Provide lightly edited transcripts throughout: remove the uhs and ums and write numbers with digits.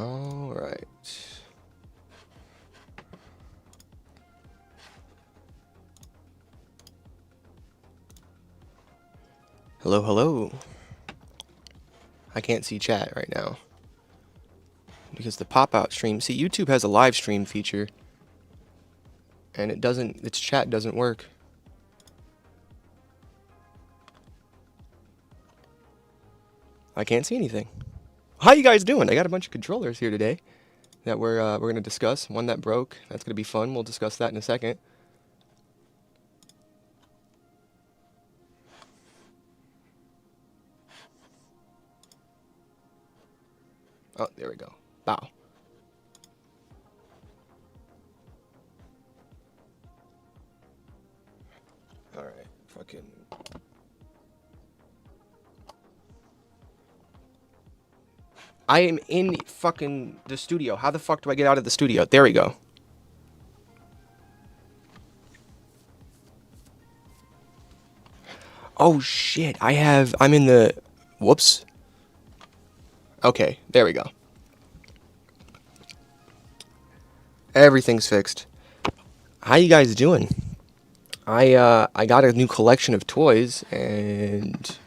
All right. Hello, hello. I can't see chat right now because the pop-out stream. See, YouTube has a live stream feature, and it doesn't. Its chat doesn't work. I can't see anything. How you guys doing? I got a bunch of controllers here today that we're gonna discuss. One that broke. That's gonna be fun. We'll discuss that in a second. Oh, there we go. Bow. All right. Fucking. I am in fucking the studio. How the fuck do I get out of the studio? There we go. Oh shit. I'm in the. Whoops. Okay, there we go. Everything's fixed. How you guys doing? I got a new collection of toys, and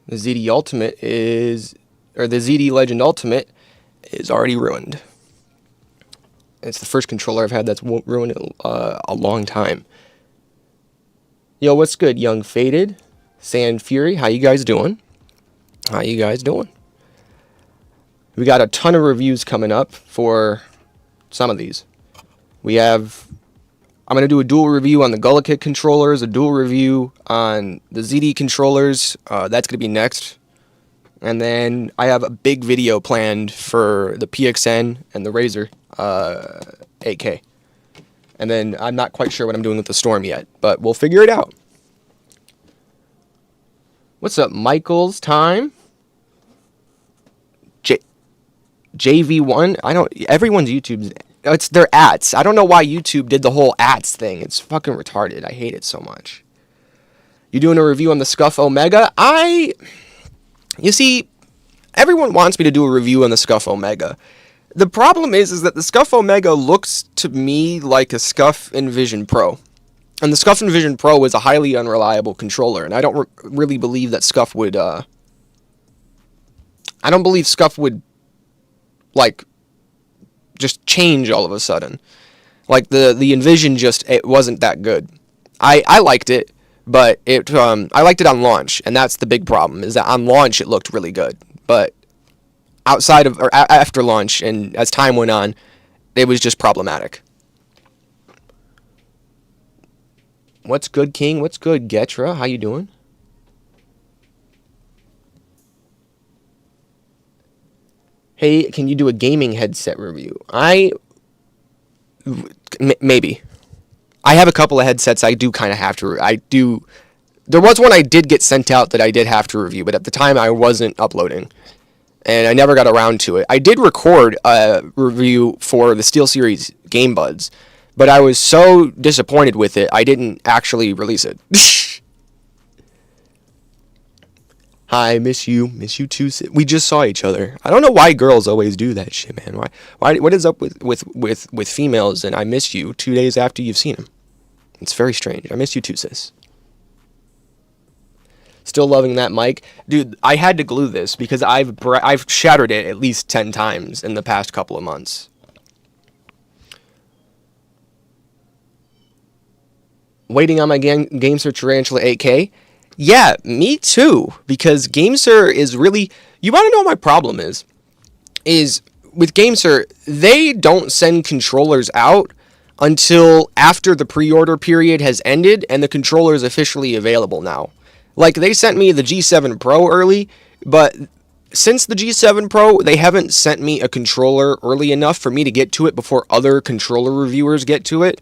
the ZD Ultimate is, or the ZD Legend Ultimate is already ruined. It's the first controller I've had that's ruined a long time. Yo, what's good, Young Faded? Sand Fury, how you guys doing? How you guys doing? We got a ton of reviews coming up for some of these. I'm going to do a dual review on the Gullah controllers, a dual review on the ZD controllers. That's going to be next. And then I have a big video planned for the PXN and the Razer 8K. And then I'm not quite sure what I'm doing with the Storm yet, but we'll figure it out. What's up, Michael's time? JV1? Everyone's YouTube's, it's their ads. I don't know why YouTube did the whole ads thing. It's fucking retarded. I hate it so much. You doing a review on the Scuff Omega? You see, everyone wants me to do a review on the Scuff Omega. The problem is that the Scuff Omega looks to me like a Scuff Envision Pro. And the Scuff Envision Pro is a highly unreliable controller, and I don't really believe that Scuff would, I don't believe Scuff would, like, just change all of a sudden. Like, the Envision it wasn't that good. I liked it, but I liked it on launch, and that's the big problem, is that on launch it looked really good. But outside of, or after launch, and as time went on, it was just problematic. What's good, King? What's good, Getra? How you doing? Hey, can you do a gaming headset review? Maybe. I have a couple of headsets I do kind of have to, there was one I did get sent out that I did have to review, but at the time I wasn't uploading, and I never got around to it. I did record a review for the SteelSeries Game Buds, but I was so disappointed with it, I didn't actually release it. Hi, miss you too. We just saw each other. I don't know why girls always do that shit, man. Why? What is up with females? And I miss you 2 days after you've seen them. It's very strange. I miss you too, sis. Still loving that mic, dude. I had to glue this because I've shattered it at least 10 times in the past couple of months. Waiting on my GameSir Tarantula 8K. Yeah, me too, because GameSir is really... You want to know what my problem is? Is with GameSir, they don't send controllers out until after the pre-order period has ended and the controller is officially available now. Like, they sent me the G7 Pro early, but since the G7 Pro, they haven't sent me a controller early enough for me to get to it before other controller reviewers get to it,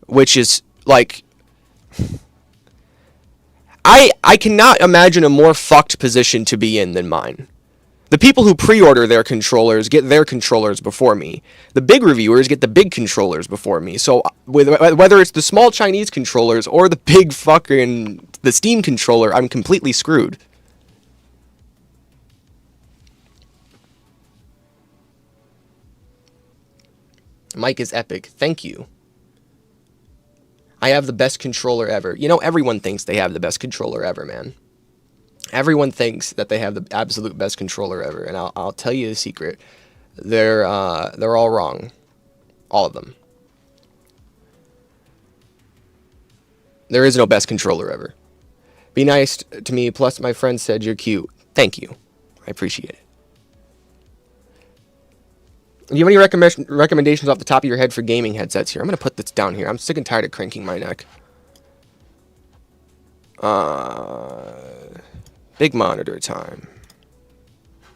which is, like... I cannot imagine a more fucked position to be in than mine. The people who pre-order their controllers get their controllers before me. The big reviewers get the big controllers before me. So whether it's the small Chinese controllers or the big fucking the Steam controller, I'm completely screwed. mic is epic. Thank you. I have the best controller ever. You know, everyone thinks they have the best controller ever, man. Everyone thinks that they have the absolute best controller ever, and I'll tell you a secret. They're all wrong. All of them. There is no best controller ever. Be nice to me, plus my friend said you're cute. Thank you. I appreciate it. Do you have any recommendations off the top of your head for gaming headsets here? I'm going to put this down here. I'm sick and tired of cranking my neck. Big monitor time.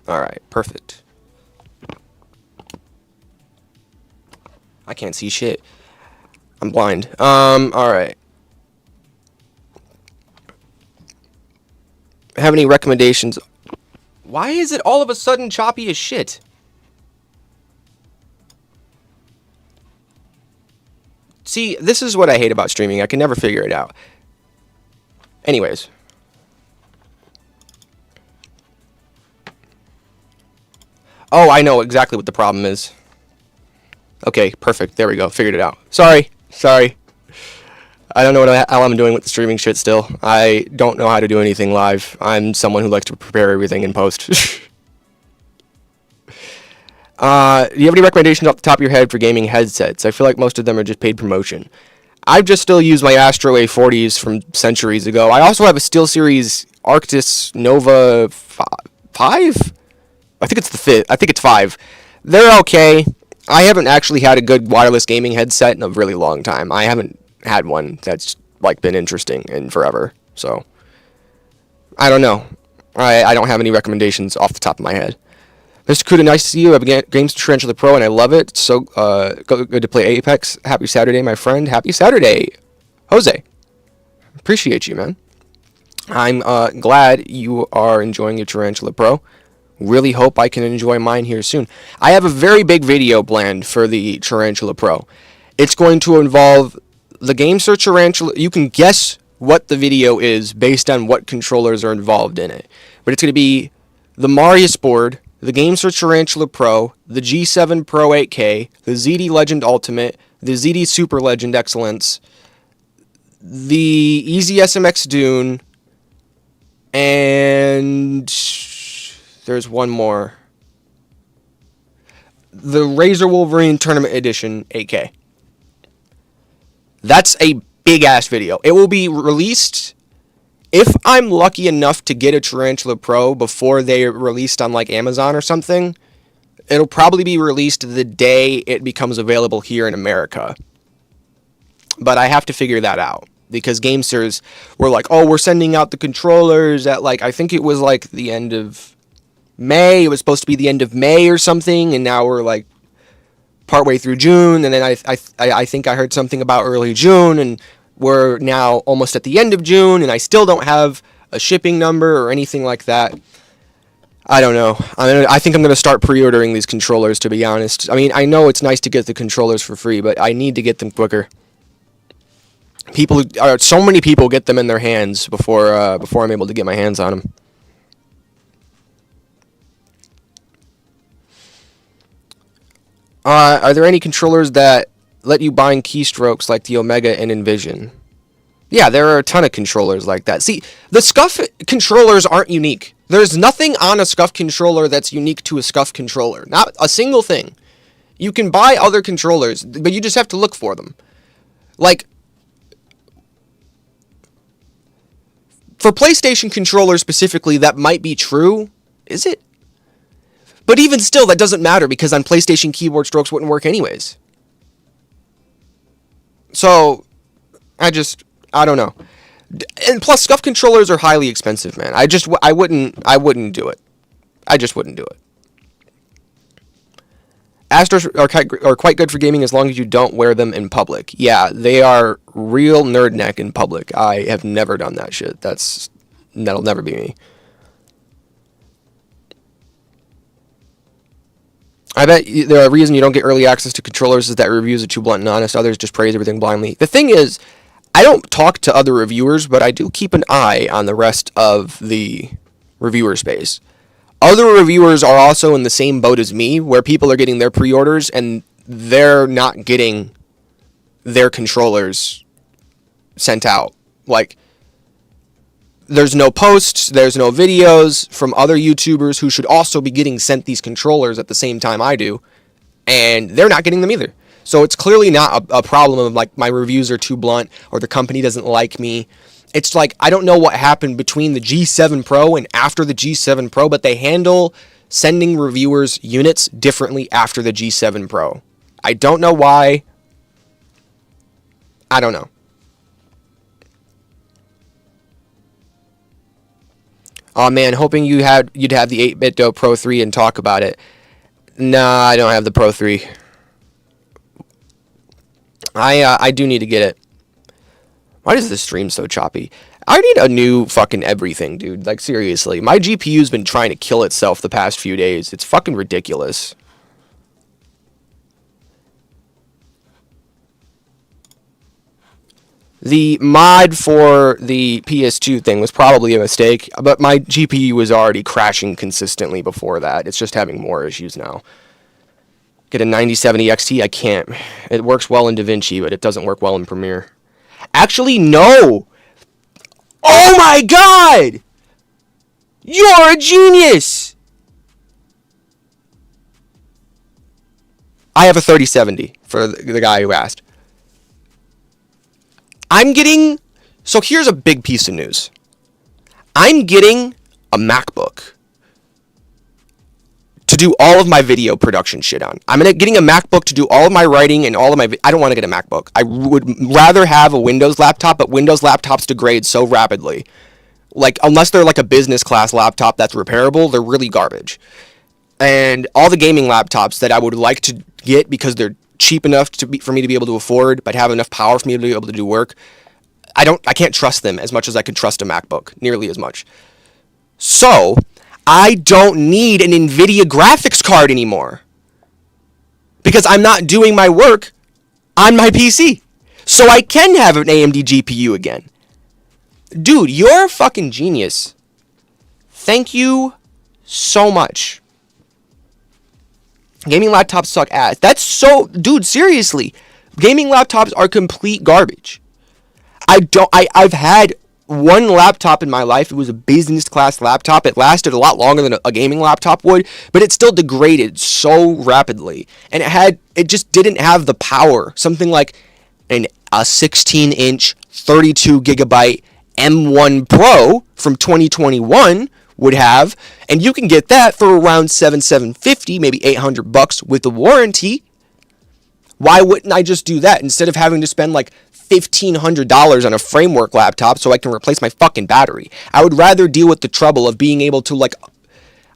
Alright, perfect. I can't see shit. I'm blind. Alright. Have any recommendations? Why is it all of a sudden choppy as shit? See, this is what I hate about streaming. I can never figure it out. Anyways. Oh, I know exactly what the problem is. Okay, perfect. There we go. Figured it out. Sorry. I don't know what how I'm doing with the streaming shit still. I don't know how to do anything live. I'm someone who likes to prepare everything in post. Do you have any recommendations off the top of your head for gaming headsets? I feel like most of them are just paid promotion. I just still use my Astro A40s from centuries ago. I also have a SteelSeries Arctis Nova 5? I think it's the 5th. I think it's 5. They're okay. I haven't actually had a good wireless gaming headset in a really long time. I haven't had one that's like been interesting in forever. So I don't know. I don't have any recommendations off the top of my head. Mr. Kuda, nice to see you. I began games Tarantula Pro and I love it. So good to play Apex. Happy Saturday, my friend. Happy Saturday, Jose. Appreciate you, man. I'm glad you are enjoying your Tarantula Pro. Really hope I can enjoy mine here soon. I have a very big video planned for the Tarantula Pro. It's going to involve the Game Search Tarantula. You can guess what the video is based on what controllers are involved in it. But it's going to be the Marius board, the Game Search Tarantula Pro, the G7 Pro 8K, the ZD Legend Ultimate, the ZD Super Legend Excellence, the Easy SMX Dune, and there's one more. The Razor Wolverine Tournament Edition 8K. That's a big-ass video. It will be released, if I'm lucky enough to get a Tarantula Pro before they're released on, like, Amazon or something, it'll probably be released the day it becomes available here in America. But I have to figure that out. Because GameSters were like, oh, we're sending out the controllers at, like, I think it was, like, the end of May. It was supposed to be the end of May or something, and now we're, like, partway through June, and then I think I heard something about early June, and we're now almost at the end of June, and I still don't have a shipping number or anything like that. I don't know. I think I'm going to start pre-ordering these controllers, to be honest. I mean, I know it's nice to get the controllers for free, but I need to get them quicker. So many people get them in their hands before I'm able to get my hands on them. Are there any controllers that let you bind keystrokes like the Omega and Envision? Yeah, there are a ton of controllers like that. See, the SCUF controllers aren't unique. There's nothing on a SCUF controller that's unique to a SCUF controller. Not a single thing. You can buy other controllers, but you just have to look for them. Like, for PlayStation controllers specifically, that might be true. Is it? But even still, that doesn't matter, because on PlayStation keyboard strokes wouldn't work anyways. So, I don't know. And plus, SCUF controllers are highly expensive, man. I wouldn't do it. I just wouldn't do it. Astros are quite good for gaming as long as you don't wear them in public. Yeah, they are real nerd neck in public. I have never done that shit. That'll never be me. I bet the reason you don't get early access to controllers is that reviews are too blunt and honest. Others just praise everything blindly. The thing is, I don't talk to other reviewers, but I do keep an eye on the rest of the reviewer space. Other reviewers are also in the same boat as me, where people are getting their pre-orders, and they're not getting their controllers sent out. Like, there's no posts, there's no videos from other YouTubers who should also be getting sent these controllers at the same time I do, and they're not getting them either. So it's clearly not a problem of like my reviews are too blunt or the company doesn't like me. It's like I don't know what happened between the G7 Pro and after the G7 Pro, but they handle sending reviewers units differently after the G7 Pro. I don't know why. I don't know. Oh man, hoping you'd have the 8BitDo Pro 3 and talk about it. Nah, I don't have the Pro 3. I do need to get it. Why does this stream so choppy? I need a new fucking everything, dude. Like, seriously. My GPU's been trying to kill itself the past few days. It's fucking ridiculous. The mod for the PS2 thing was probably a mistake, but my GPU was already crashing consistently before that. It's just having more issues now. Get a 9070 XT? I can't. It works well in DaVinci, but it doesn't work well in Premiere. Actually, no! Oh my god! You're a genius! I have a 3070 for the guy who asked. I'm getting... So here's a big piece of news. I'm getting a MacBook to do all of my video production shit on. I'm getting a MacBook to do all of my writing and all of my... I don't want to get a MacBook. I would rather have a Windows laptop, but Windows laptops degrade so rapidly. Like, unless they're like a business class laptop that's repairable, they're really garbage. And all the gaming laptops that I would like to get because they're cheap enough for me to be able to afford, but have enough power for me to be able to do work, I can't trust them as much as I could trust a MacBook, nearly as much. So, I don't need an NVIDIA graphics card anymore because I'm not doing my work on my PC. So I can have an AMD GPU again. Dude, you're a fucking genius. Thank you so much. Gaming laptops suck ass. That's so... Dude, seriously. Gaming laptops are complete garbage. I've had one laptop in my life. It was a business class laptop. It lasted a lot longer than a gaming laptop would, but it still degraded so rapidly. And it just didn't have the power. Something like a 16-inch, 32-gigabyte M1 Pro from 2021 would have, and you can get that for around $750, maybe $800 with the warranty. Why wouldn't I just do that instead of having to spend like $1,500 on a framework laptop so I can replace my fucking battery? I would rather deal with the trouble of being able to, like,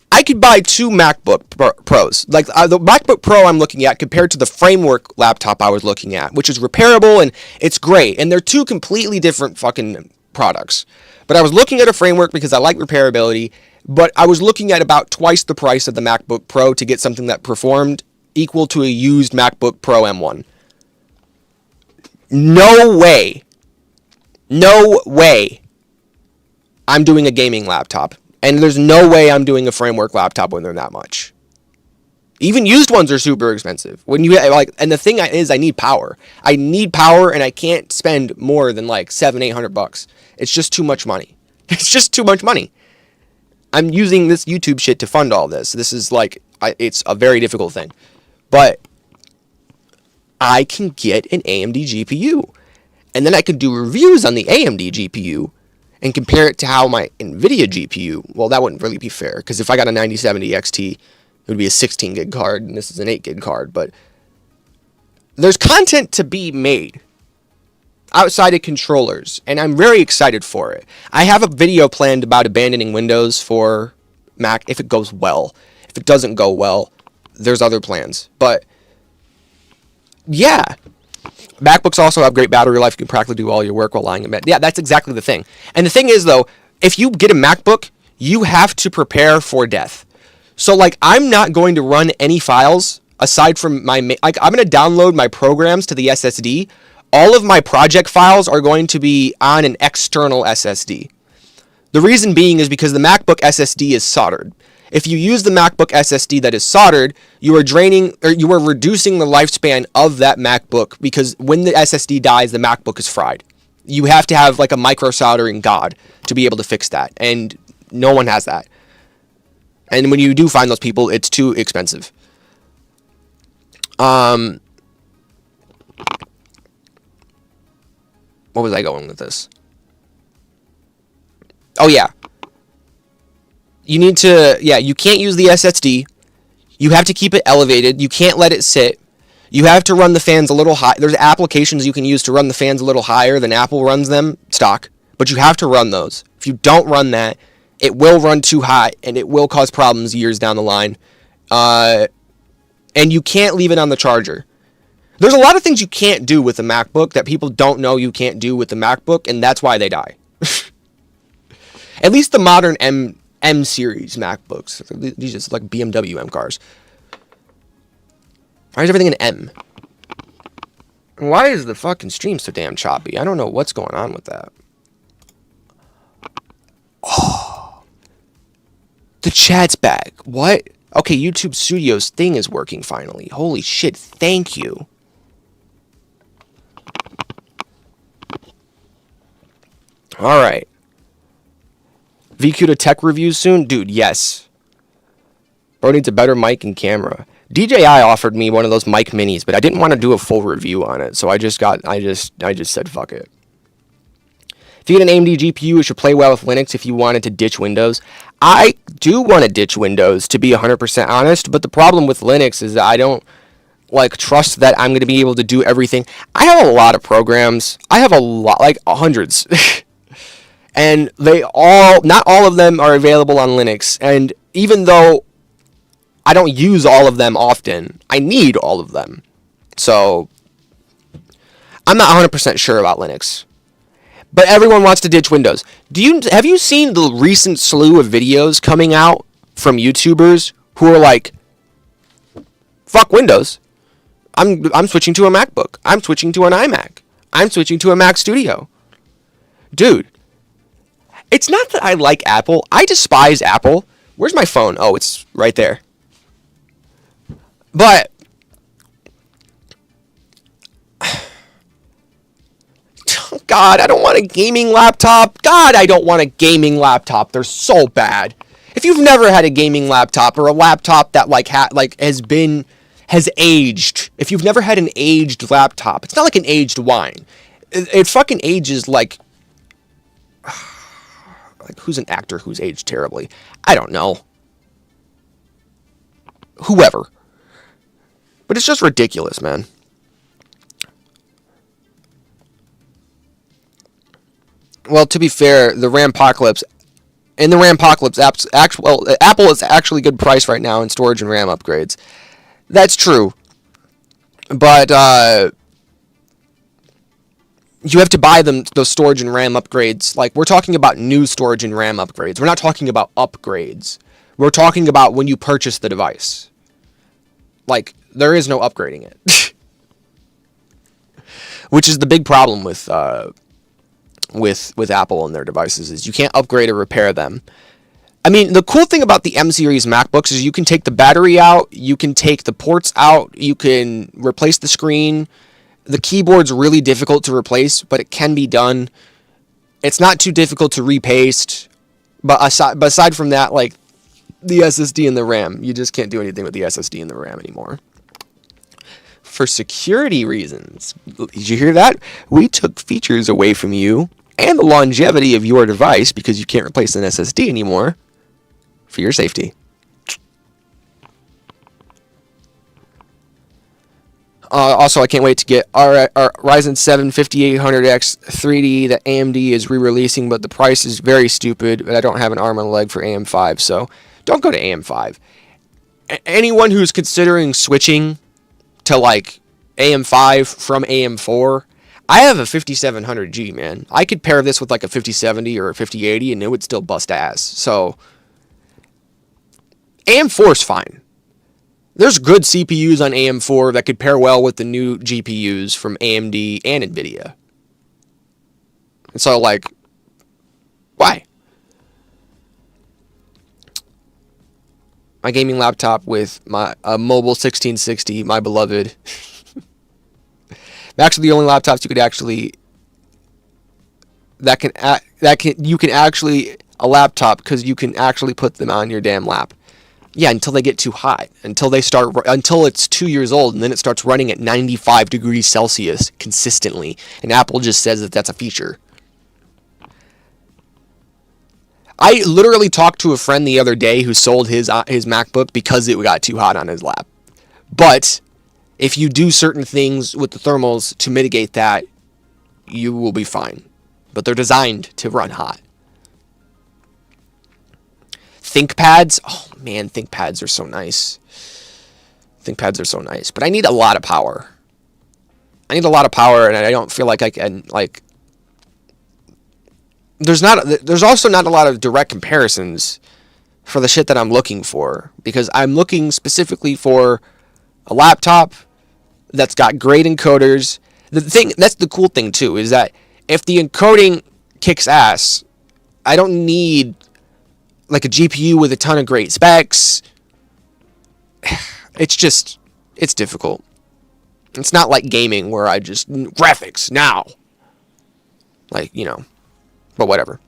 I could buy two MacBook Pros. Like, the MacBook Pro I'm looking at compared to the framework laptop I was looking at, which is repairable and it's great. And they're two completely different fucking products. But I was looking at a framework because I like repairability, but I was looking at about twice the price of the MacBook Pro to get something that performed equal to a used MacBook Pro M1. No way I'm doing a gaming laptop. And there's no way I'm doing a framework laptop when they're that much. Even used ones are super expensive. When you and the thing is, I need power. I need power, and I can't spend more than like $700-800. It's just too much money. It's just too much money. I'm using this YouTube shit to fund all this. This is like, it's a very difficult thing. But I can get an AMD GPU. And then I can do reviews on the AMD GPU and compare it to how my NVIDIA GPU, well, that wouldn't really be fair. Because if I got a 9070 XT, it would be a 16 gig card, and this is an 8 gig card. But there's content to be made outside of controllers, and I'm very excited for it. I have a video planned about abandoning Windows for Mac if it goes well. If it doesn't go well, there's other plans. But yeah, MacBooks also have great battery life. You can practically do all your work while lying in bed. Yeah, that's exactly the thing. And the thing is, though, if you get a MacBook, you have to prepare for death. So, like, I'm not going to run any files aside from I'm going to download my programs to the SSD. All of my project files are going to be on an external SSD. The reason being is because the MacBook SSD is soldered. If you use the MacBook SSD that is soldered, you are reducing the lifespan of that MacBook, because when the SSD dies, the MacBook is fried. You have to have like a micro soldering god to be able to fix that, and no one has that. And when you do find those people, it's too expensive. What was I going with this? Oh yeah. You can't use the SSD. You have to keep it elevated. You can't let it sit. You have to run the fans a little high. There's applications you can use to run the fans a little higher than Apple runs them stock, but you have to run those. If you don't run that, it will run too hot, and it will cause problems years down the line. And you can't leave it on the charger. There's a lot of things you can't do with the MacBook that people don't know you can't do with the MacBook, and that's why they die. At least the modern M series MacBooks. These just like BMW M cars. Why is everything an M? Why is the fucking stream so damn choppy? I don't know what's going on with that. Oh. The chat's back. What? Okay, YouTube Studios thing is working finally. Holy shit, thank you. Alright. VQ to tech reviews soon? Dude, yes. Bro needs a better mic and camera. DJI offered me one of those mic minis, but I didn't want to do a full review on it, so I just said fuck it. If you get an AMD GPU, it should play well with Linux if you wanted to ditch Windows. I do want to ditch Windows, to be 100% honest, but the problem with Linux is that I don't trust that I'm going to be able to do everything. I have a lot of programs. I have a lot, like hundreds. And not all of them are available on Linux. And even though I don't use all of them often, I need all of them. So I'm not 100% sure about Linux. But everyone wants to ditch Windows. Have you seen the recent slew of videos coming out from YouTubers who are like, fuck Windows. I'm switching to a MacBook. I'm switching to an iMac. I'm switching to a Mac Studio. Dude, it's not that I like Apple. I despise Apple. Where's my phone? Oh, it's right there. But God, I don't want a gaming laptop. God, I don't want a gaming laptop. They're so bad. If you've never had a gaming laptop, or a laptop that has aged. If you've never had an aged laptop, it's not like an aged wine. It fucking ages like who's an actor who's aged terribly? I don't know. Whoever. But it's just ridiculous, man. Well, to be fair, the Rampocalypse Apple is actually good price right now in storage and RAM upgrades. That's true. But you have to buy those storage and RAM upgrades. Like, we're talking about new storage and RAM upgrades. We're not talking about upgrades. We're talking about when you purchase the device. Like, there is no upgrading it. Which is the big problem with Apple and their devices, is you can't upgrade or repair them. I mean, the cool thing about the M series MacBooks is you can take the battery out, you can take the ports out, you can replace the screen. The keyboard's really difficult to replace, but it can be done. It's not too difficult to repaste. But aside from that, like the SSD and the RAM, you just can't do anything with the SSD and the RAM anymore. For security reasons, did you hear that? We took features away from you and the longevity of your device because you can't replace an SSD anymore for your safety. Also, I can't wait to get our Ryzen 7 5800X 3D that AMD is re-releasing, but the price is very stupid, but I don't have an arm and a leg for AM5, so don't go to AM5. Anyone who's considering switching to like AM5 from AM4, I have a 5700G, man. I could pair this with like a 5070 or a 5080 and it would still bust ass. So AM4 is fine. There's good CPUs on AM4 that could pair well with the new GPUs from AMD and NVIDIA. And so, like, why? my gaming laptop with my mobile 1660, my beloved. Actually, the only laptops you could actually you can actually a laptop because you can actually put them on your damn lap. Yeah, until they get too hot, until it's 2 years old, and then it starts running at 95 degrees Celsius consistently, and Apple just says that that's a feature. I literally talked to a friend the other day who sold his MacBook because it got too hot on his lap. But if you do certain things with the thermals to mitigate that, you will be fine. But they're designed to run hot. ThinkPads, oh man, ThinkPads are so nice. ThinkPads are so nice, but I need a lot of power. And I don't feel like I can, like, there's also not a lot of direct comparisons for the shit that I'm looking for, because I'm looking specifically for a laptop that's got great encoders. That's the cool thing too, is that if the encoding kicks ass, I don't need like a GPU with a ton of great specs. It's difficult. It's not like gaming where I just graphics now. Like, but whatever.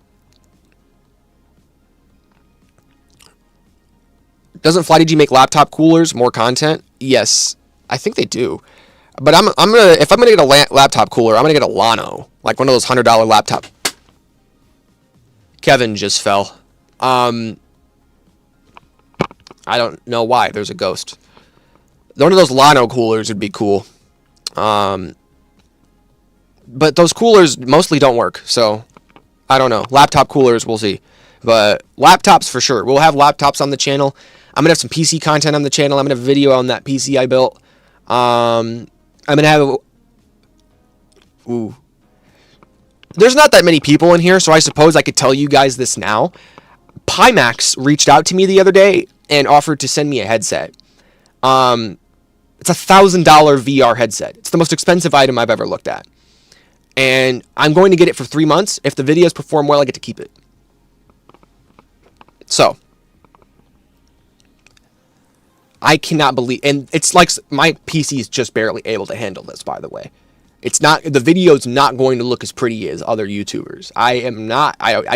Doesn't FlyDG make laptop coolers more content? Yes, I think they do. But if I'm gonna get a laptop cooler, I'm gonna get a Llano, like one of those $100 laptop. Kevin just fell. I don't know why. There's a ghost. One of those Llano coolers would be cool. But those coolers mostly don't work, so I don't know. Laptop coolers, we'll see. But laptops for sure. We'll have laptops on the channel. I'm going to have some PC content on the channel. I'm going to have a video on that PC I built. I'm going to have... Ooh. There's not that many people in here, so I suppose I could tell you guys this now. Pimax reached out to me the other day and offered to send me a headset. It's a $1,000 VR headset. It's the most expensive item I've ever looked at. And I'm going to get it for 3 months. If the videos perform well, I get to keep it. So, I cannot believe, and it's like my PC is just barely able to handle this, by the way. The video's not going to look as pretty as other YouTubers. I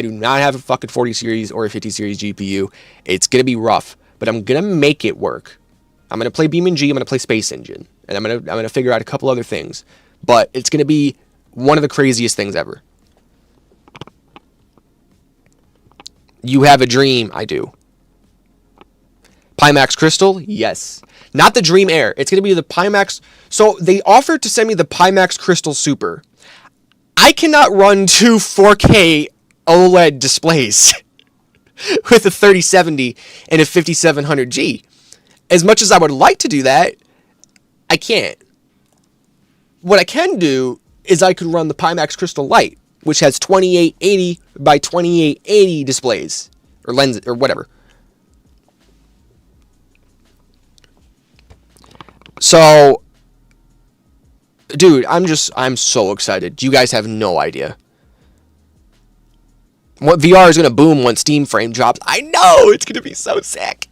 do not have a fucking 40 series or a 50 series GPU. It's going to be rough, but I'm going to make it work. I'm going to play BeamNG, I'm going to play Space Engine, and I'm going to figure out a couple other things. But it's going to be one of the craziest things ever. You have a dream. I do. Pimax Crystal? Yes. Not the Dream Air. It's going to be the Pimax. So they offered to send me the Pimax Crystal Super. I cannot run two 4K OLED displays with a 3070 and a 5700G. As much as I would like to do that, I can't. What I can do is I could run the Pimax Crystal Lite, which has 2880 by 2880 displays or lenses or whatever. So, dude, I'm so excited. You guys have no idea. What VR is going to boom when Steam Frame drops. I know, it's going to be so sick.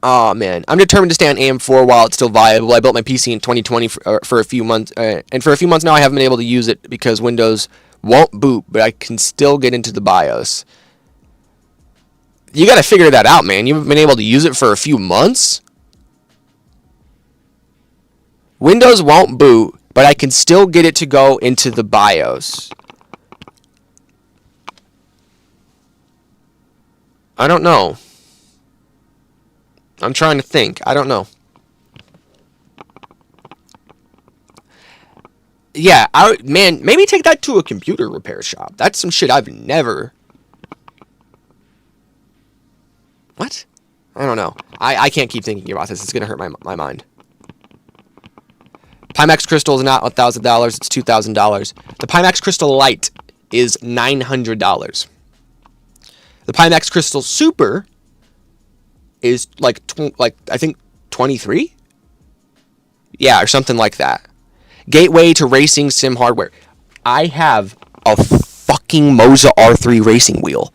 Oh, man. I'm determined to stay on AM4 while it's still viable. I built my PC in 2020 for a few months. And for a few months now, I haven't been able to use it because Windows won't boot, but I can still get into the BIOS. You got to figure that out, man. You haven't been able to use it for a few months? Windows won't boot, but I can still get it to go into the BIOS. I don't know. I'm trying to think. I don't know. Yeah, man, maybe take that to a computer repair shop. That's some shit I've never... What? I don't know. I can't keep thinking about this. It's going to hurt my mind. Pimax Crystal is not $1,000. It's $2,000. The Pimax Crystal Lite is $900. The Pimax Crystal Super is like I think 23? Yeah, or something like that. Gateway to racing sim hardware. I have a fucking Moza R3 racing wheel.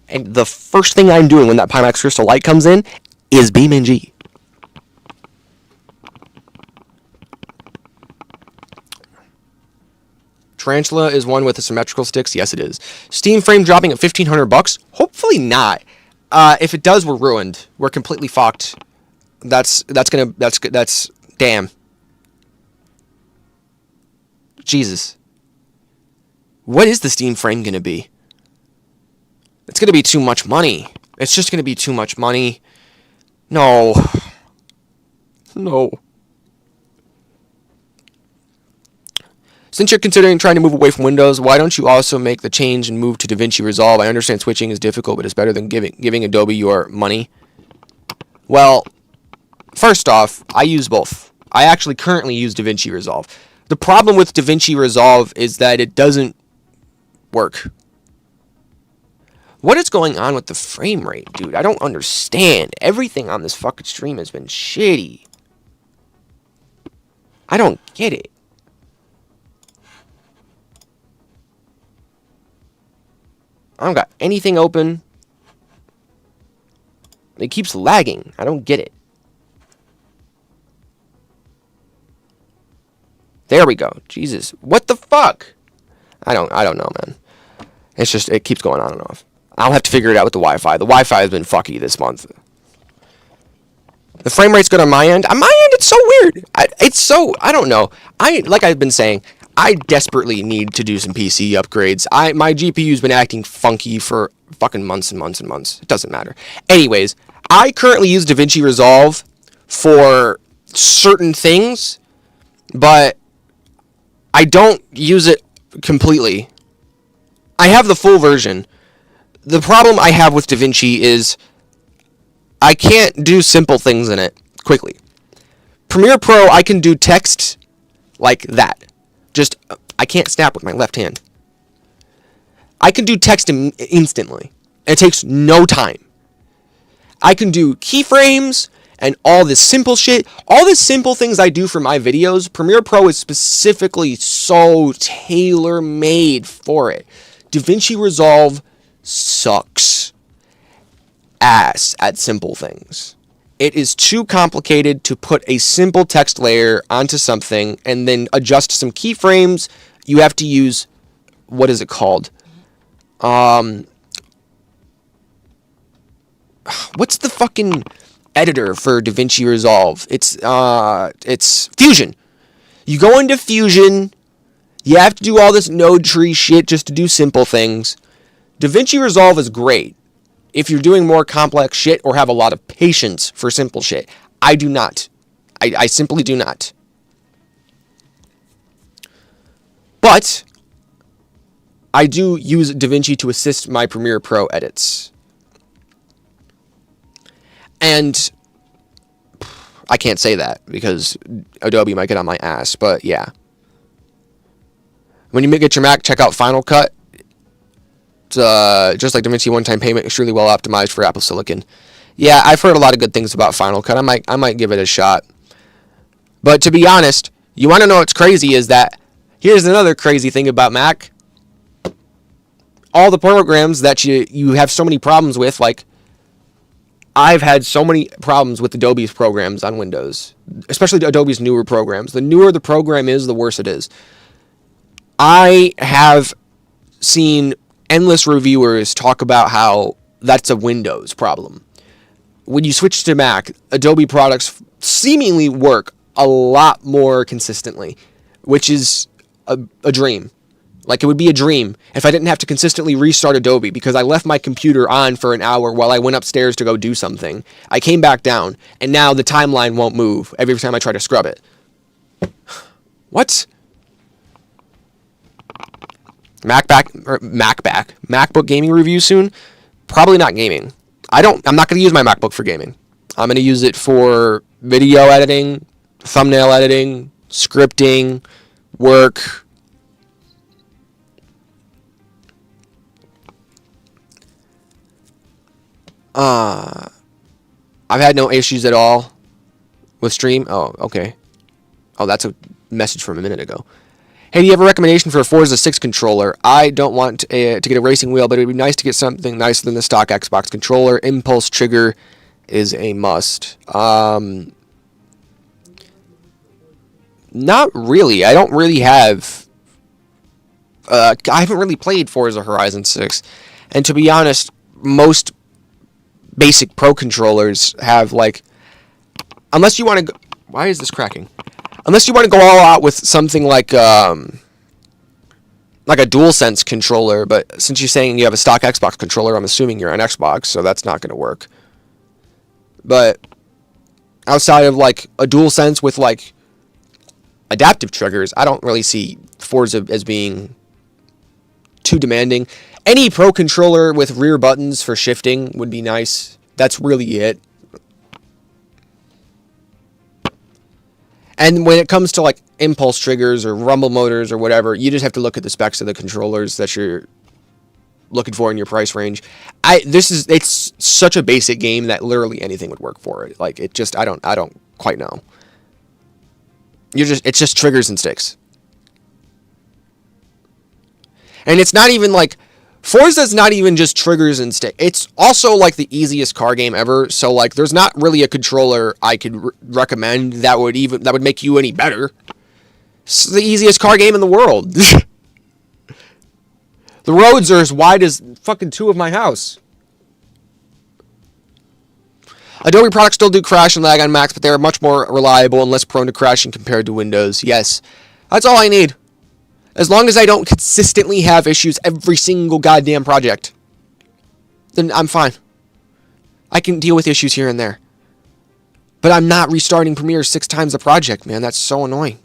And the first thing I'm doing when that Pimax crystal light comes in is BeamNG. Tarantula is one with the symmetrical sticks. Yes, it is. Steam frame dropping at $1,500. Hopefully not. If it does, we're ruined. We're completely fucked. That's damn. Jesus. What is the Steam frame gonna be? It's gonna be too much money. It's just gonna be too much money. No. No. Since you're considering trying to move away from Windows, why don't you also make the change and move to DaVinci Resolve? I understand switching is difficult, but it's better than giving Adobe your money. Well, first off, I use both. I actually currently use DaVinci Resolve. The problem with DaVinci Resolve is that it doesn't work. What is going on with the frame rate, dude? I don't understand. Everything on this fucking stream has been shitty. I don't get it. I don't got anything open. It keeps lagging. I don't get it. There we go. Jesus. What the fuck? I don't know, man. It's just, it keeps going on and off. I'll have to figure it out with the Wi-Fi. The Wi-Fi has been fucky this month. The frame rate's good on my end. On my end, it's so weird. I don't know. Like I've been saying, I desperately need to do some PC upgrades. My GPU's been acting funky for fucking months and months and months. It doesn't matter. Anyways, I currently use DaVinci Resolve for certain things, but I don't use it completely. I have the full version. The problem I have with DaVinci is I can't do simple things in it quickly. Premiere Pro, I can do text like that. Just, I can't snap with my left hand. I can do text instantly. It takes no time. I can do keyframes and all this simple shit. All the simple things I do for my videos, Premiere Pro is specifically so tailor-made for it. DaVinci Resolve sucks ass at simple things. It is too complicated to put a simple text layer onto something and then adjust some keyframes. You have to use, what is it called? What's the fucking editor for DaVinci Resolve? It's Fusion. You go into Fusion, you have to do all this node tree shit just to do simple things. DaVinci Resolve is great if you're doing more complex shit or have a lot of patience for simple shit. I do not. I simply do not. But I do use DaVinci to assist my Premiere Pro edits. And I can't say that because Adobe might get on my ass, but yeah. When you get your Mac, check out Final Cut. It's just like DaVinci one-time payment, extremely well optimized for Apple Silicon. Yeah, I've heard a lot of good things about Final Cut. I might give it a shot. But to be honest, you want to know what's crazy is that here's another crazy thing about Mac. All the programs that you have so many problems with, like I've had so many problems with Adobe's programs on Windows, especially Adobe's newer programs. The newer the program is, the worse it is. I have seen endless reviewers talk about how that's a Windows problem. When you switch to Mac, Adobe products seemingly work a lot more consistently, which is a dream. Like, it would be a dream if I didn't have to consistently restart Adobe because I left my computer on for an hour while I went upstairs to go do something. I came back down, and now the timeline won't move every time I try to scrub it. What? MacBook gaming review soon? Probably not gaming. I'm not going to use my MacBook for gaming. I'm going to use it for video editing, thumbnail editing, scripting, work. I've had no issues at all with stream. Oh, okay. Oh, that's a message from a minute ago. Hey, do you have a recommendation for a Forza 6 controller? I don't want to get a racing wheel, but it would be nice to get something nicer than the stock Xbox controller. Impulse trigger is a must. Not really. I don't really have... I haven't really played Forza Horizon 6. And to be honest, most basic Pro controllers have, like... Unless you want to... Why is this cracking? Unless you want to go all out with something like a DualSense controller, but since you're saying you have a stock Xbox controller, I'm assuming you're on Xbox, so that's not going to work. But outside of like a DualSense with like adaptive triggers, I don't really see Forza as being too demanding. Any Pro controller with rear buttons for shifting would be nice. That's really it. And when it comes to like impulse triggers or rumble motors or whatever, you just have to look at the specs of the controllers that you're looking for in your price range. It's such a basic game that literally anything would work for it. Like it just I don't quite know. It's just triggers and sticks. And it's not even like Forza's not even just triggers and stick. It's also like the easiest car game ever. So like, there's not really a controller I could recommend that would make you any better. It's the easiest car game in the world. The roads are as wide as fucking 2 of my house. Adobe products still do crash and lag on Macs, but they are much more reliable and less prone to crashing compared to Windows. Yes, that's all I need. As long as I don't consistently have issues every single goddamn project, then I'm fine. I can deal with issues here and there. But I'm not restarting Premiere 6 times a project, man. That's so annoying.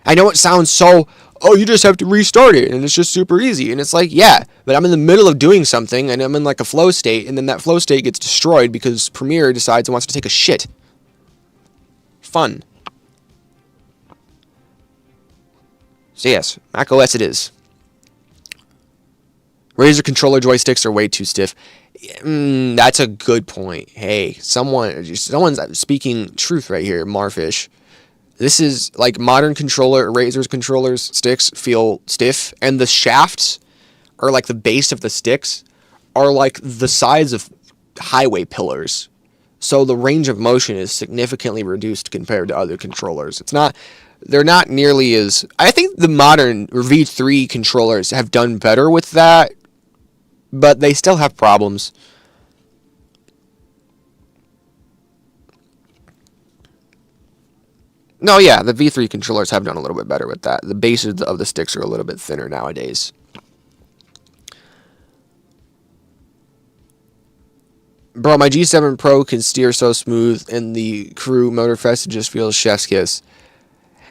I know it sounds so, oh, you just have to restart it, and it's just super easy. And it's like, yeah, but I'm in the middle of doing something, and I'm in like a flow state, and then that flow state gets destroyed because Premiere decides it wants to take a shit. Fun. So yes, macOS it is. Razer controller joysticks are way too stiff. That's a good point. Hey, someone's speaking truth right here, Marfish. This is like modern Razer's controllers sticks feel stiff, and the shafts or like the base of the sticks are like the size of highway pillars. So the range of motion is significantly reduced compared to other controllers. They're not nearly as... I think the modern V3 controllers have done better with that, but they still have problems. No, yeah, the V3 controllers have done a little bit better with that. The bases of the sticks are a little bit thinner nowadays. Bro, my G7 Pro can steer so smooth, and the Crew Motorfest just feels chef's kiss.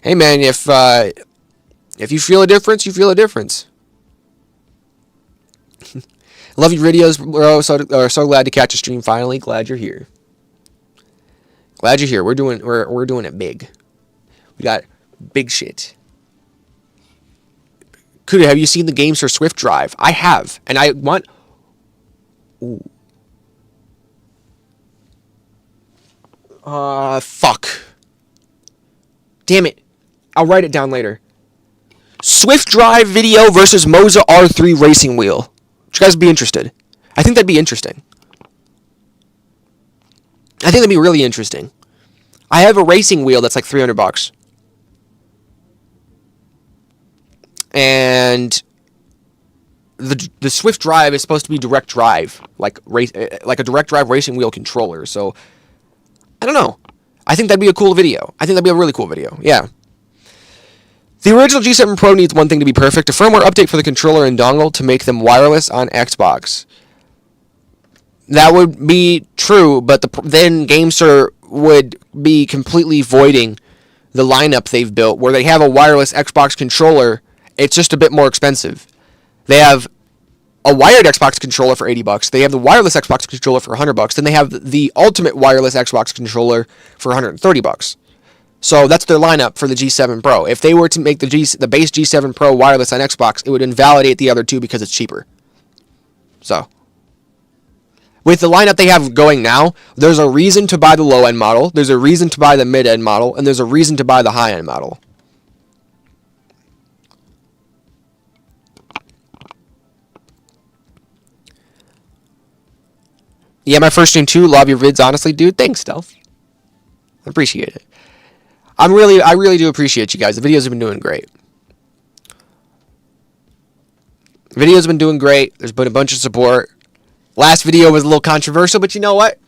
Hey man, if you feel a difference, you feel a difference. Love your videos, bro. So glad to catch a stream finally. Glad you're here. Glad you're here. We're doing it big. We got big shit. Kuda, have you seen the games for Swift Drive? I have, and I want. Ooh. Fuck. Damn it. I'll write it down later. Swift Drive video versus Moza R3 racing wheel. Would you guys be interested? I think that'd be interesting. I think that'd be really interesting. I have a racing wheel that's like $300. And the Swift Drive is supposed to be direct drive, like a direct drive racing wheel controller. So I don't know. I think that'd be a cool video. I think that'd be a really cool video. Yeah. The original G7 Pro needs one thing to be perfect, a firmware update for the controller and dongle to make them wireless on Xbox. That would be true, but then GameSir would be completely voiding the lineup they've built, where they have a wireless Xbox controller. It's just a bit more expensive. They have a wired Xbox controller for $80. They have the wireless Xbox controller for $100. Then they have the ultimate wireless Xbox controller for $130. So that's their lineup for the G7 Pro. If they were to make the base G7 Pro wireless on Xbox, it would invalidate the other two because it's cheaper. So, with the lineup they have going now, there's a reason to buy the low-end model, there's a reason to buy the mid-end model, and there's a reason to buy the high-end model. Yeah, my first stream too. Love your vids, honestly, dude. Thanks, Stealth. I appreciate it. I really do appreciate you guys. The videos have been doing great. Videos have been doing great. There's been a bunch of support. Last video was a little controversial, but you know what?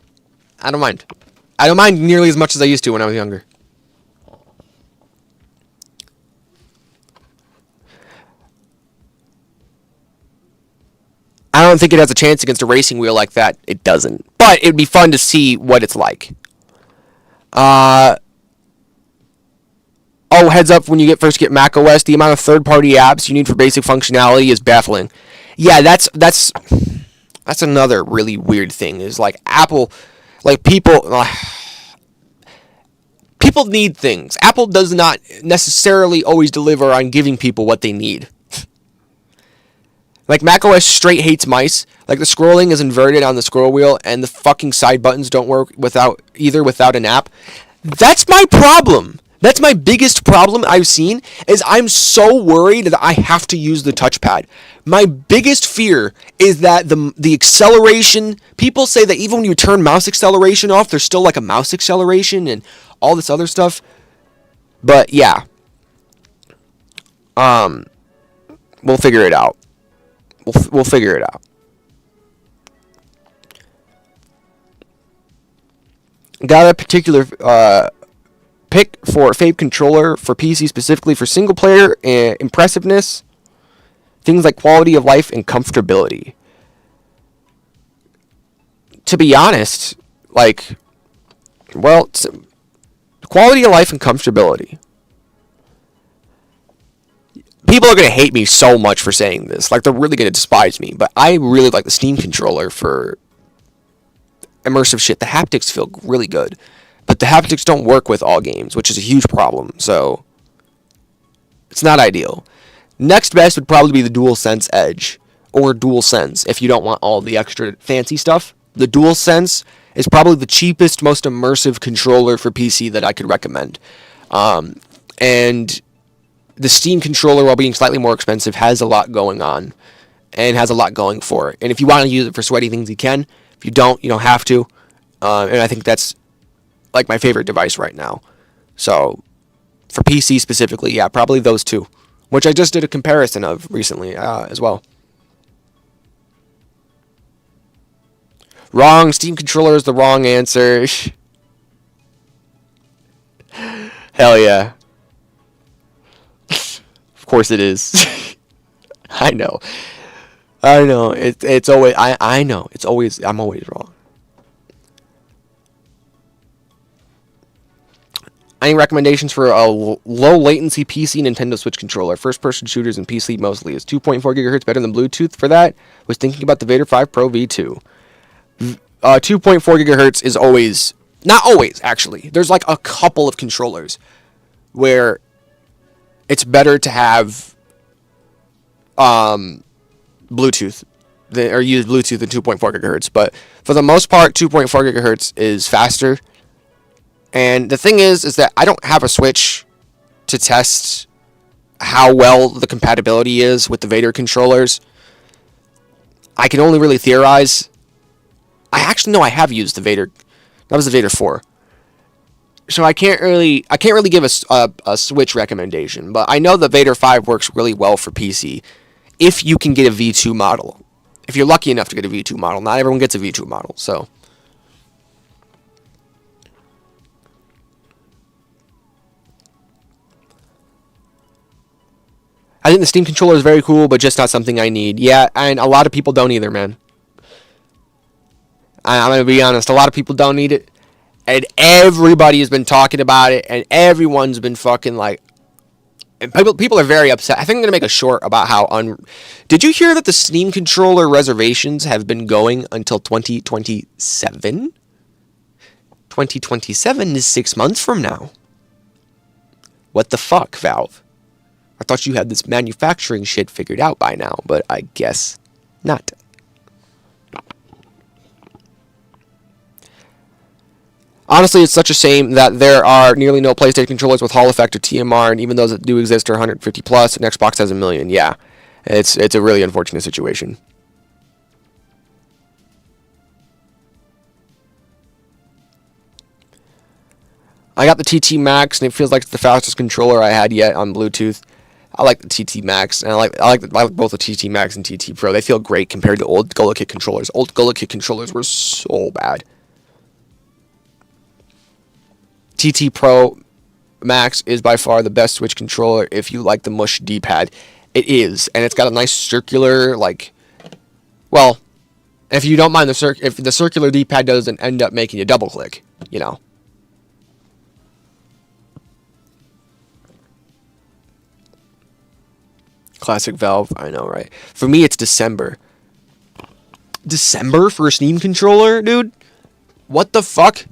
I don't mind. I don't mind nearly as much as I used to when I was younger. I don't think it has a chance against a racing wheel like that. It doesn't. But it'd be fun to see what it's like. Oh, heads up, when you first get macOS, the amount of third-party apps you need for basic functionality is baffling. Yeah, that's another really weird thing. Is like Apple, like people need things. Apple does not necessarily always deliver on giving people what they need. Like macOS straight hates mice. Like the scrolling is inverted on the scroll wheel, and the fucking side buttons don't work without an app. That's my problem. That's my biggest problem I've seen, is I'm so worried that I have to use the touchpad. My biggest fear is that the acceleration, people say that even when you turn mouse acceleration off, there's still like a mouse acceleration and all this other stuff. But yeah. We'll figure it out. We'll figure it out. Got a particular pick for Fave controller for PC, specifically for single player and impressiveness, things like quality of life and comfortability. To be honest, like, well, quality of life and comfortability. People are going to hate me so much for saying this. Like, they're really going to despise me. But I really like the Steam controller for immersive shit. The haptics feel really good. But the haptics don't work with all games, which is a huge problem. So, it's not ideal. Next best would probably be the DualSense Edge. Or DualSense, if you don't want all the extra fancy stuff. The DualSense is probably the cheapest, most immersive controller for PC that I could recommend. And the Steam controller, while being slightly more expensive, has a lot going on and has a lot going for it. And if you want to use it for sweaty things, you can. If you don't have to. And I think that's like my favorite device right now. So for PC specifically, yeah, probably those two, which I just did a comparison of recently as well. Wrong. Steam controller is the wrong answer. Hell yeah. Of course it is. I know. It's always I know. I'm always wrong. Any recommendations for a low latency PC Nintendo Switch controller? First person shooters and PC mostly. Is 2.4 gigahertz better than Bluetooth for that? Was thinking about the Vader 5 Pro V2. 2.4 gigahertz is always, not always actually. There's like a couple of controllers where it's better to have Bluetooth or use Bluetooth than 2.4 gigahertz. But for the most part, 2.4 gigahertz is faster. And the thing is that I don't have a Switch to test how well the compatibility is with the Vader controllers. I can only really theorize. I actually know I have used the Vader. That was the Vader 4. So I can't really give a Switch recommendation, but I know the Vader 5 works really well for PC if you can get a V2 model. If you're lucky enough to get a V2 model. Not everyone gets a V2 model, so. I think the Steam controller is very cool, but just not something I need. Yeah, and a lot of people don't either, man. I'm going to be honest, a lot of people don't need it. And everybody has been talking about it, and everyone's been fucking like... People are very upset. I think I'm going to make a short about how... Did you hear that the Steam controller reservations have been going until 2027? 2027 is 6 months from now. What the fuck, Valve? I thought you had this manufacturing shit figured out by now, but I guess not. Honestly, it's such a shame that there are nearly no PlayStation controllers with Hall Effect or TMR, and even those that do exist are 150 plus, and Xbox has 1 million. Yeah, it's a really unfortunate situation. I got the TT Max, and it feels like it's the fastest controller I had yet on Bluetooth. I like the TT Max, and I like both the TT Max and TT Pro. They feel great compared to old GolaKit controllers. Old GolaKit controllers were so bad. TT Pro Max is by far the best Switch controller if you like the mush D-pad. It is, and it's got a nice circular, like, well, if you don't mind if the circular D-pad doesn't end up making you double click, you know. Classic Valve, I know, right? For me, it's December. December for a Steam controller, dude? What the fuck?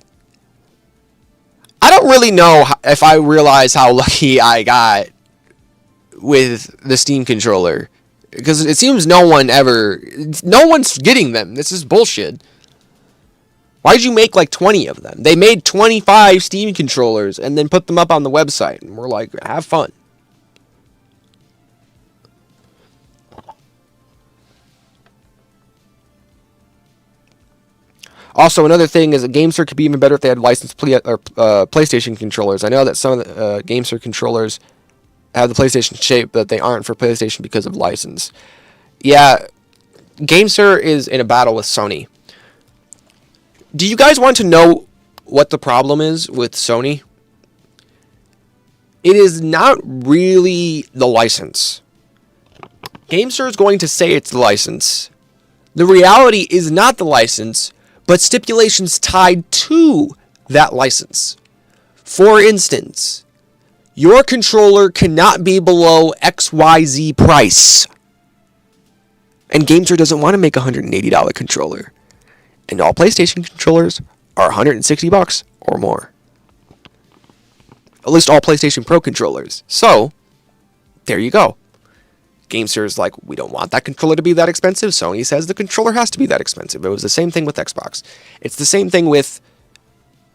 I don't really know if I realize how lucky I got with the Steam controller. Because it seems no one's getting them. This is bullshit. Why'd you make like 20 of them? They made 25 Steam controllers and then put them up on the website. And we're like, have fun. Also, another thing is a GameSir could be even better if they had licensed PlayStation controllers. I know that some of the GameSir controllers have the PlayStation shape, but they aren't for PlayStation because of license. Yeah, GameSir is in a battle with Sony. Do you guys want to know what the problem is with Sony? It is not really the license. GameSir is going to say it's the license. The reality is not the license, but stipulations tied to that license. For instance, your controller cannot be below XYZ price. And GameSir doesn't want to make a $180 controller. And all PlayStation controllers are $160 or more. At least all PlayStation Pro controllers. So, there you go. GameSir is like, we don't want that controller to be that expensive. Sony says the controller has to be that expensive. It was the same thing with Xbox. It's the same thing with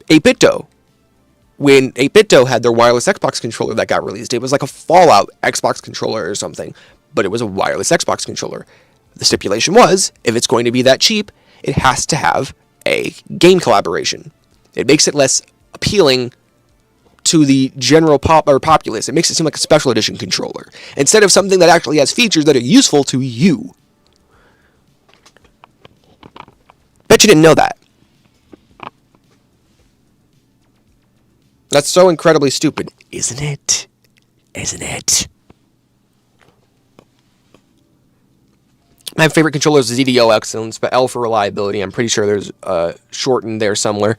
8BitDo. When 8BitDo had their wireless Xbox controller that got released, it was like a Fallout Xbox controller or something, but it was a wireless Xbox controller. The stipulation was, if it's going to be that cheap, it has to have a game collaboration. It makes it less appealing to the general populace. It makes it seem like a special edition controller instead of something that actually has features that are useful to you. Bet you didn't know that. That's so incredibly stupid, isn't it? Isn't it? My favorite controller is ZDO Excellence, but L for reliability. I'm pretty sure there's a short in there somewhere.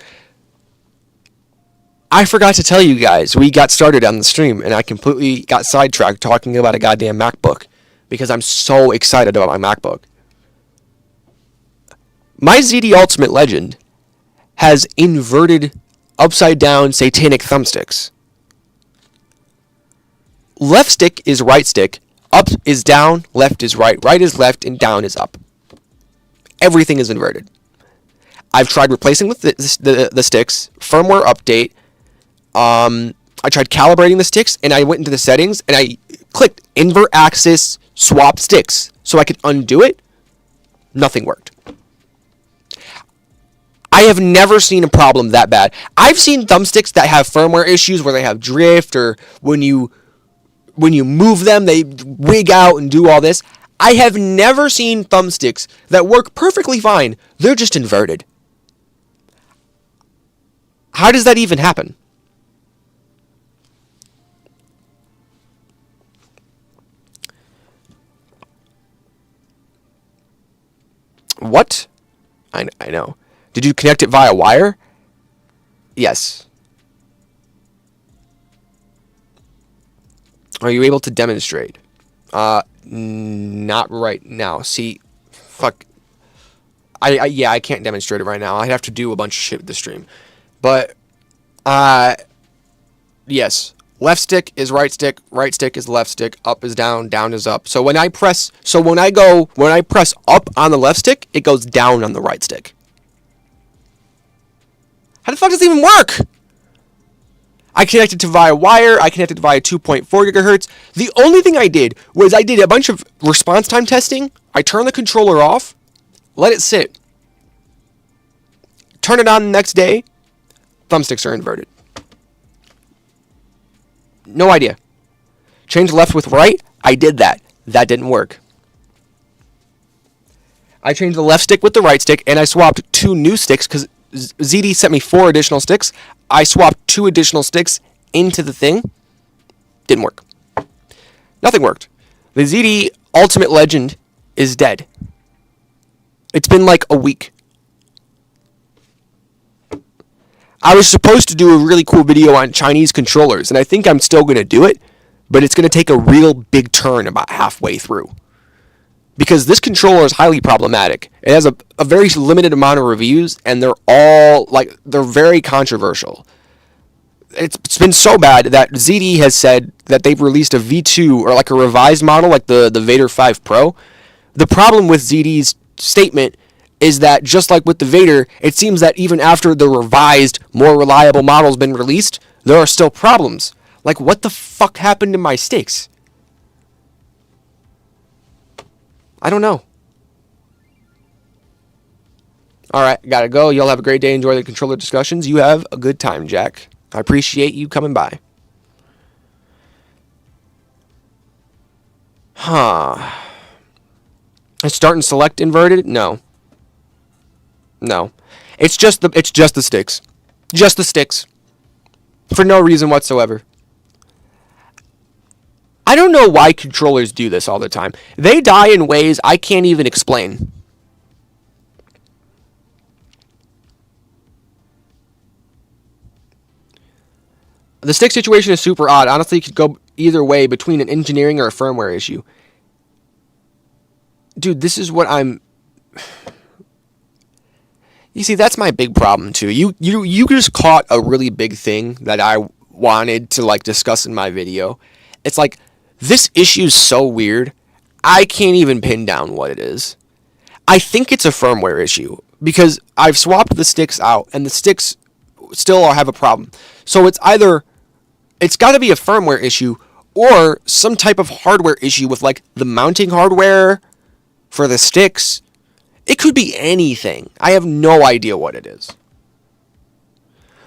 I forgot to tell you guys, we got started on the stream, and I completely got sidetracked talking about a goddamn MacBook, because I'm so excited about my MacBook. My ZD Ultimate Legend has inverted, upside-down, satanic thumbsticks. Left stick is right stick, up is down, left is right, right is left, and down is up. Everything is inverted. I've tried replacing with the sticks, firmware update. I tried calibrating the sticks, and I went into the settings, and I clicked invert axis swap sticks so I could undo it. Nothing worked. I have never seen a problem that bad. I've seen thumbsticks that have firmware issues where they have drift, or when you move them, they wig out and do all this. I have never seen thumbsticks that work perfectly fine. They're just inverted. How does that even happen? What? I know. Did you connect it via wire? Yes. Are you able to demonstrate? Not right now. See, fuck. I can't demonstrate it right now. I'd have to do a bunch of shit with the stream. But, yes. Left stick is right stick is left stick, up is down, down is up. So when I press up on the left stick, it goes down on the right stick. How the fuck does this even work? I connected to via wire, I connected via 2.4 gigahertz. The only thing I did was I did a bunch of response time testing. I turned the controller off, let it sit. Turn it on the next day, thumbsticks are inverted. No idea. Change left with right. I did that. That didn't work. I changed the left stick with the right stick, and I swapped 2 new sticks because ZD sent me 4 additional sticks. I swapped 2 additional sticks into the thing. Didn't work. Nothing worked. The ZD Ultimate Legend is dead. It's been like a week. I was supposed to do a really cool video on Chinese controllers, and I think I'm still going to do it, but it's going to take a real big turn about halfway through. Because this controller is highly problematic. It has a very limited amount of reviews, and they're very controversial. It's been so bad that ZD has said that they've released a V2 or like a revised model, like the Vader 5 Pro. The problem with ZD's statement is that just like with the Vader, it seems that even after the revised, more reliable model's been released, there are still problems. Like, what the fuck happened to my sticks? I don't know. Alright, gotta go. Y'all have a great day. Enjoy the controller discussions. You have a good time, Jack. I appreciate you coming by. Huh. Is start and select inverted? No. No. It's just the sticks. Just the sticks. For no reason whatsoever. I don't know why controllers do this all the time. They die in ways I can't even explain. The stick situation is super odd. Honestly, it could go either way between an engineering or a firmware issue. Dude, this is what I'm... You see, that's my big problem, too. You just caught a really big thing that I wanted to, like, discuss in my video. It's like, this issue's so weird, I can't even pin down what it is. I think it's a firmware issue, because I've swapped the sticks out, and the sticks still have a problem. So it's either... It's got to be a firmware issue, or some type of hardware issue with, like, the mounting hardware for the sticks. It could be anything. I have no idea what it is.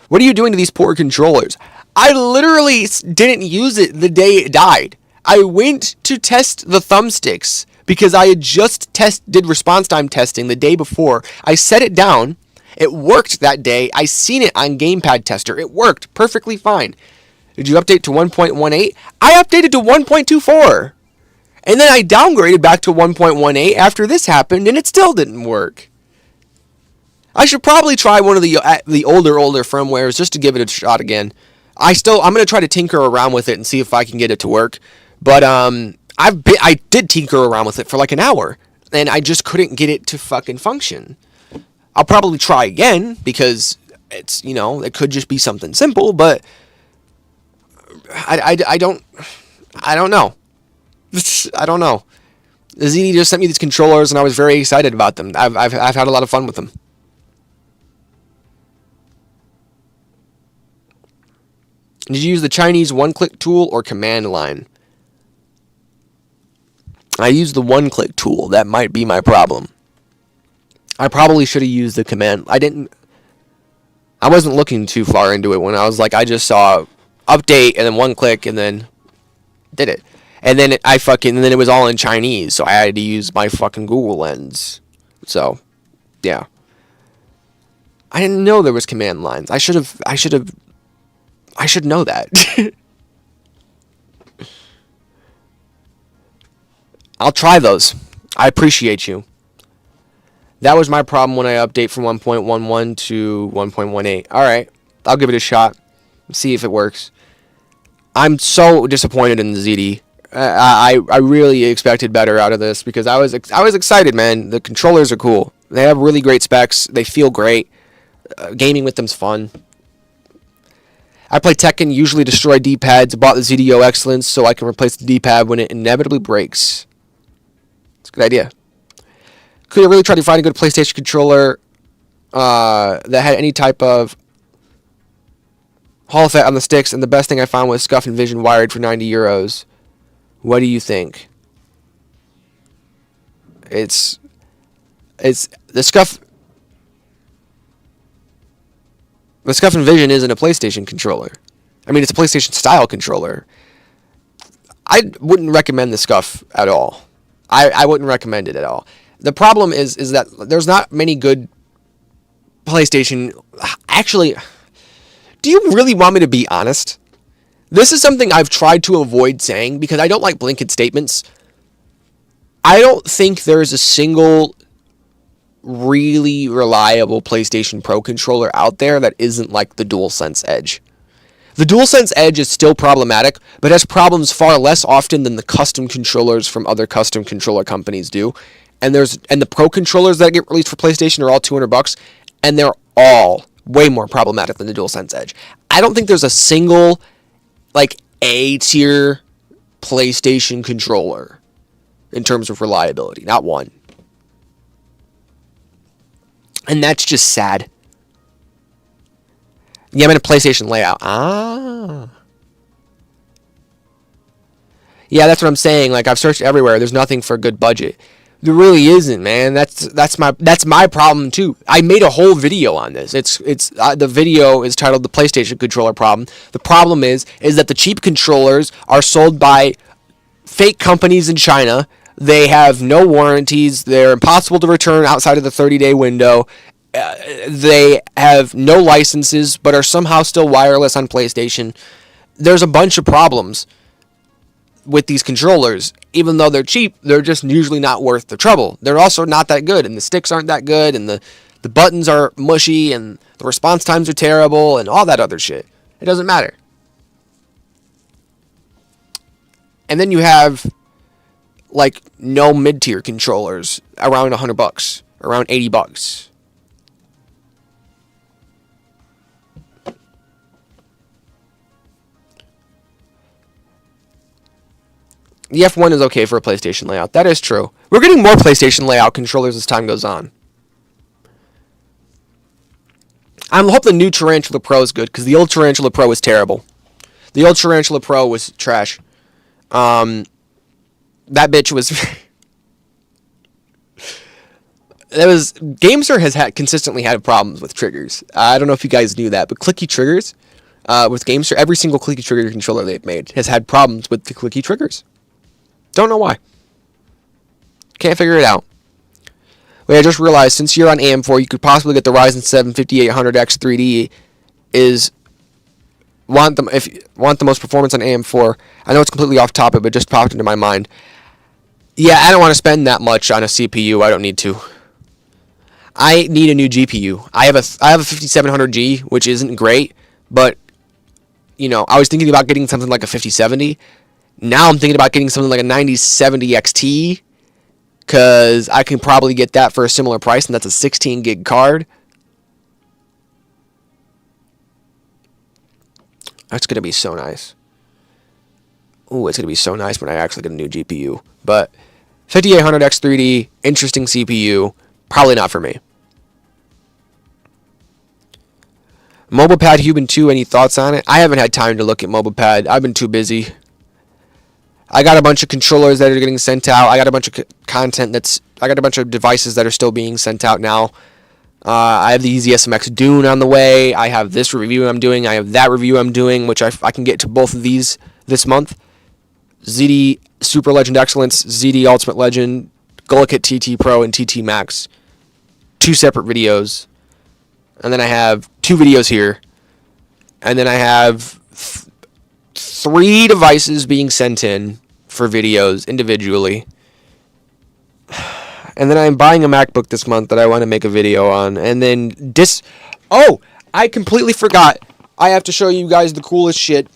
What are you doing to these poor controllers? I literally didn't use it the day it died. I went to test the thumbsticks because I had just did response time testing the day before. I set it down. It worked that day. I seen it on Gamepad Tester. It worked perfectly fine. Did you update to 1.18? I updated to 1.24. And then I downgraded back to 1.18 after this happened, and it still didn't work. I should probably try one of the older firmwares just to give it a shot again. I'm going to try to tinker around with it and see if I can get it to work. But I did tinker around with it for like an hour, and I just couldn't get it to fucking function. I'll probably try again because it's, it could just be something simple, but I don't know. I don't know. ZD just sent me these controllers, and I was very excited about them. I've had a lot of fun with them. Did you use the Chinese one-click tool or command line? I used the one-click tool. That might be my problem. I probably should have used the command. I wasn't looking too far into it when I was like, I just saw update and then one click and then did it. And then then it was all in Chinese, so I had to use my fucking Google Lens. So, yeah. I didn't know there was command lines. I should know that. I'll try those. I appreciate you. That was my problem when I update from 1.11 to 1.18. Alright, I'll give it a shot. See if it works. I'm so disappointed in the ZD. I really expected better out of this because I was excited, man. The controllers are cool. They have really great specs. They feel great. Gaming with them's fun. I play Tekken, usually destroy D-pads. Bought the ZDO Excellence so I can replace the D-pad when it inevitably breaks. It's a good idea. Could I really try to find a good PlayStation controller that had any type of Hall effect on the sticks, and the best thing I found was Scuff and Vision wired for 90 euros. What do you think? It's the Scuff and Vision isn't a PlayStation controller. I mean, it's a PlayStation style controller. I wouldn't recommend the Scuff at all. I wouldn't recommend it at all. The problem is that there's not many good PlayStation. Actually, do you really want me to be honest? This is something I've tried to avoid saying because I don't like blanket statements. I don't think there's a single really reliable PlayStation Pro controller out there that isn't like the DualSense Edge. The DualSense Edge is still problematic, but has problems far less often than the custom controllers from other custom controller companies do. And the Pro controllers that get released for PlayStation are all $200, and they're all way more problematic than the DualSense Edge. I don't think there's a single like A-tier PlayStation controller in terms of reliability. Not one. And that's just sad. Yeah, I'm in a PlayStation layout. Yeah, that's what I'm saying. Like, I've searched everywhere. There's nothing for a good budget. There really isn't, man. That's my problem too. I made a whole video on this. The video is titled "The PlayStation Controller Problem." The problem is that the cheap controllers are sold by fake companies in China. They have no warranties. They're impossible to return outside of the 30-day window. They have no licenses, but are somehow still wireless on PlayStation. There's a bunch of problems with these controllers. Even though they're cheap, they're just usually not worth the trouble. They're also not that good, and the sticks aren't that good, and the buttons are mushy, and the response times are terrible, and all that other shit. It doesn't matter. And then you have like no mid-tier controllers around $100, around $80. The F1 is okay for a PlayStation layout. That is true. We're getting more PlayStation layout controllers as time goes on. I hope the new Tarantula Pro is good, because the old Tarantula Pro was terrible. The old Tarantula Pro was trash. That bitch was... GameSir has consistently had problems with triggers. I don't know if you guys knew that, but clicky triggers with GameSir, every single clicky trigger controller they've made has had problems with the clicky triggers. Don't know why. Can't figure it out. Wait, I just realized since you're on AM4, you could possibly get the Ryzen 7 5800X 3D. If you want the most performance on AM4. I know it's completely off topic, but it just popped into my mind. Yeah, I don't want to spend that much on a CPU. I don't need to. I need a new GPU. I have a 5700G, which isn't great, but you know, I was thinking about getting something like a 5070. Now I'm thinking about getting something like a 9070 XT, because I can probably get that for a similar price, and that's a 16 gig card. That's going to be so nice. Ooh, it's going to be so nice when I actually get a new GPU. But 5800X 3D, interesting CPU, probably not for me. MobilePad Human 2, any thoughts on it? I haven't had time to look at MobilePad. I've been too busy. I got a bunch of controllers that are getting sent out. I got a bunch of I got a bunch of devices that are still being sent out now. I have the EasySMX Dune on the way. I have this review I'm doing. I have that review I'm doing, which I can get to both of these this month. ZD Super Legend Excellence, ZD Ultimate Legend, Gullikit TT Pro, and TT Max. 2 separate videos. And then I have 2 videos here. And then I have 3 devices being sent in for videos individually. And then I'm buying a MacBook this month that I want to make a video on. And then Oh! I completely forgot. I have to show you guys the coolest shit.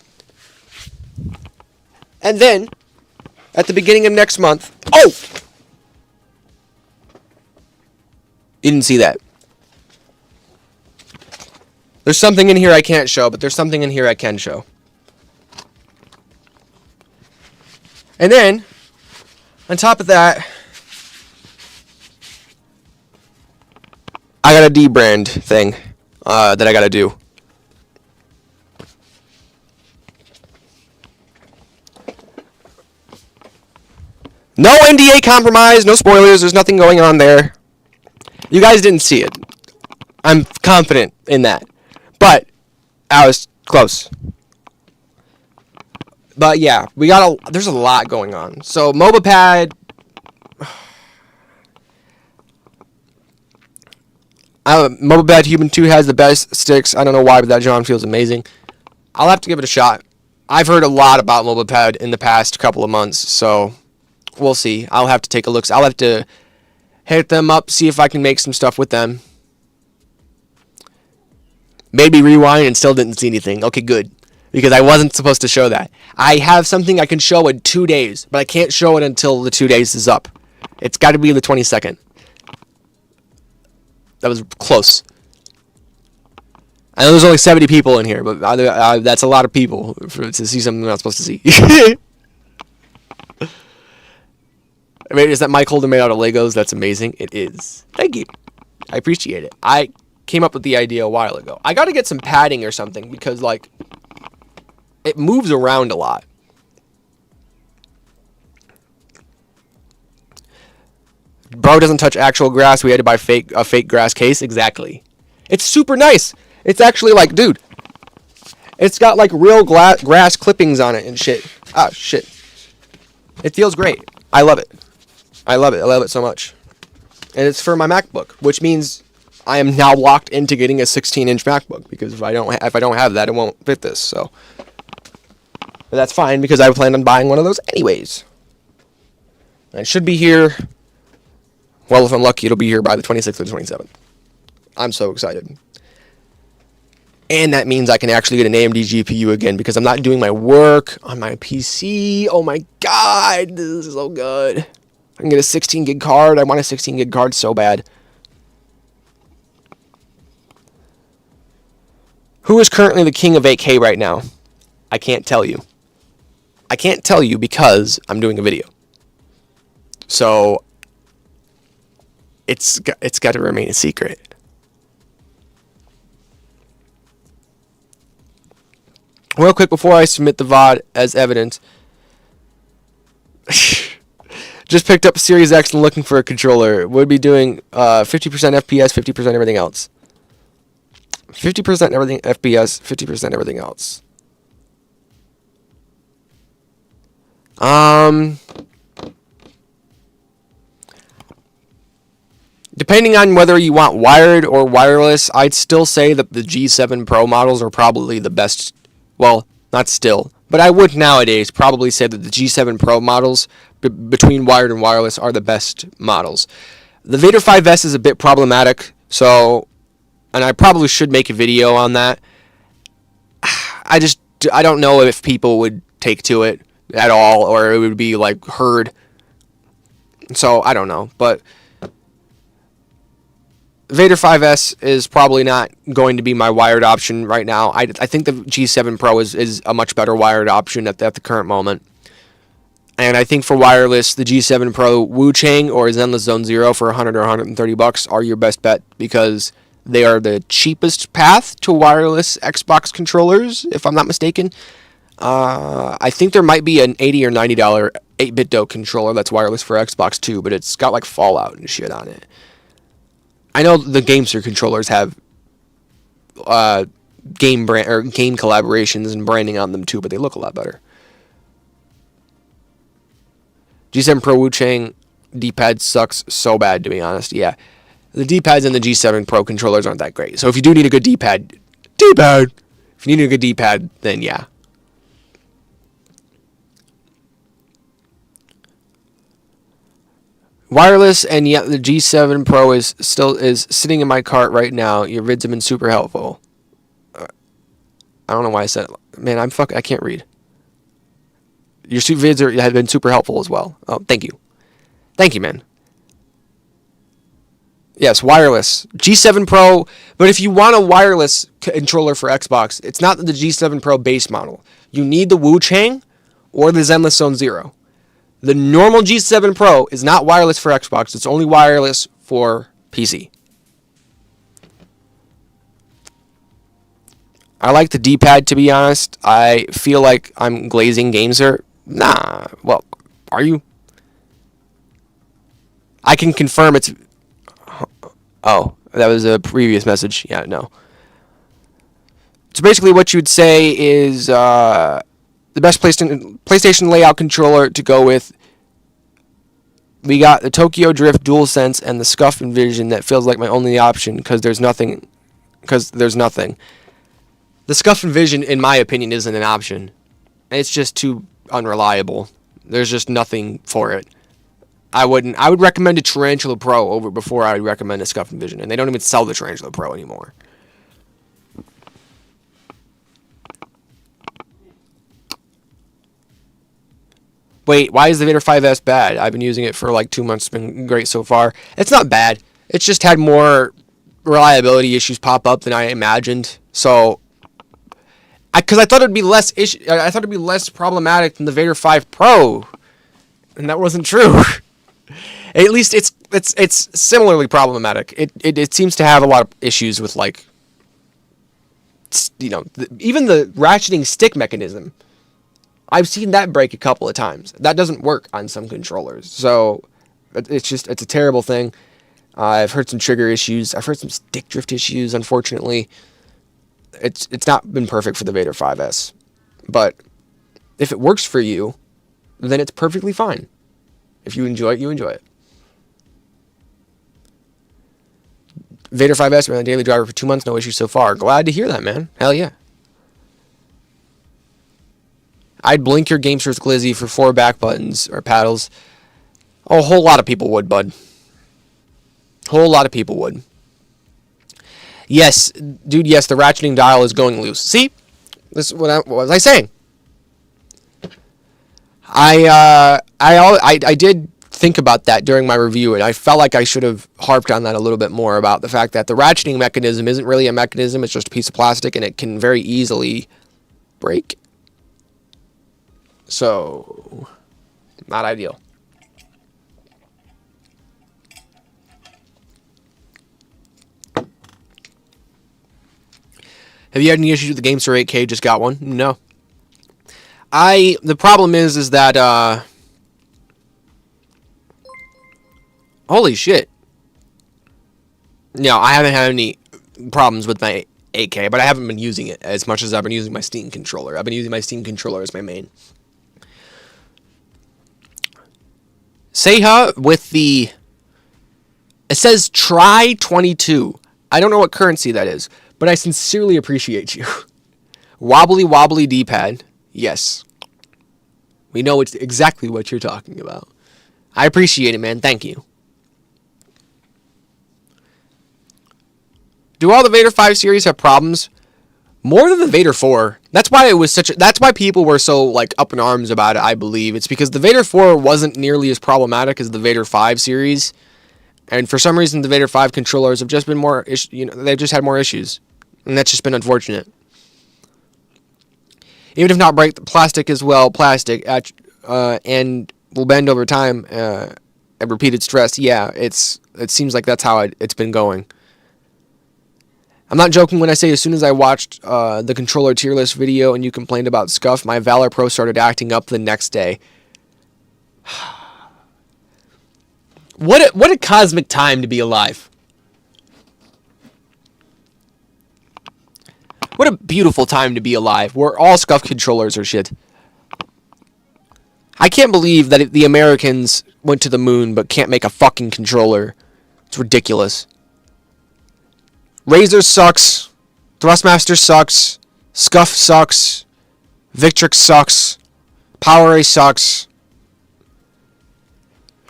And then, at the beginning of next month... Oh! You didn't see that. There's something in here I can't show, but there's something in here I can show. And then, on top of that, I got a D-brand thing that I got to do. No NDA compromise, no spoilers, there's nothing going on there. You guys didn't see it. I'm confident in that. But I was close. But yeah, there's a lot going on. So MobaPad Human 2 has the best sticks. I don't know why, but that John feels amazing. I'll have to give it a shot. I've heard a lot about MobaPad in the past couple of months, so we'll see. I'll have to take a look. I'll have to hit them up, see if I can make some stuff with them. Maybe rewind and still didn't see anything. Okay, good. Because I wasn't supposed to show that. I have something I can show in 2 days, but I can't show it until the 2 days is up. It's got to be the 22nd. That was close. I know there's only 70 people in here, but that's a lot of people to see something they're not supposed to see. I mean, is that mic holder made out of Legos? That's amazing. It is. Thank you. I appreciate it. I came up with the idea a while ago. I got to get some padding or something because, like, it moves around a lot. Bro doesn't touch actual grass. We had to buy a fake grass case. Exactly. It's super nice. It's actually like, dude, it's got like real grass clippings on it and shit. Ah, shit. It feels great. I love it. I love it. I love it so much. And it's for my MacBook, which means I am now locked into getting a 16-inch MacBook because if I don't have that, it won't fit this. So, but that's fine because I plan on buying one of those anyways. And it should be here. Well, if I'm lucky, it'll be here by the 26th or the 27th. I'm so excited. And that means I can actually get an AMD GPU again because I'm not doing my work on my PC. Oh my god, this is so good. I can get a 16 gig card. I want a 16 gig card so bad. Who is currently the king of 8K right now? I can't tell you. I can't tell you because I'm doing a video. So it's got to remain a secret. Real quick before I submit the VOD as evidence. Just picked up a Series X and looking for a controller. Would be doing 50% FPS, 50% everything else. 50% everything FPS, 50% everything else. Depending on whether you want wired or wireless, I'd still say that the G7 Pro models are probably the best. Well, not still, but I would nowadays probably say that the G7 Pro models, between wired and wireless, are the best models. The Vader 5S is a bit problematic, so, and I probably should make a video on that. I don't know if people would take to it at all, or it would be, like, heard. So, I don't know, but Vader 5S is probably not going to be my wired option right now. I think the G7 Pro is a much better wired option at the current moment. And I think for wireless, the G7 Pro Wu Chang or Zenless Zone Zero for $100 or $130 are your best bet because they are the cheapest path to wireless Xbox controllers, if I'm not mistaken. I think there might be an $80 or $90 8-bit DOE controller that's wireless for Xbox too, but it's got like Fallout and shit on it. I know the GameSir controllers have game collaborations and branding on them too, but they look a lot better. G7 Pro Wu Chang D-pad sucks so bad, to be honest. Yeah, the D-pads in the G7 Pro controllers aren't that great. So if you do need a good D-pad, if you need a good D-pad, then yeah. Wireless, and yet the G7 Pro is sitting in my cart right now. Your vids have been super helpful. I don't know why I said it. Man, I can't read. Your vids have been super helpful as well. Oh, thank you. Thank you, man. Yes, wireless. G7 Pro, but if you want a wireless controller for Xbox, it's not the G7 Pro base model. You need the Wu Chang or the Zenless Zone Zero. The normal G7 Pro is not wireless for Xbox. It's only wireless for PC. I like the D-pad, to be honest. I feel like I'm glazing GameSir. Nah. Well, are you? I can confirm it's... Oh, that was a previous message. Yeah, no. So basically what you would say is... the the best PlayStation layout controller to go with. We got the Tokyo Drift DualSense and the Scuff Envision that feels like my only option because there's nothing. The Scuff Envision, in my opinion, isn't an option. It's just too unreliable. There's just nothing for it. I would recommend a Tarantula Pro before I would recommend a Scuff Envision, and they don't even sell the Tarantula Pro anymore. Wait, why is the Vader 5S bad? I've been using it for like 2 months. It's been great so far. It's not bad. It's just had more reliability issues pop up than I imagined. So, because I thought it'd be less I thought it'd be less problematic than the Vader 5 Pro, and that wasn't true. At least it's similarly problematic. It seems to have a lot of issues with, like, you know, even the ratcheting stick mechanism. I've seen that break a couple of times. That doesn't work on some controllers. So it's a terrible thing. I've heard some trigger issues. I've heard some stick drift issues, unfortunately. It's not been perfect for the Vader 5S. But if it works for you, then it's perfectly fine. If you enjoy it, you enjoy it. Vader 5S been on the daily driver for 2 months, no issues so far. Glad to hear that, man. Hell yeah. I'd blink your GameSters Glizzy for 4 back buttons or paddles. Oh, a whole lot of people would, bud. Whole lot of people would. Yes, dude, yes, the ratcheting dial is going loose. See? This is what was I saying? I did think about that during my review, and I felt like I should have harped on that a little bit more about the fact that the ratcheting mechanism isn't really a mechanism, it's just a piece of plastic, and it can very easily break. So, not ideal. Have you had any issues with the GameStore 8K? Just got one? No. The problem is that, holy shit. No, I haven't had any problems with my 8K, but I haven't been using it as much as I've been using my Steam controller. I've been using my Steam controller as my main. Seha with the... It says try 22. I don't know what currency that is, but I sincerely appreciate you. Wobbly D-pad. Yes. We know it's exactly what you're talking about. I appreciate it, man. Thank you. Do all the Vader 5 series have problems? More than the Vader 4. That's why it was that's why people were so, like, up in arms about it, I believe. It's because the Vader 4 wasn't nearly as problematic as the Vader 5 series. And for some reason, the Vader 5 controllers have just been more, they've just had more issues. And that's just been unfortunate. Even if not break, the plastic is, well, plastic, and will bend over time at repeated stress. Yeah, it seems like that's how it's been going. I'm not joking when I say as soon as I watched the controller tier list video and you complained about scuff, my Valor Pro started acting up the next day. What a cosmic time to be alive. What a beautiful time to be alive, where all scuff controllers are shit. I can't believe that the Americans went to the moon but can't make a fucking controller. It's ridiculous. Razer sucks. Thrustmaster sucks. Scuff sucks. Victrix sucks. PowerA sucks.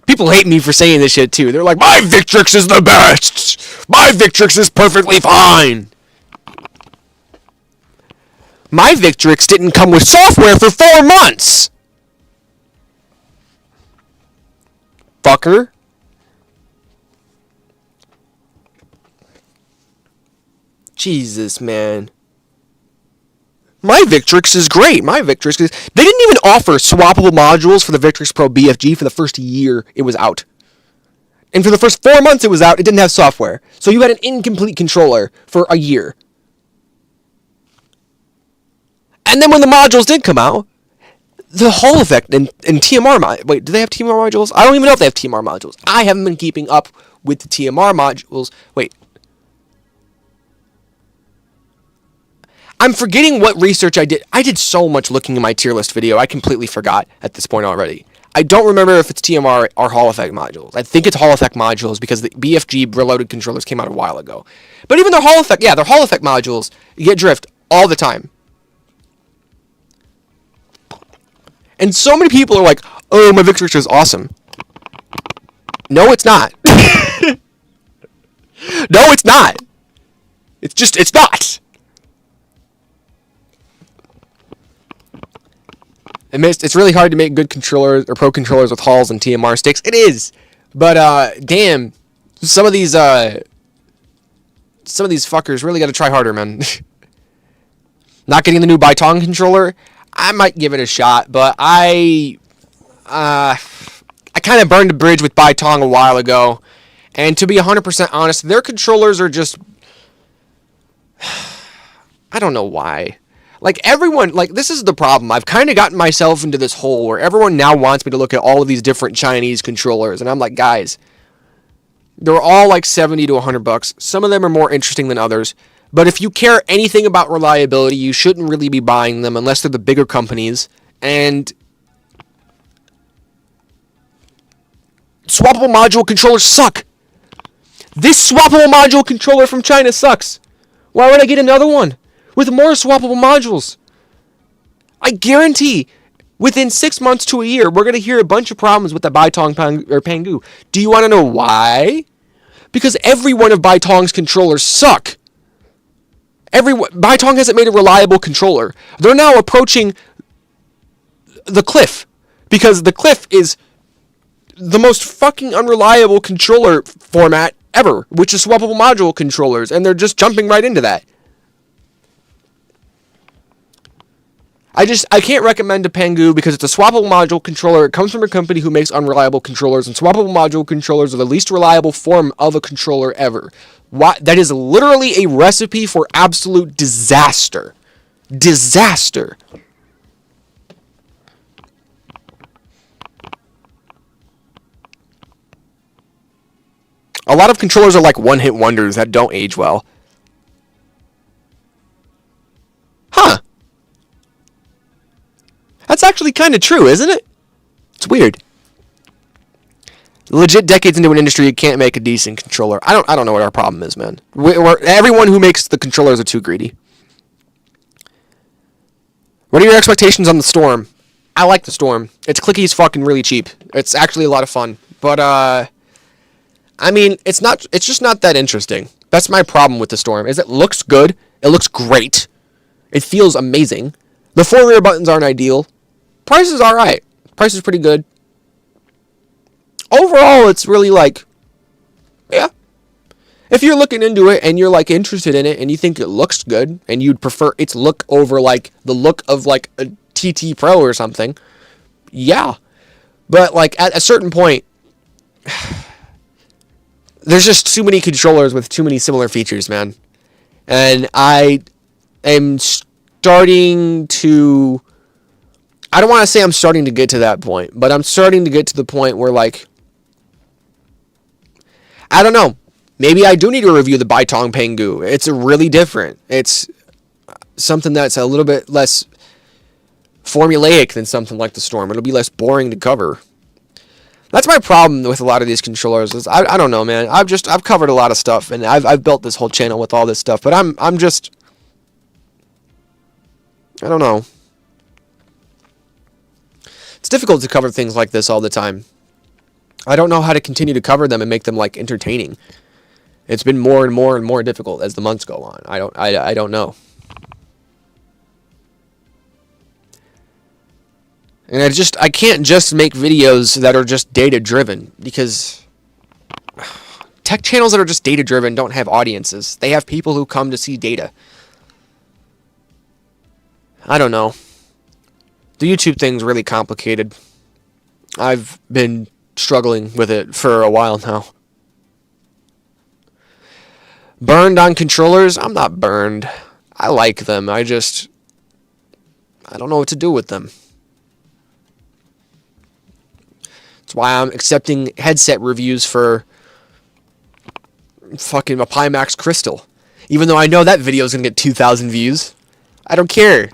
People hate me for saying this shit too. They're like, my Victrix is the best! My Victrix is perfectly fine! My Victrix didn't come with software for 4 months! Fucker. Jesus, man. My Victrix is great. My Victrix is... They didn't even offer swappable modules for the Victrix Pro BFG for the first year it was out. And for the first 4 months it was out, it didn't have software. So you had an incomplete controller for a year. And then when the modules did come out, the Hall effect and TMR... Wait, do they have TMR modules? I don't even know if they have TMR modules. I haven't been keeping up with the TMR modules. Wait. I'm forgetting what research I did. I did so much looking in my tier list video, I completely forgot at this point already. I don't remember if it's TMR or Hall Effect modules. I think it's Hall Effect modules because the BFG reloaded controllers came out a while ago. But even their Hall Effect, yeah, their Hall Effect modules get drift all the time. And so many people are like, oh, my Victrix is awesome. No, it's not. No, it's not. It's not. It's really hard to make good controllers or pro controllers with Halls and TMR sticks. It is. But, damn, some of these fuckers really got to try harder, man. Not getting the new Baitong controller, I might give it a shot, but I kind of burned a bridge with Baitong a while ago, and to be 100% honest, their controllers are just, I don't know why. Like, everyone, like, this is the problem. I've kind of gotten myself into this hole where everyone now wants me to look at all of these different Chinese controllers, and I'm like, guys, they're all like 70 to 100 bucks. Some of them are more interesting than others. But if you care anything about reliability, you shouldn't really be buying them unless they're the bigger companies. And swappable module controllers suck. This swappable module controller from China sucks. Why would I get another one with more swappable modules? I guarantee within 6 months to a year, we're going to hear a bunch of problems with the Baitong or Pangu. Do you want to know why? Because every one of Baitong's controllers suck. Baitong hasn't made a reliable controller. They're now approaching the cliff, because the cliff is the most fucking unreliable controller format ever, which is swappable module controllers, and they're just jumping right into that. I can't recommend a Pangu because it's a swappable module controller. It comes from a company who makes unreliable controllers, and swappable module controllers are the least reliable form of a controller ever. That is literally a recipe for absolute disaster. Disaster. A lot of controllers are like one-hit wonders that don't age well. Huh. That's actually kind of true, isn't it? It's weird. Legit decades into an industry, you can't make a decent controller. I don't know what our problem is, man. Everyone who makes the controllers are too greedy. What are your expectations on the Storm? I like the Storm. It's clicky as fuck and really cheap. It's actually a lot of fun. But, I mean, it's just not that interesting. That's my problem with the Storm, is it looks good. It looks great. It feels amazing. The 4 rear buttons aren't ideal. Price is alright. Price is pretty good. Overall, it's really like, yeah. If you're looking into it and you're like interested in it and you think it looks good and you'd prefer its look over like the look of like a TT Pro or something, yeah. But like at a certain point, there's just too many controllers with too many similar features, man. And I am starting to, I don't want to say I'm starting to get to that point, but I'm starting to get to the point where, like, I don't know. Maybe I do need to review the Baitong Pangu. It's really different. It's something that's a little bit less formulaic than something like the Storm. It'll be less boring to cover. That's my problem with a lot of these controllers. Is I don't know, man. I've covered a lot of stuff, and I've built this whole channel with all this stuff, but I'm just, I don't know. It's difficult to cover things like this all the time. I don't know how to continue to cover them and make them like entertaining. It's been more and more and more difficult as the months go on. I don't know. And I can't just make videos that are just data driven, because tech channels that are just data driven don't have audiences. They have people who come to see data. I don't know. The YouTube thing's really complicated. I've been struggling with it for a while now. Burned on controllers? I'm not burned. I like them. I don't know what to do with them. That's why I'm accepting headset reviews for fucking a Pimax Crystal. Even though I know that video is going to get 2,000 views. I don't care.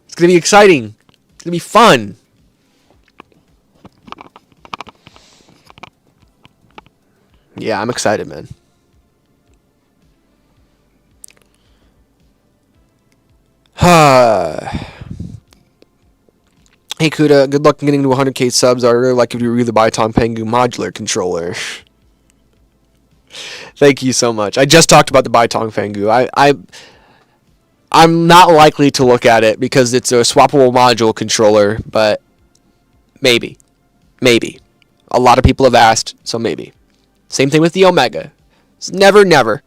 It's going to be exciting. It's going to be fun. Yeah, I'm excited, man. Hey Kuda, good luck in getting to 100k subs. I really like if you review the Byton Pengu modular controller. Thank you so much. I just talked about the Byton Pengu. I'm not likely to look at it because it's a swappable module controller, but maybe. Maybe. A lot of people have asked, so maybe. Same thing with the Omega. It's never.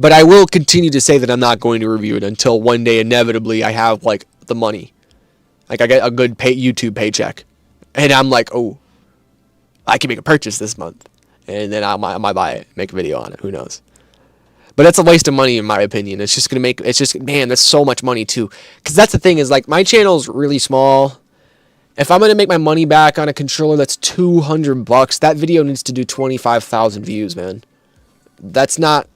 But I will continue to say that I'm not going to review it until one day, inevitably, I have, like, the money. Like, I get a good YouTube paycheck. And I'm like, oh, I can make a purchase this month. And then I might buy it, make a video on it. Who knows? But that's a waste of money, in my opinion. It's just going to make, man, that's so much money, too. Because that's the thing is, like, my channel's really small. If I'm going to make my money back on a controller that's $200, that video needs to do 25,000 views, man. That's not...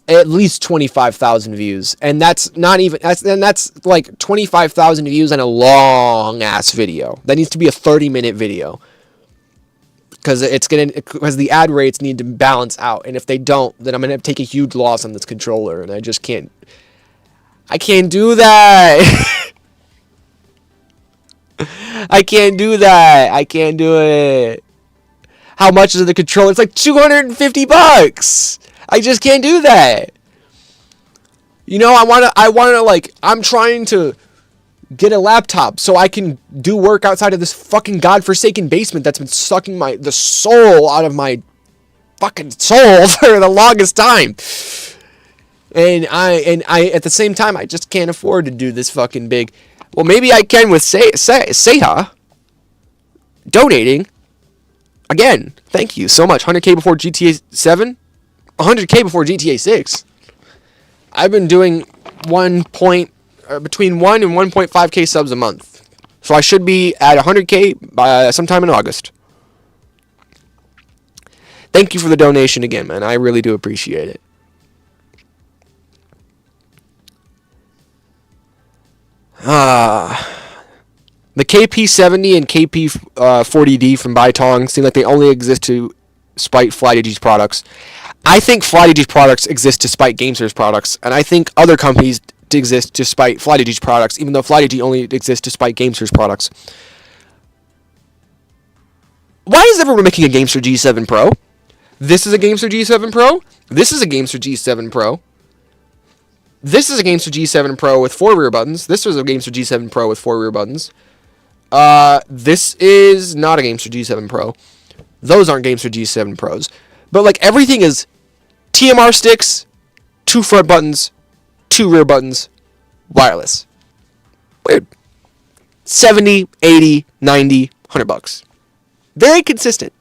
At least 25,000 views, and that's not even that's like 25,000 views on a long ass video. That needs to be a 30-minute video because the ad rates need to balance out, and if they don't, then I'm gonna have to take a huge loss on this controller, and I just can't. I can't do that. I can't do that. I can't do it. How much is the controller? It's like $250. I just can't do that. You know, I wanna like, I'm trying to get a laptop so I can do work outside of this fucking godforsaken basement that's been sucking the soul out of my fucking soul for the longest time. And I at the same time, I just can't afford to do this fucking big. Well, maybe I can with Seha donating. Again, thank you so much. 100k before GTA 7. 100k before GTA 6. I've been doing between 1 and 1.5k subs a month. So I should be at 100k by sometime in August. Thank you for the donation again, man. I really do appreciate it. The KP70 and KP40D from Bytong seem like they only exist to spite FlyDigi's products. I think FlyDigi's products exist to spite GameSir's products, and I think other companies exist to spite FlyDigi's products, even though FlyDigi only exists to spite GameSir's products. Why is everyone making a GameSir G7 Pro? This is a GameSir G7 Pro. This is a GameSir G7 Pro. This is a GameSir G7 Pro with 4 rear buttons. This was a GameSir G7 Pro with 4 rear buttons. This is not a GameSir G7 Pro. Those aren't GameSir G7 Pros. But, like, everything is TMR sticks, 2 front buttons, 2 rear buttons, wireless. Weird. 70, 80, 90, $100. Very consistent.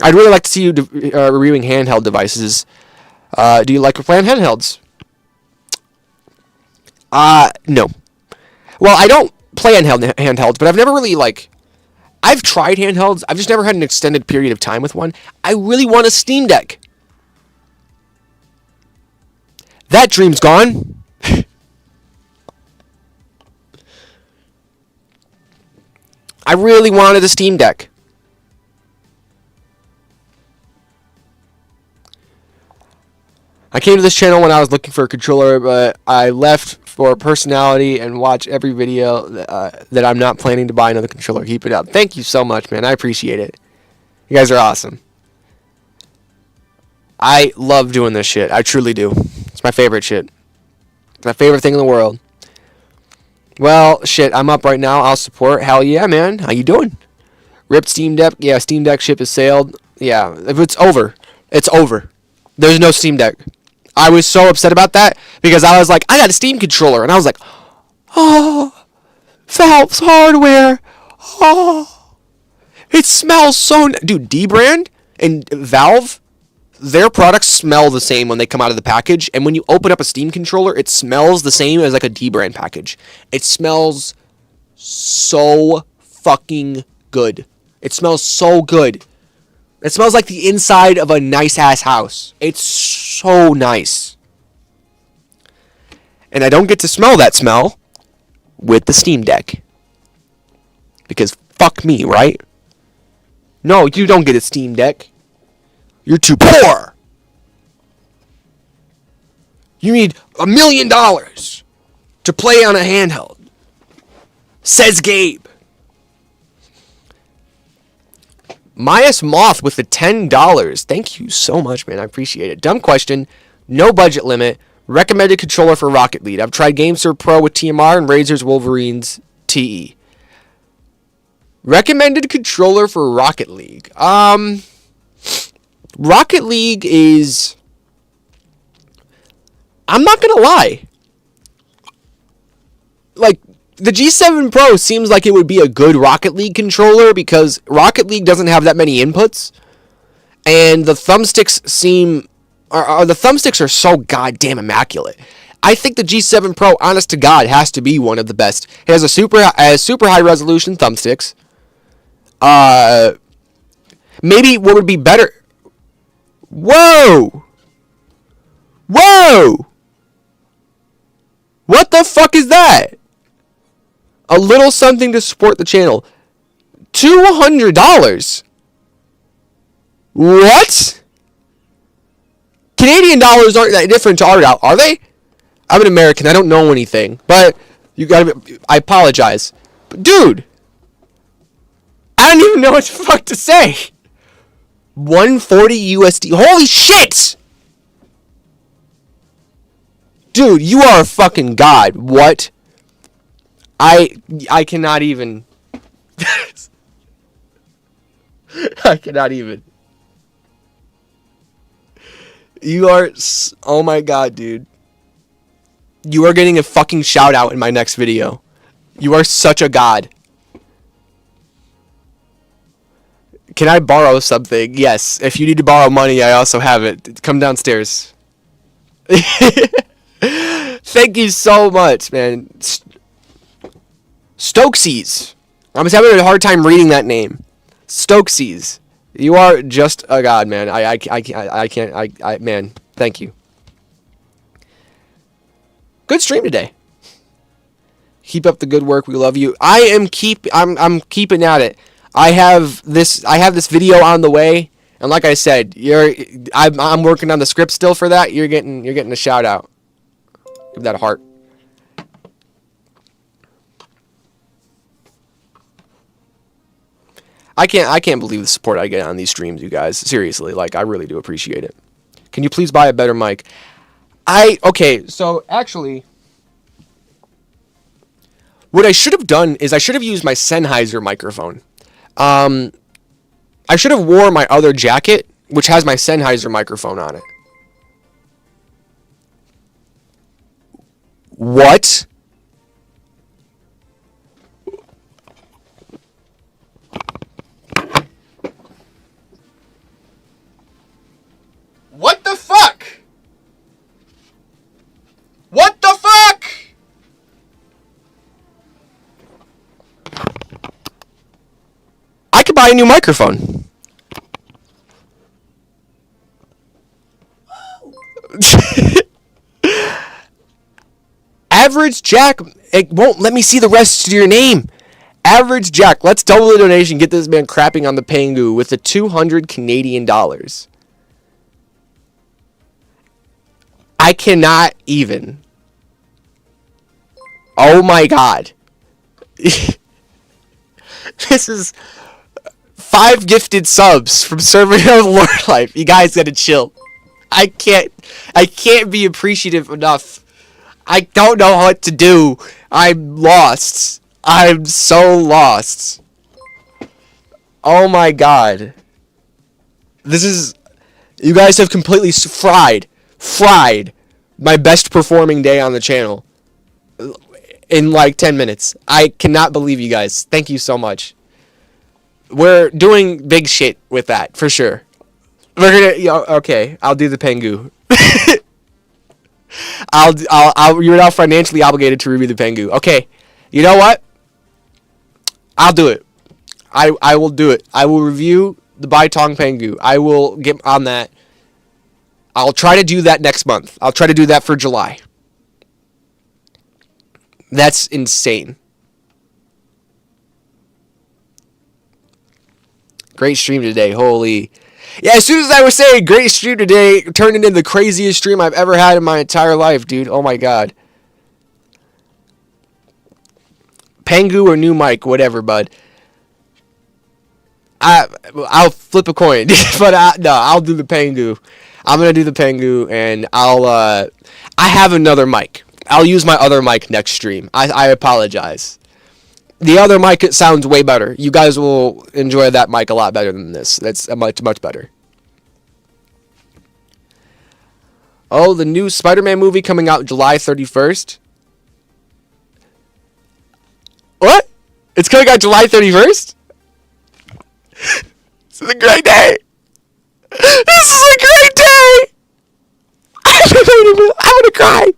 I'd really like to see you reviewing handheld devices. Do you like playing handhelds? No. Well, I don't play handhelds, but I've never really, like... I've tried handhelds. I've just never had an extended period of time with one. I really want a Steam Deck. That dream's gone. I really wanted a Steam Deck. I came to this channel when I was looking for a controller, but I left for personality and watch every video that I'm not planning to buy another controller. Keep it up. Thank you so much, man. I appreciate it. You guys are awesome. I love doing this shit. I truly do. It's my favorite shit. It's my favorite thing in the world. Well, shit, I'm up right now. I'll support. Hell yeah, man. How you doing? Ripped Steam Deck. Yeah, Steam Deck ship is sailed. Yeah, if it's over. It's over. There's no Steam Deck. I was so upset about that because I was like, I got a Steam controller. And I was like, oh, Valve's hardware. Oh, it smells so... Dude, D-Brand and Valve, their products smell the same when they come out of the package. And when you open up a Steam controller, it smells the same as like a D-Brand package. It smells so fucking good. It smells so good. It smells like the inside of a nice-ass house. It's so nice. And I don't get to smell that smell with the Steam Deck. Because fuck me, right? No, you don't get a Steam Deck. You're too poor. You need $1 million to play on a handheld. Says Gabe. Myas Moth with the $10. Thank you so much, man. I appreciate it. Dumb question. No budget limit. Recommended controller for Rocket League. I've tried GameSir Pro with TMR and Razer's Wolverines TE. Recommended controller for Rocket League. Rocket League is... I'm not gonna lie. Like, the G7 Pro seems like it would be a good Rocket League controller because Rocket League doesn't have that many inputs, and the thumbsticks the thumbsticks are so goddamn immaculate. I think the G7 Pro, honest to God, has to be one of the best. It has super high resolution thumbsticks. Maybe what would be better? Whoa! What the fuck is that? A little something to support the channel. $200. What? Canadian dollars aren't that different to our dollar, are they? I'm an American. I don't know anything, but I apologize. But dude, I don't even know what the fuck to say. 140 USD. Holy shit! Dude, you are a fucking god. What? I cannot even. I cannot even. You are. Oh my god, dude. You are getting a fucking shout out in my next video. You are such a god. Can I borrow something? Yes. If you need to borrow money, I also have it. Come downstairs. Thank you so much, man. Stokesies. I'm just having a hard time reading that name. Stokesies. You are just a god, man. I can't, man, thank you. Good stream today. Keep up the good work. We love you. I'm keeping at it. I have this video on the way, and like I said, I'm working on the script still for that. You're getting a shout out. Give that a heart. I can't believe the support I get on these streams, you guys. Seriously, like, I really do appreciate it. Can you please buy a better mic? Okay, so actually, what I should have done is I should have used my Sennheiser microphone. I should have wore my other jacket, which has my Sennheiser microphone on it. What? What the fuck? What the fuck? I could buy a new microphone. Average Jack, it won't let me see the rest of your name. Average Jack, let's double the donation, get this man crapping on the Pangu with the 200 Canadian dollars. I cannot even. Oh my god. This is 5 gifted subs from Servant of Lord Life. You guys gotta chill. I can't be appreciative enough. I don't know what to do. I'm lost. I'm so lost. Oh my god. This is... You guys have completely fried my best performing day on the channel in like 10 minutes. I cannot believe you guys. Thank you so much. We're doing big shit with that, for sure. We're gonna... Okay, I'll do the Pengu. You're now financially obligated to review the Pengu. Okay, you know what? I'll do it. I will do it. I will review the Baitong Pengu. I will get on that. I'll try to do that next month. I'll try to do that for July. That's insane. Great stream today. Holy. Yeah, as soon as I was saying great stream today, turned into the craziest stream I've ever had in my entire life, dude. Oh my god. Pangu or new mic, whatever, bud. I'll flip a coin, but no, I'll do the Pangu. I'm gonna do the Pangu, and I have another mic. I'll use my other mic next stream. I apologize. The other mic, it sounds way better. You guys will enjoy that mic a lot better than this. That's much better. Oh, the new Spider-Man movie coming out July 31st. What? It's coming out July 31st? This is a great day. This is a great day. I'm gonna cry.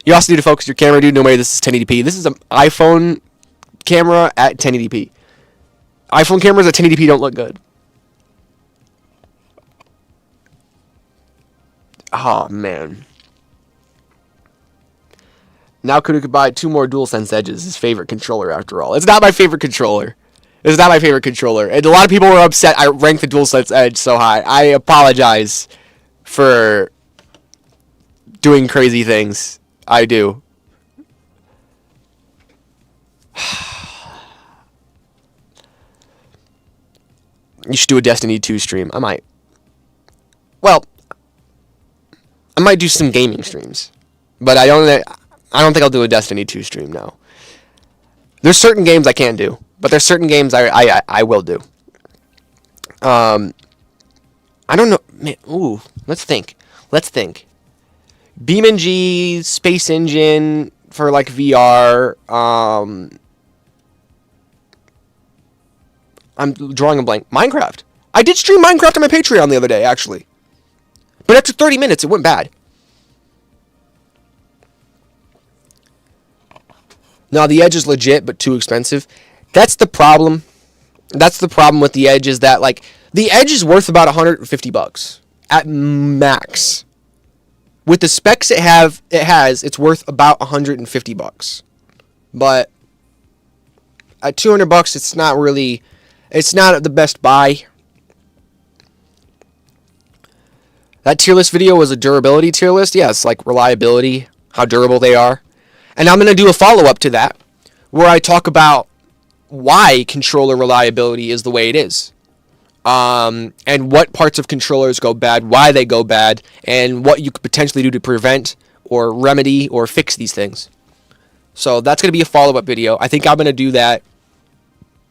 You also need to focus your camera, dude. No way, this is 1080p. This is an iPhone camera at 1080p. iPhone cameras at 1080p don't look good. Oh, man. Now Kudu could buy 2 more DualSense Edges, his favorite controller, after all. It's not my favorite controller. It's not my favorite controller. And a lot of people were upset I ranked the DualSense Edge so high. I apologize for doing crazy things. I do. You should do a Destiny 2 stream. I might. Well, I might do some gaming streams. But I don't think I'll do a Destiny 2 stream now. There's certain games I can't do, but there's certain games I will do. I don't know. Man, ooh, let's think. BeamNG, Space Engine for like VR. I'm drawing a blank. Minecraft. I did stream Minecraft on my Patreon the other day, actually. But after 30 minutes, it went bad. Now, the Edge is legit, but too expensive. That's the problem. That's the problem with the Edge, is that, like, the Edge is worth about $150 at max. With the specs it's worth about $150. But at $200, it's not the best buy. That tier list video was a durability tier list. Yeah, it's like reliability, how durable they are. And I'm going to do a follow-up to that, where I talk about why controller reliability is the way it is. And what parts of controllers go bad, why they go bad, and what you could potentially do to prevent or remedy or fix these things. So that's going to be a follow-up video. I think I'm going to do that.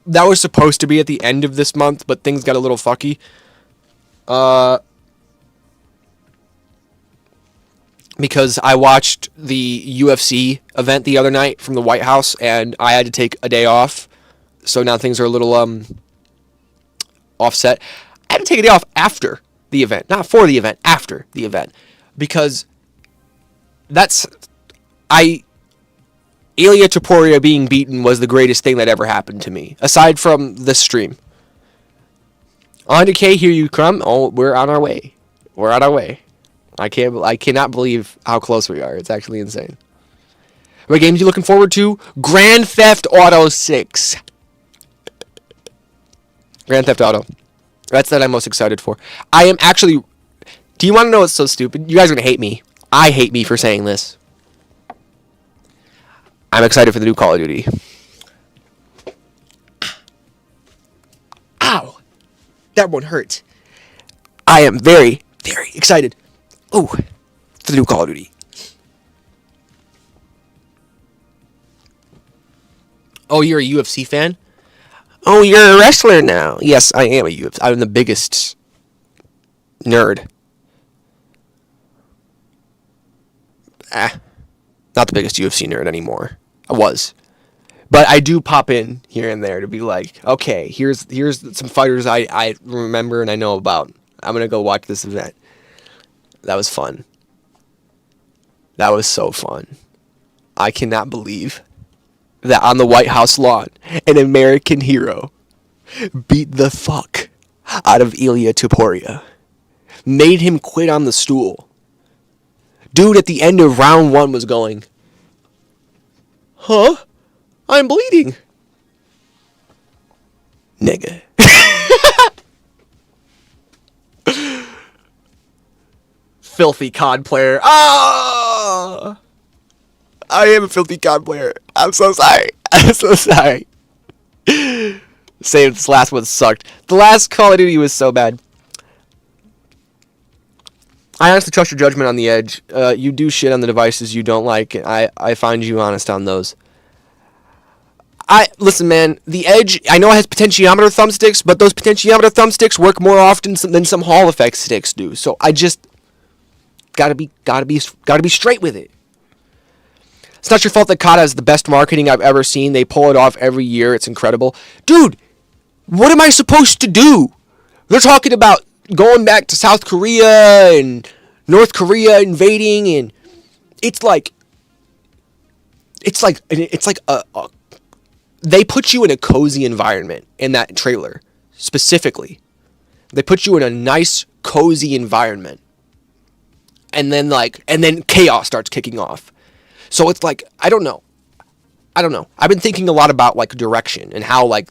That was supposed to be at the end of this month, but things got a little fucky. Because I watched the UFC event the other night from the White House, and I had to take a day off. So now things are a little offset. I had to take a day off after the event, not for the event, after the event, because Ilya Taporia being beaten was the greatest thing that ever happened to me, aside from this stream. 100K, here you come. Oh, we're on our way. We're on our way. I cannot believe how close we are. It's actually insane. What games are you looking forward to? Grand Theft Auto 6. Grand Theft Auto. That's that I'm most excited for. I am actually... Do you want to know what's so stupid? You guys are going to hate me. I hate me for saying this. I'm excited for the new Call of Duty. Ow! That one hurt. I am very, very excited. Oh, for the new Call of Duty. Oh, you're a UFC fan? Oh, you're a wrestler now. Yes, I am a UFC. I'm the biggest nerd. Not the biggest UFC nerd anymore. I was. But I do pop in here and there to be like, okay, here's some fighters I remember and I know about. I'm going to go watch this event. That was fun. That was so fun. I cannot believe that on the White House lawn, an American hero beat the fuck out of Ilya Taporia. Made him quit on the stool. dude at the end of round 1 was going, huh? I'm bleeding. Nigga. Filthy COD player. Ah! I am a filthy COD player. I'm so sorry. I'm so sorry. Say this last one sucked. The last Call of Duty was so bad. I honestly trust your judgment on the Edge. You do shit on the devices you don't like. I find you honest on those. Listen, man. The Edge, I know it has potentiometer thumbsticks, but those potentiometer thumbsticks work more often than some Hall effect sticks do. So I just gotta be straight with it. It's not your fault that COD has the best marketing I've ever seen. They pull it off every year. It's incredible, dude. What am I supposed to do? They're talking about going back to South Korea and North Korea invading, and it's like they put you in a cozy environment in that trailer specifically. They put you in a nice cozy environment, and then chaos starts kicking off. So it's like I don't know. I've been thinking a lot about like direction and how like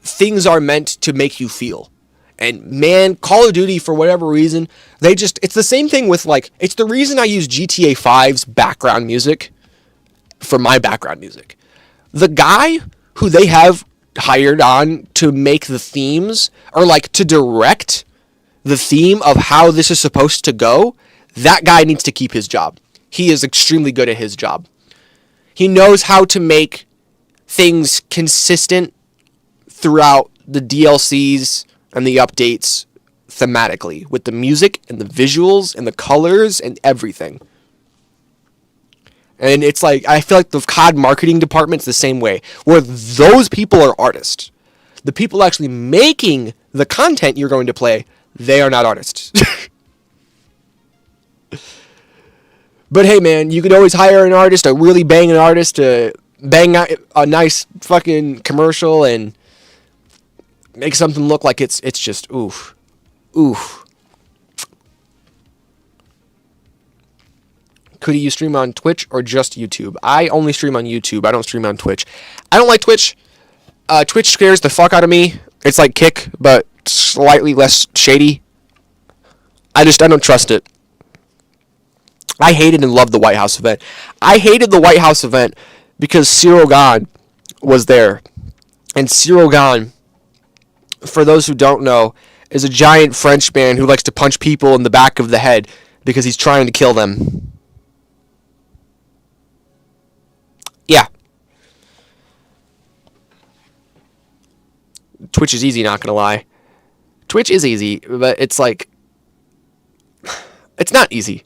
things are meant to make you feel. And man, Call of Duty, for whatever reason, it's the same thing with like, it's the reason I use GTA 5's background music for my background music. The guy who they have hired on to make the themes, or like to direct the theme of how this is supposed to go, that guy needs to keep his job. He is extremely good at his job. He knows how to make things consistent throughout the DLCs and the updates thematically, with the music and the visuals and the colors and everything. And it's like, I feel like the COD marketing department's the same way, where those people are artists. The people actually making the content you're going to play, they are not artists. But hey man, you could always hire an artist, a really banging artist, to bang out a nice fucking commercial and make something look like it's just oof. Could you stream on Twitch or just YouTube? I only stream on YouTube. I don't stream on Twitch. I don't like Twitch. Twitch scares the fuck out of me. It's like Kick, but slightly less shady. I don't trust it. I hated and loved the White House event. I hated the White House event because Cyril Gahn was there. And Cyril Gahn, for those who don't know, is a giant French man who likes to punch people in the back of the head because he's trying to kill them. Yeah. Twitch is easy, not gonna lie. Twitch is easy, but it's like, it's not easy.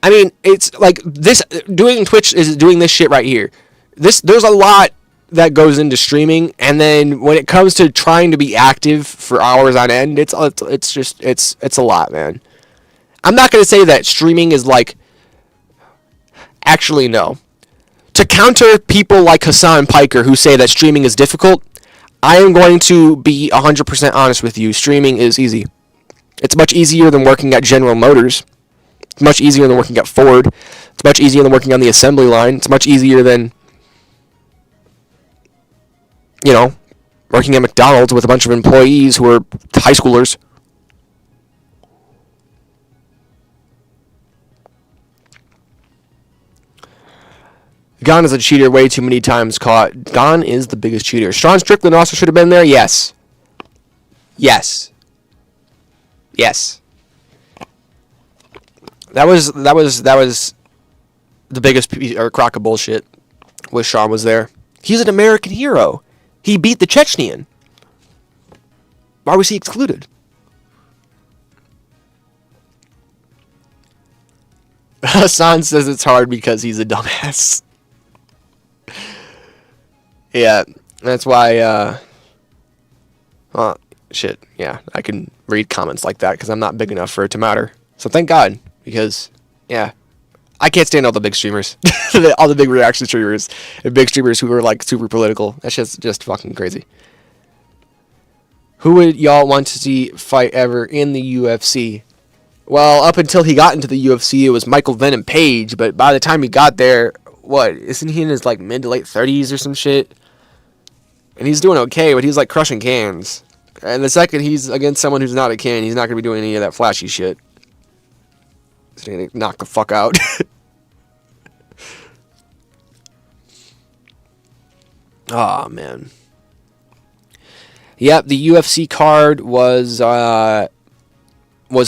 I mean, it's like this, doing Twitch is doing this shit right here. There's a lot that goes into streaming, and then when it comes to trying to be active for hours on end, it's a lot, man. I'm not gonna say that streaming is like, actually no. To counter people like Hassan Piker who say that streaming is difficult, I am going to be 100% honest with you. Streaming is easy. It's much easier than working at General Motors. It's much easier than working at Ford. It's much easier than working on the assembly line. It's much easier than, working at McDonald's with a bunch of employees who are high schoolers. Gahn is a cheater way too many times caught. Gahn is the biggest cheater. Sean Strickland also should have been there. Yes. That was the biggest piece, or crock of bullshit. Was Sean was there. He's an American hero. He beat the Chechenian. Why was he excluded? Hassan says it's hard because he's a dumbass. Yeah, that's why, shit, yeah, I can read comments like that because I'm not big enough for it to matter. So thank God, because, yeah, I can't stand all the big streamers, all the big reaction streamers, and big streamers who are, like, super political. That's just fucking crazy. Who would y'all want to see fight ever in the UFC? Well, up until he got into the UFC, it was Michael Venom Page. But by the time he got there, what, isn't he in his like mid to late 30s or some shit? And he's doing okay, but he's like crushing cans. And the second he's against someone who's not a can, he's not gonna be doing any of that flashy shit. He's gonna knock the fuck out. Oh man. Yep, the UFC card was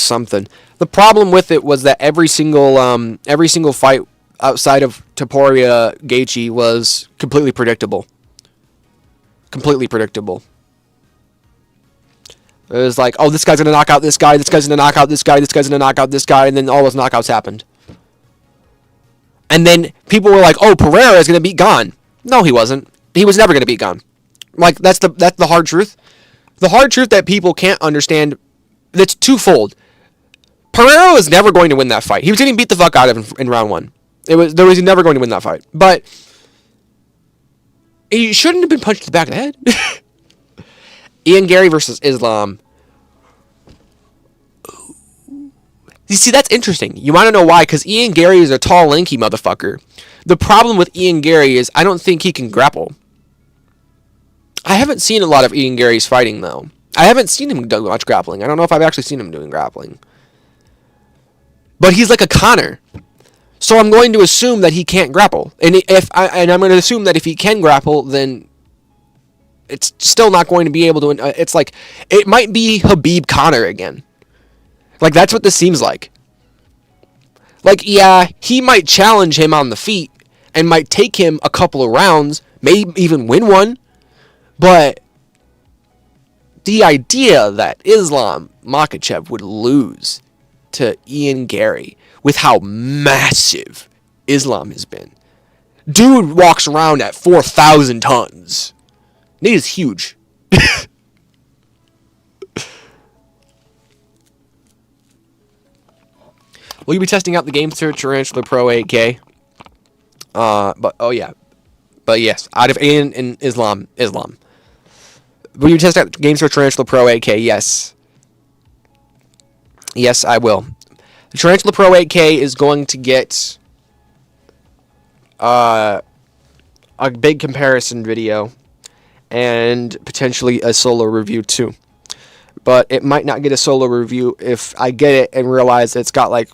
something. The problem with it was that every single fight outside of Topuria Gaethje was completely predictable. Completely predictable. It was like, oh, this guy's gonna knock out this guy, this guy's gonna knock out this guy, this guy's gonna knock out this guy, and then all those knockouts happened. And then people were like, oh, Pereira is gonna beat Gon. No, he wasn't. He was never gonna beat Gon. Like, that's the hard truth. The hard truth that people can't understand, that's twofold. Pereira was never going to win that fight. He was getting beat the fuck out of in round one. There was never going to win that fight. But he shouldn't have been punched in the back of the head. Ian Gary versus Islam. You see, that's interesting. You want to know why? Because Ian Gary is a tall, lanky motherfucker. The problem with Ian Gary is I don't think he can grapple. I haven't seen a lot of Ian Gary's fighting, though. I haven't seen him do much grappling. I don't know if I've actually seen him doing grappling. But he's like a Connor. So I'm going to assume that he can't grapple. And I'm going to assume that if he can grapple, then it's still not going to be able to... it's like, it might be Habib Connor again. Like, that's what this seems like. Like, yeah, he might challenge him on the feet and might take him a couple of rounds, maybe even win one. But the idea that Islam Makhachev would lose to Ian Gary with how massive Islam has been. Dude walks around at 4,000 tons. Nate is huge. Will you be testing out the Gamester Tarantula Pro 8K? But yes, out of Ian and Islam. Will you test out Gamester Tarantula Pro 8K? Yes. Yes, I will. The Tarantula Pro 8K is going to get a big comparison video and potentially a solo review too. But it might not get a solo review if I get it and realize it's got like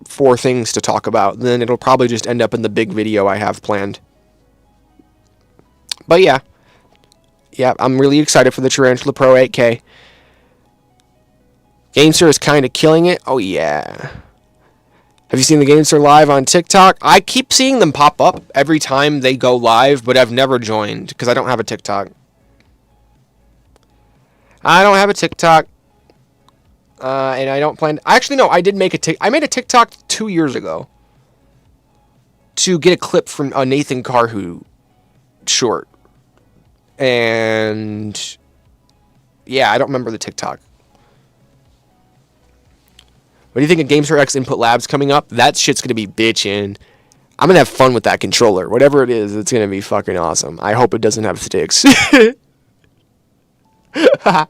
4 things to talk about. Then it'll probably just end up in the big video I have planned. But yeah. Yeah, I'm really excited for the Tarantula Pro 8K. Gamester is kind of killing it. Oh, yeah. Have you seen the Gamester live on TikTok? I keep seeing them pop up every time they go live, but I've never joined because I don't have a TikTok. I don't have a TikTok. And I don't plan... Actually, no, I did make a TikTok. I made a TikTok 2 years ago to get a clip from a Nathan Carhu short. And yeah, I don't remember the TikTok. What do you think of Gamester X Input Labs coming up? That shit's going to be bitchin'. I'm going to have fun with that controller. Whatever it is, it's going to be fucking awesome. I hope it doesn't have sticks. I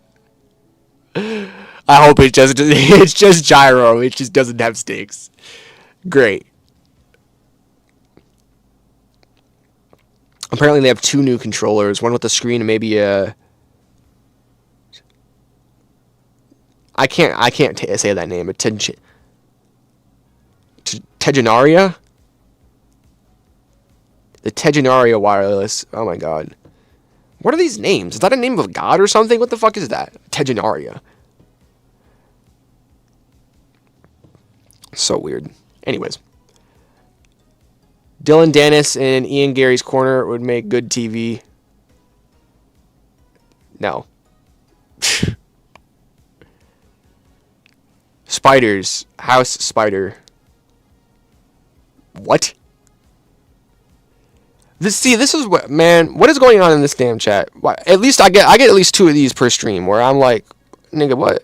hope it's just gyro. It just doesn't have sticks. Great. Apparently they have 2 new controllers, one with a screen and maybe a... I can't say that name. Tegenaria? The Tegenaria wireless. Oh my god. What are these names? Is that a name of a god or something? What the fuck is that? Tegenaria. So weird. Anyways. Dylan Dennis in Ian Gary's corner would make good TV. No. Spiders. House Spider. What? This is what, man, what is going on in this damn chat? Why, at least I get at least 2 of these per stream where I'm like, nigga, what?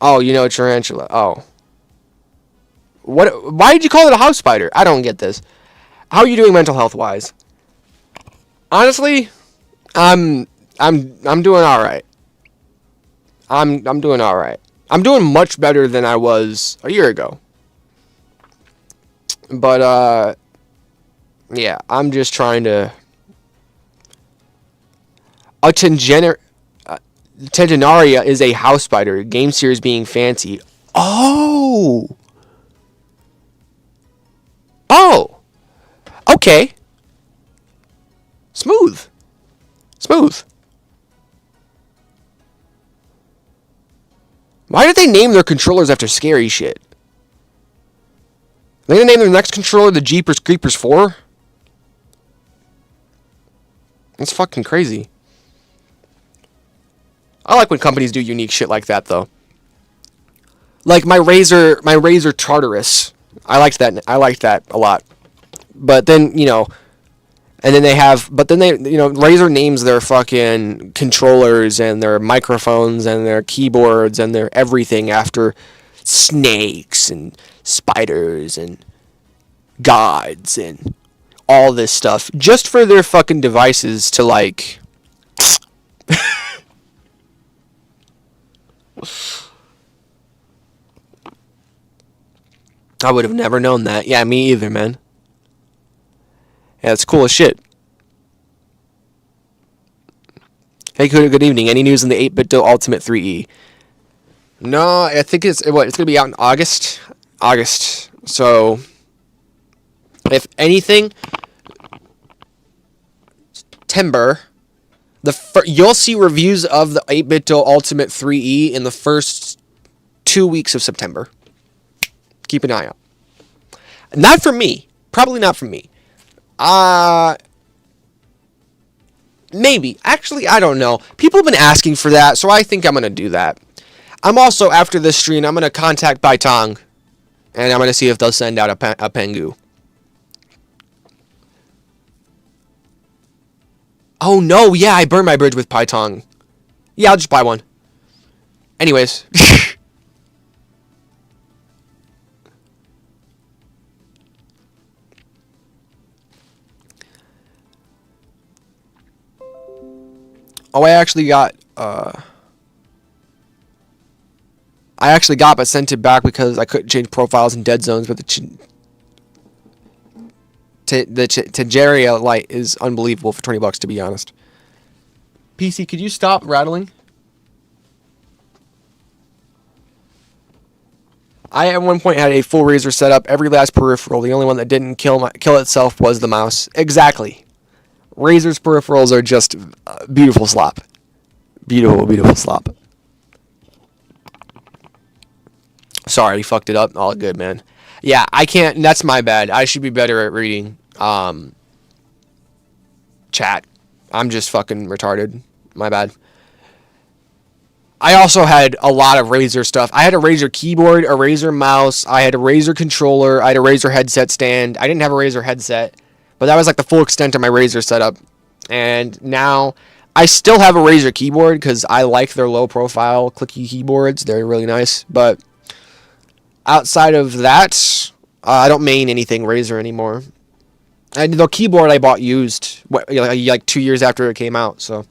Oh, you know, Tarantula. Oh. What? Why did you call it a house spider? I don't get this. How are you doing mental health wise? Honestly, I'm doing all right. I'm doing all right. I'm doing much better than I was a year ago. But, yeah, I'm just trying to... A Tendinaria is a house spider. Game series being fancy. Oh! Oh! Okay. Smooth. Smooth. Why did they name their controllers after scary shit? They're gonna name their next controller the Jeepers Creepers 4? That's fucking crazy. I like when companies do unique shit like that, though. Like my Razer Tartarus. I liked that a lot. But then, you know, Razer names their fucking controllers and their microphones and their keyboards and their everything after snakes and spiders and gods and all this stuff just for their fucking devices to, like... I would have never known that. Yeah, me either, man. Yeah, it's cool as shit. Hey, good evening. Any news on the 8-bit Ultimate 3E? No, I think it's going to be out in August. August. So, if anything, September, you'll see reviews of the 8-bit Ultimate 3E in the first 2 weeks of September. Keep an eye out. Not for me. Probably not for me. Maybe. Actually, I don't know. People have been asking for that, so I think I'm going to do that. I'm also, after this stream, I'm going to contact Baitong, and I'm going to see if they'll send out a Pengu. Oh, no. Yeah, I burned my bridge with Baitong. Yeah, I'll just buy one. Anyways. Oh, I actually got but sent it back because I couldn't change profiles in dead zones, but the Tegeria light is unbelievable for $20, to be honest. PC, could you stop rattling? I at one point had a full Razer setup, every last peripheral. The only one that didn't kill itself was the mouse. Exactly. Razer's peripherals are just beautiful slop. Beautiful, beautiful slop. Sorry, fucked it up. All good, man. Yeah, I can't. That's my bad. I should be better at reading chat. I'm just fucking retarded. My bad. I also had a lot of Razer stuff. I had a Razer keyboard, a Razer mouse. I had a Razer controller. I had a Razer headset stand. I didn't have a Razer headset. But that was like the full extent of my Razer setup. And now I still have a Razer keyboard because I like their low profile clicky keyboards. They're really nice. But outside of that, I don't main anything Razer anymore. And the keyboard I bought used like 2 years after it came out. So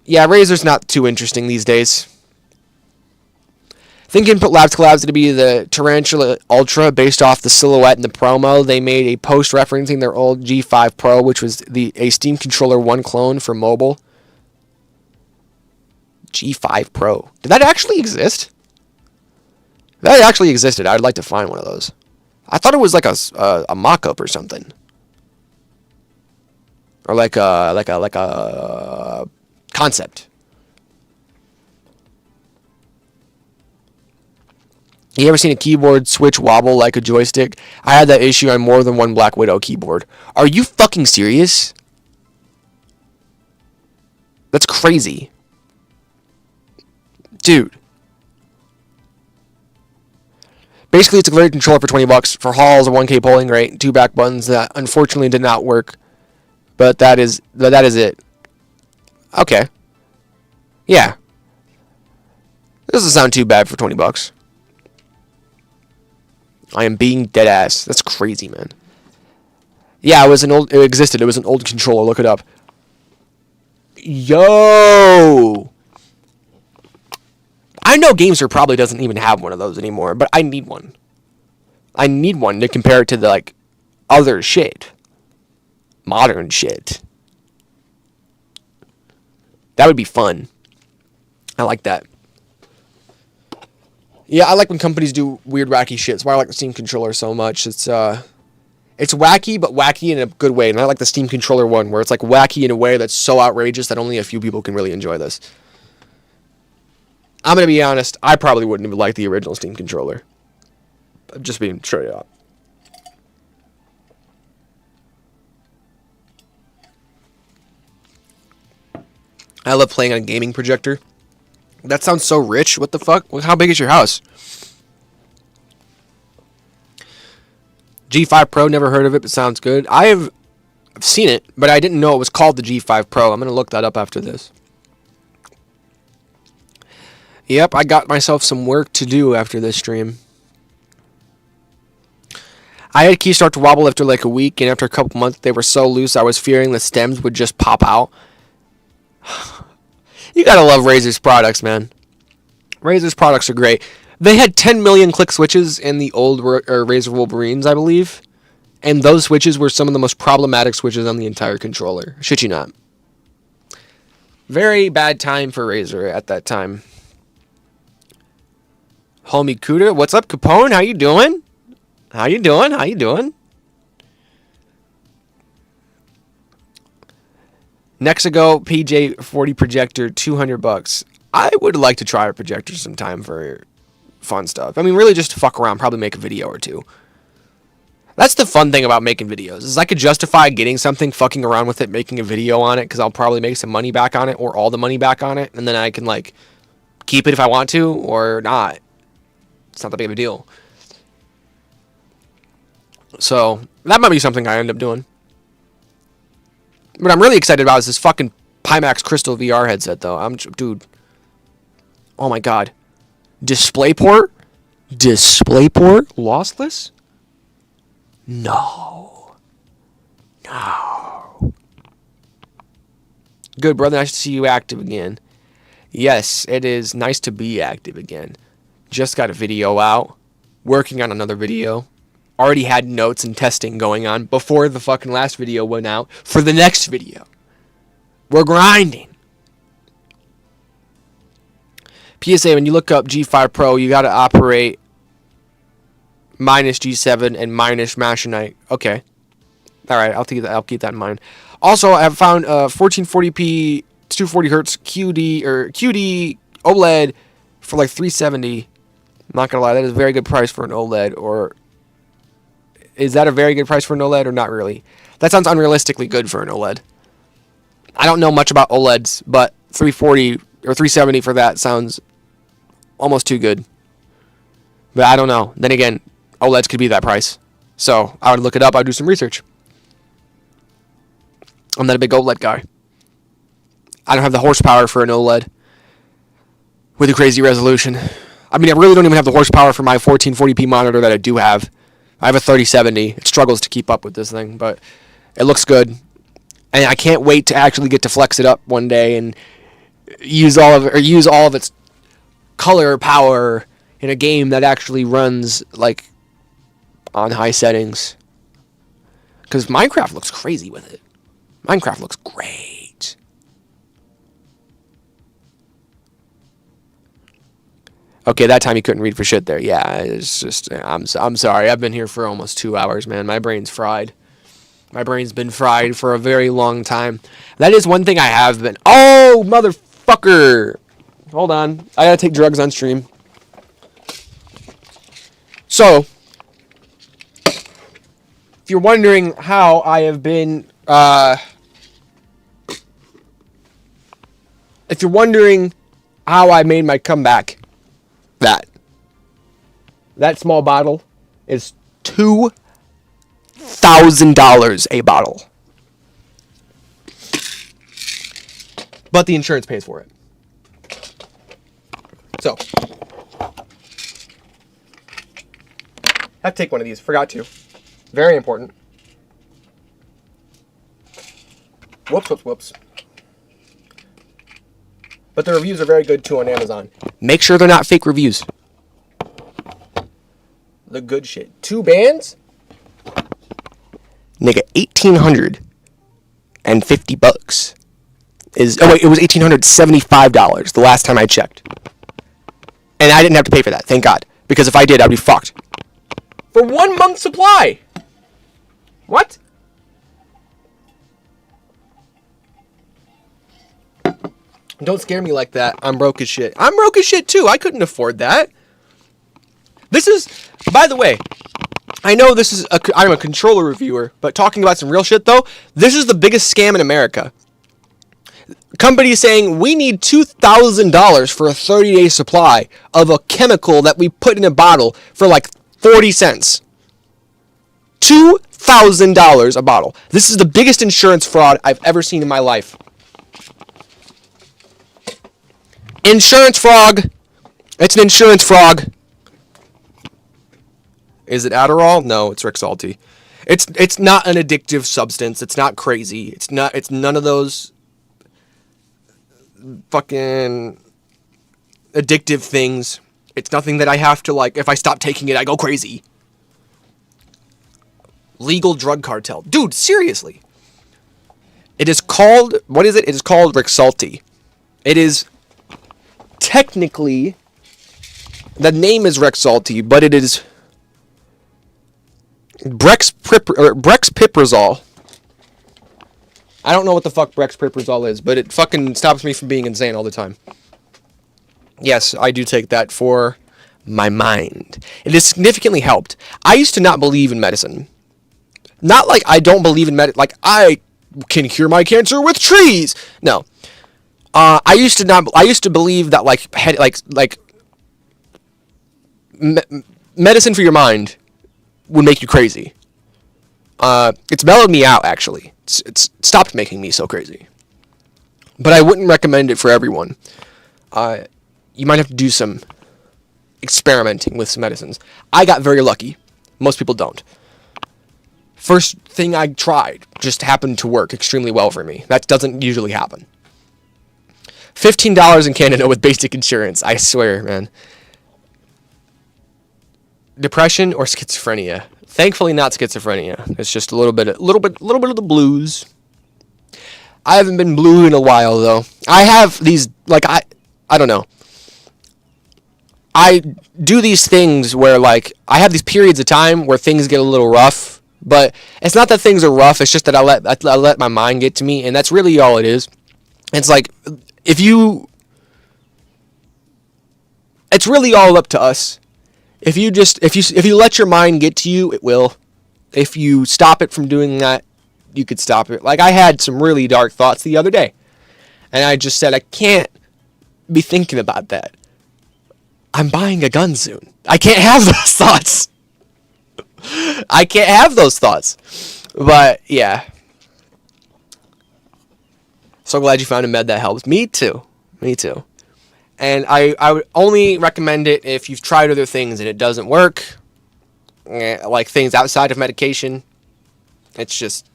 yeah, Razer's not too interesting these days. Think Input Labs collabs to be the Tarantula Ultra based off the silhouette in the promo. They made a post referencing their old G5 Pro, which was a Steam Controller 1 clone for mobile. G5 Pro. Did that actually exist? That actually existed. I'd like to find one of those. I thought it was like a mock-up or something. Or like a concept. You ever seen a keyboard switch wobble like a joystick? I had that issue on more than one Black Widow keyboard. Are you fucking serious? That's crazy. Dude. Basically, it's a great controller for $20 for halls, a 1K polling rate, 2 back buttons that unfortunately did not work. But that is it. Okay. Yeah. This doesn't sound too bad for $20. I am being dead ass. That's crazy, man. Yeah, it existed. It was an old controller. Look it up. Yo! I know GameSir probably doesn't even have one of those anymore, but I need one. I need one to compare it to the, like, other shit. Modern shit. That would be fun. I like that. Yeah, I like when companies do weird, wacky shit. That's why I like the Steam controller so much. It's wacky, but wacky in a good way. And I like the Steam controller one, where it's like wacky in a way that's so outrageous that only a few people can really enjoy this. I'm going to be honest, I probably wouldn't even like the original Steam controller. I'm just being straight up. I love playing on a gaming projector. That sounds so rich. What the fuck? How big is your house? G5 Pro, never heard of it, but sounds good. I've seen it, but I didn't know it was called the G5 Pro. I'm going to look that up after this. Yep, I got myself some work to do after this stream. I had keys start to wobble after like a week, and after a couple months, they were so loose, I was fearing the stems would just pop out. You gotta love Razer's products, man. Razer's products are great. They had 10 million click switches in the old Razer Wolverines, I believe. And those switches were some of the most problematic switches on the entire controller. Shit you not. Very bad time for Razer at that time. Homie Kuda, what's up, Capone? How you doing? How you doing? How you doing? Nexigo PJ40 projector, $200. I would like to try a projector sometime for fun stuff. I mean, really just to fuck around, probably make a video or two. That's the fun thing about making videos, is I could justify getting something, fucking around with it, making a video on it, because I'll probably make some money back on it, or all the money back on it, and then I can, like, keep it if I want to, or not. It's not that big of a deal. So, that might be something I end up doing. What I'm really excited about is this fucking Pimax Crystal VR headset, though. Dude. Oh my god. DisplayPort? DisplayPort? Lossless? No. No. Good, brother. Nice to see you active again. Yes, it is nice to be active again. Just got a video out. Working on another video. Already had notes and testing going on before the fucking last video went out for the next video. We're grinding. PSA, when you look up G5 Pro, you got to operate minus G7 and minus Machinite. Okay. All right, I'll keep that in mind. Also, I have found 1440p 240 hertz QD OLED for like $370. I'm not gonna lie, that is a very good price for an OLED. Or is that a very good price for an OLED or not really? That sounds unrealistically good for an OLED. I don't know much about OLEDs, but 340 or 370 for that sounds almost too good. But I don't know. Then again, OLEDs could be that price. So I would look it up. I'd do some research. I'm not a big OLED guy. I don't have the horsepower for an OLED with a crazy resolution. I mean, I really don't even have the horsepower for my 1440p monitor that I do have. I have a 3070. It struggles to keep up with this thing, but it looks good. And I can't wait to actually get to flex it up one day and use all of its color power in a game that actually runs like on high settings. Because Minecraft looks crazy with it. Minecraft looks great. Okay, that time you couldn't read for shit there. Yeah, it's just, I'm sorry. I've been here for almost 2 hours, man. My brain's fried. My brain's been fried for a very long time. That is one thing I have been. Oh, motherfucker. Hold on. I gotta take drugs on stream. So, if you're wondering how I have been, if you're wondering how I made my comeback, that small bottle is $2,000 a bottle. But the insurance pays for it. So, have to take one of these. Forgot to. Very important. Whoops. But the reviews are very good too on Amazon. Make sure they're not fake reviews. The good shit. 2 bands? Nigga, $1,850 is... Oh, wait, it was $1,875 the last time I checked. And I didn't have to pay for that, thank God. Because if I did, I'd be fucked. For 1 month's supply! What? Don't scare me like that. I'm broke as shit. I'm broke as shit too. I couldn't afford that. This is, by the way, I know this is I'm a controller reviewer, but talking about some real shit though, this is the biggest scam in America. Company saying we need $2,000 for a 30-day supply of a chemical that we put in a bottle for like 40 cents. $2,000 a bottle. This is the biggest insurance fraud I've ever seen in my life. Insurance frog. It's an insurance frog. Is it Adderall? No, it's Rexulti. It's not an addictive substance. It's not crazy. It's none of those fucking addictive things. It's nothing that I have to, like, if I stop taking it, I go crazy. Legal drug cartel. Dude, seriously. It is called, what is it? It is called Rexulti. It is technically, the name is Rexulti, but it is Brexpiprazole. I don't know what the fuck Brexpiprazole is, but it fucking stops me from being insane all the time. Yes, I do take that for my mind. It has significantly helped. I used to not believe in medicine. Not like I don't believe in medicine. Like, I can cure my cancer with trees. No. I used to believe that medicine for your mind would make you crazy. It's mellowed me out, actually. It's stopped making me so crazy. But I wouldn't recommend it for everyone. You might have to do some experimenting with some medicines. I got very lucky. Most people don't. First thing I tried just happened to work extremely well for me. That doesn't usually happen. $15 in Canada with basic insurance. I swear, man. Depression or schizophrenia? Thankfully, not schizophrenia. It's just a little bit of the blues. I haven't been blue in a while though. I have these, like, I don't know. I do these things where, like, I have these periods of time where things get a little rough, but it's not that things are rough. It's just that I let my mind get to me, and that's really all it is. It's like, it's really all up to us. If you let your mind get to you, it will. If you stop it from doing that, you could stop it. Like, I had some really dark thoughts the other day, and I just said, I can't be thinking about that. I'm buying a gun soon. I can't have those thoughts. I can't have those thoughts. But, yeah. So glad you found a med that helps. Me too. And I would only recommend it if you've tried other things and it doesn't work. Like things outside of medication. It's just,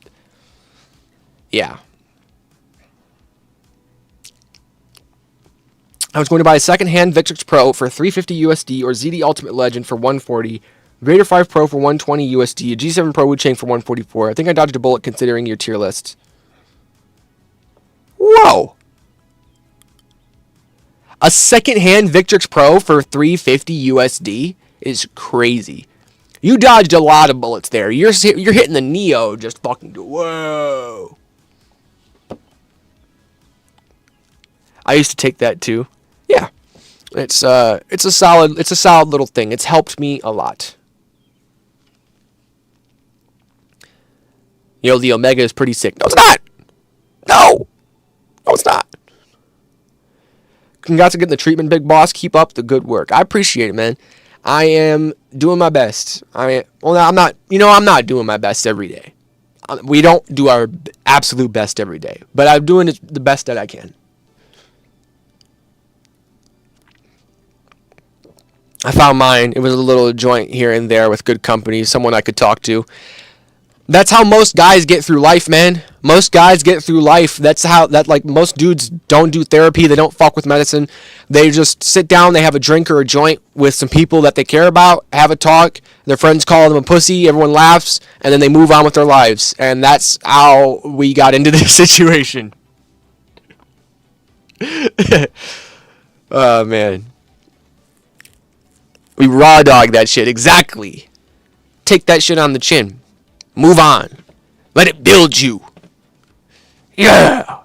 yeah. I was going to buy a second-hand Victrix Pro for $350 USD or ZD Ultimate Legend for $140. Vader 5 Pro for $120 USD. A G7 Pro Wu Chang for $144. I think I dodged a bullet considering your tier list. Whoa! A second-hand Victrix Pro for $350 USD is crazy. You dodged a lot of bullets there. You're hitting the Neo just fucking whoa. I used to take that too. Yeah. It's a solid little thing. It's helped me a lot. Yo, the Omega is pretty sick. No, it's not. No, it's not. Congrats on getting the treatment, big boss. Keep up the good work. I appreciate it, man. I am doing my best. I'm not doing my best every day. We don't do our absolute best every day, but I'm doing the best that I can. I found mine. It was a little joint here and there with good company, someone I could talk to. That's how most guys get through life, man. Most guys get through life. That's how like most dudes don't do therapy. They don't fuck with medicine. They just sit down, they have a drink or a joint with some people that they care about, have a talk. Their friends call them a pussy, everyone laughs, and then they move on with their lives. And that's how we got into this situation. Oh man. We raw dog that shit, exactly. Take that shit on the chin. Move on. Let it build you. Yeah.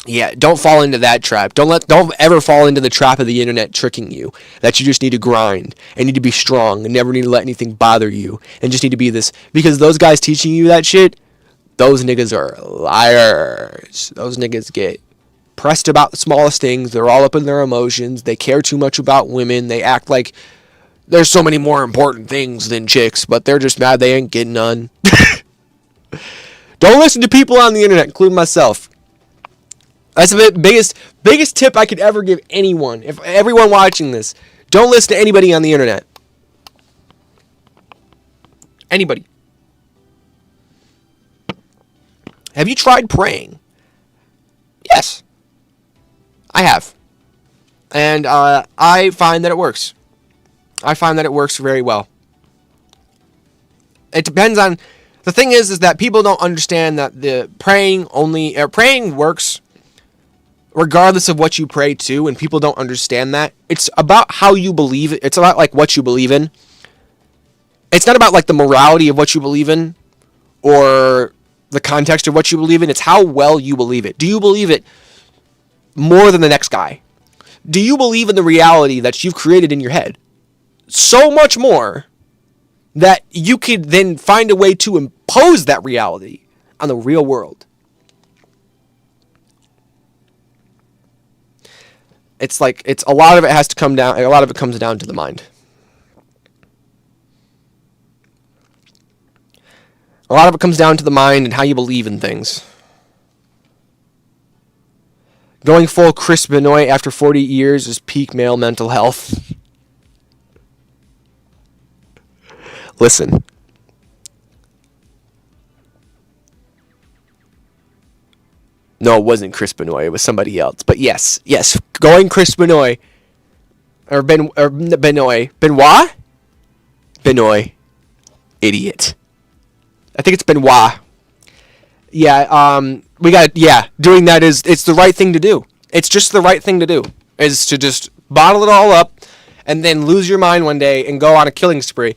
Yeah, don't fall into that trap. Don't ever fall into the trap of the internet tricking you that you just need to grind and need to be strong and never need to let anything bother you and just need to be this, because those guys teaching you that shit, those niggas are liars. Those niggas get pressed about the smallest things. They're all up in their emotions. They care too much about women. They act like there's so many more important things than chicks, but they're just mad they ain't getting none. Don't listen to people on the internet, including myself. That's the biggest tip I could ever give anyone. If everyone watching this, don't listen to anybody on the internet. Anybody. Have you tried praying? Yes. I have. And I find that it works. I find that it works very well. It depends on... The thing is that people don't understand that the praying works regardless of what you pray to, and people don't understand that. It's about how you believe it. It's about like what you believe in. It's not about like the morality of what you believe in or the context of what you believe in. It's how well you believe it. Do you believe it more than the next guy? Do you believe in the reality that you've created in your head? So much more that you could then find a way to impose that reality on the real world. It's like, a lot of it has to come down, a lot of it comes down to the mind. A lot of it comes down to the mind and how you believe in things. Going full Chris Benoit after 40 years is peak male mental health. Listen. No, it wasn't Chris Benoit. It was somebody else. But yes. Going Chris Benoit. Benoit. Benoit. Idiot. I think it's Benoit. Yeah, doing that it's the right thing to do. It's just the right thing to do. Is to just bottle it all up and then lose your mind one day and go on a killing spree.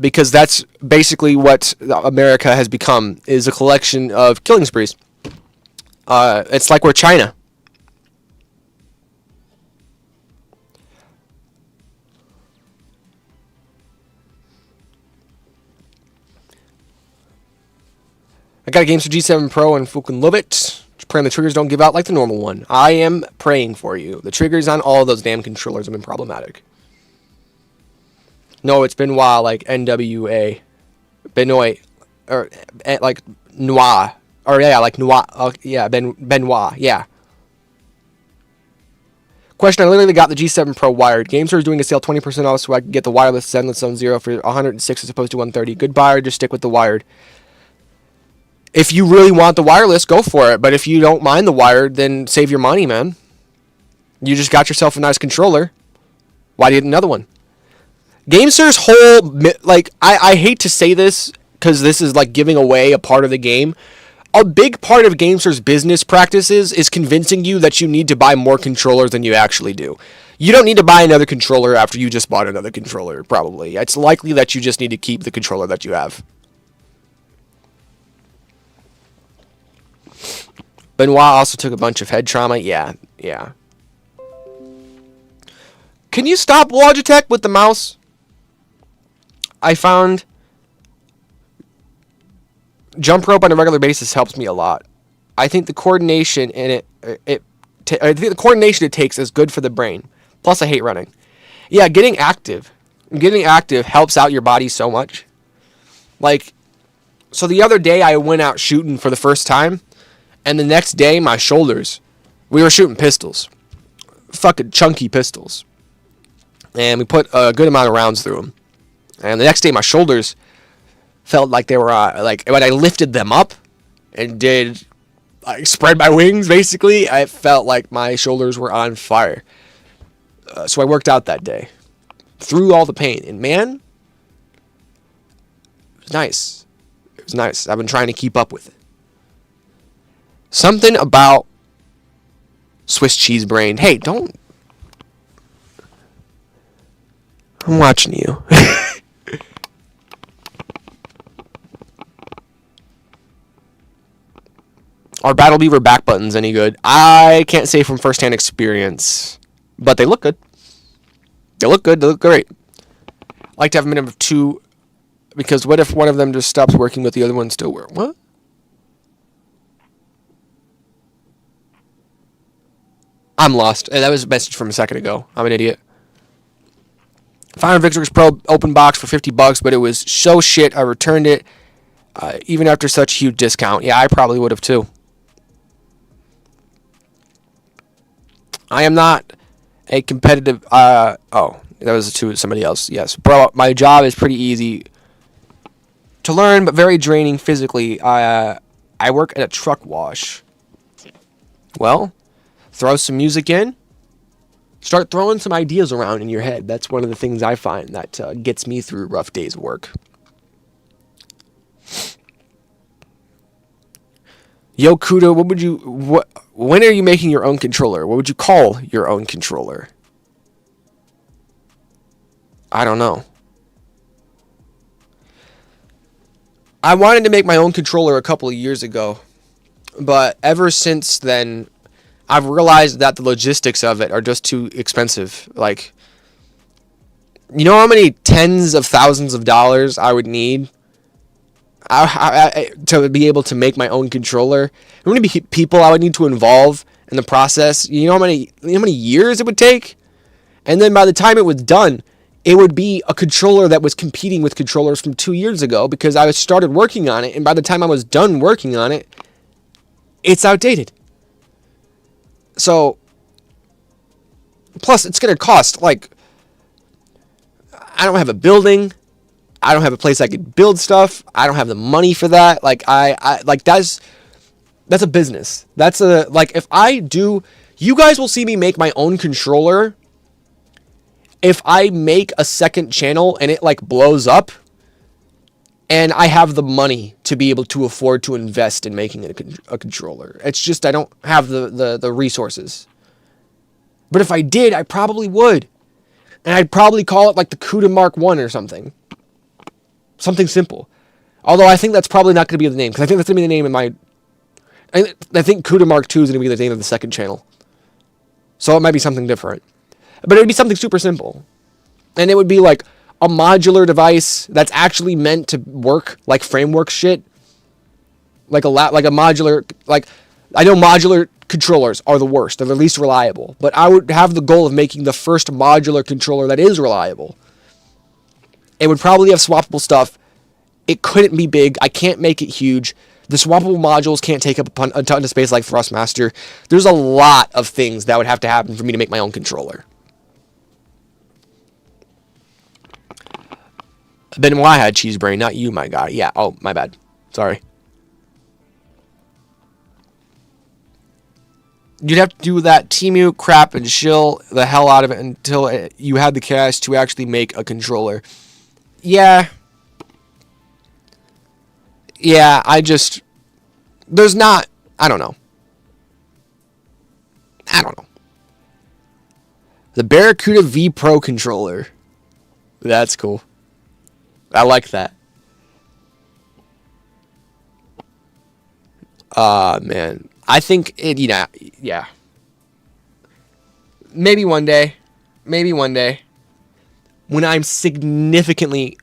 Because that's basically what America has become, is a collection of killing sprees. It's like we're China. I got a Games for G7 Pro and fucking love it. Just praying the triggers don't give out like the normal one. I am praying for you. The triggers on all of those damn controllers have been problematic. No, it's Benoit, like NWA. Benoit. Or, like, Noir. Or, yeah, like Noir. Yeah, Benoit, yeah. Question, I literally got the G7 Pro wired. GameStore is doing a sale 20% off so I can get the wireless Zenless Zone Zero for 106 as opposed to 130. Good buyer, just stick with the wired. If you really want the wireless, go for it. But if you don't mind the wired, then save your money, man. You just got yourself a nice controller. Why do you get another one? GameStore's whole, like, I hate to say this because this is like giving away a part of the game. A big part of GameStore's business practices is convincing you that you need to buy more controllers than you actually do. You don't need to buy another controller after you just bought another controller, probably. It's likely that you just need to keep the controller that you have. Benoit also took a bunch of head trauma. Yeah. Can you stop Logitech with the mouse? I found jump rope on a regular basis helps me a lot. I think the coordination in I think the coordination it takes is good for the brain. Plus, I hate running. Yeah, getting active helps out your body so much. Like, so the other day I went out shooting for the first time, and the next day my shoulders, we were shooting pistols, fucking chunky pistols, and we put a good amount of rounds through them. And the next day, my shoulders felt like they were, like, when I lifted them up and did, like, spread my wings, basically, I felt like my shoulders were on fire. So I worked out that day through all the pain. And, man, it was nice. It was nice. I've been trying to keep up with it. Something about Swiss cheese brain. Hey, don't. I'm watching you. Are Battle Beaver back buttons any good? I can't say from firsthand experience, but they look good. They look good. They look great. I like to have a minimum of 2, because what if one of them just stops working but the other one still works? What? I'm lost. That was a message from a second ago. I'm an idiot. Found Victrix Pro open box for $50, but it was so shit I returned it, even after such huge discount. Yeah, I probably would have too. I am not a competitive. Oh, that was to somebody else. Yes, bro. My job is pretty easy to learn, but very draining physically. I work at a truck wash. Well, throw some music in. Start throwing some ideas around in your head. That's one of the things I find that gets me through rough days of work. Yo, Kudo, when are you making your own controller? What would you call your own controller? I don't know. I wanted to make my own controller a couple of years ago, but ever since then, I've realized that the logistics of it are just too expensive. Like, you know how many tens of thousands of dollars I would need to be able to make my own controller? How many people I would need to involve in the process? You know how many years it would take? And then by the time it was done, it would be a controller that was competing with controllers from 2 years ago, because I started working on it, and by the time I was done working on it, it's outdated. So, plus it's going to cost, like, I don't have a building. I don't have a place I could build stuff. I don't have the money for that. Like, like, that's a business. That's like, if I do, you guys will see me make my own controller. If I make a second channel and it, like, blows up, and I have the money to be able to afford to invest in making a controller. It's just I don't have the resources. But if I did, I probably would. And I'd probably call it like the CUDA Mark 1 or something. Something simple. Although I think that's probably not going to be the name, because I think that's going to be the name of my... I think CUDA Mark 2 is going to be the name of the second channel. So it might be something different. But it would be something super simple. And it would be like a modular device that's actually meant to work like framework shit. Like a modular, like, I know modular controllers are the worst. They're the least reliable. But I would have the goal of making the first modular controller that is reliable. It would probably have swappable stuff. It couldn't be big. I can't make it huge. The swappable modules can't take up a ton of space like Thrustmaster. There's a lot of things that would have to happen for me to make my own controller. Benoit had cheese brain, not you, my guy. Yeah, oh, my bad. Sorry. You'd have to do that Temu crap and shill the hell out of it until you had the cash to actually make a controller. Yeah. Yeah, there's not, I don't know. The Barracuda V Pro controller. That's cool. I like that. Man. I think it, yeah. Maybe one day. When I'm significantly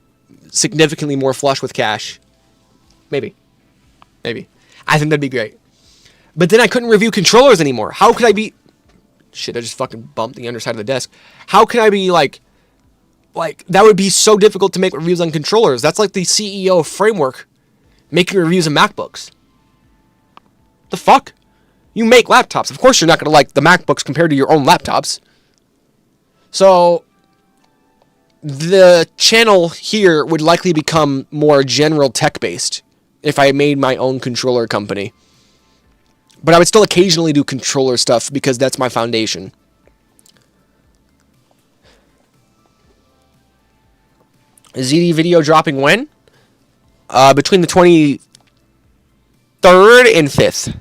more flush with cash. Maybe. I think that'd be great. But then I couldn't review controllers anymore. How could I be... Shit, I just fucking bumped the underside of the desk. How can I be like, that would be so difficult to make reviews on controllers. That's like the CEO of Framework making reviews of MacBooks. The fuck? You make laptops. Of course you're not going to like the MacBooks compared to your own laptops. So, the channel here would likely become more general tech-based if I made my own controller company. But I would still occasionally do controller stuff because that's my foundation. ZD video dropping when? Between the 23rd and 5th.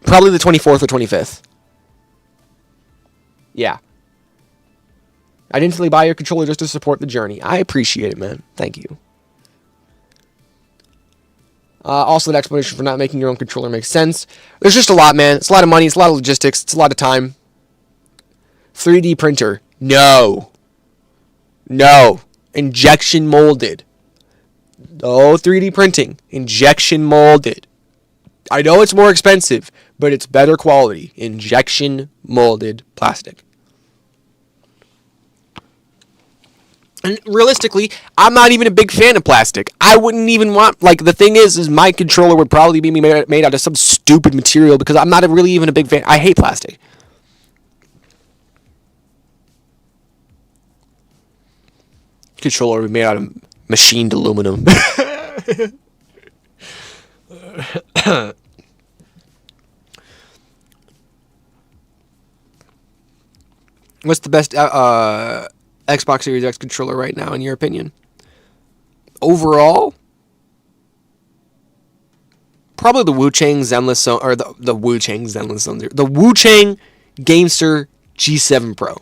Probably the 24th or 25th. Yeah. I'd instantly buy your controller just to support the journey. I appreciate it, man. Thank you. Also, the explanation for not making your own controller makes sense. There's just a lot, man. It's a lot of money. It's a lot of logistics. It's a lot of time. 3D printer. No. No. Injection molded. No 3D printing. Injection molded. I know it's more expensive, but it's better quality. Injection molded plastic. And realistically, I'm not even a big fan of plastic. I wouldn't even want, like, the thing is my controller would probably be made out of some stupid material because I'm not really even a big fan. I hate plastic. Controller would be made out of machined aluminum. What's the best Xbox Series X controller right now, in your opinion? Overall, probably the Wu-Chang Zenless Zone, or the Wu-Chang Zenless Zone, the Wu-Chang Gamester G7 Pro.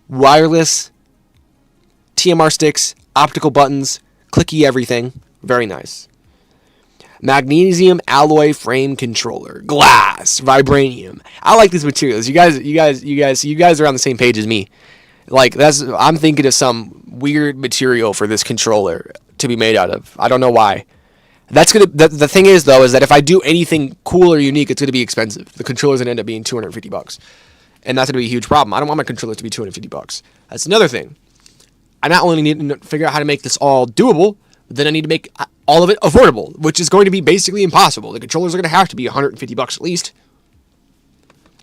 Wireless, TMR sticks, optical buttons, clicky everything. Very nice. Magnesium alloy frame controller, glass, vibranium. I like these materials. You guys are on the same page as me. Like, I'm thinking of some weird material for this controller to be made out of. I don't know why. The thing is, though, is that if I do anything cool or unique, it's gonna be expensive. The controller's gonna end up being $250, and that's gonna be a huge problem. I don't want my controller to be $250. That's another thing. I not only need to figure out how to make this all doable, but then I need to make all of it affordable, which is going to be basically impossible. The controllers are going to have to be $150 at least.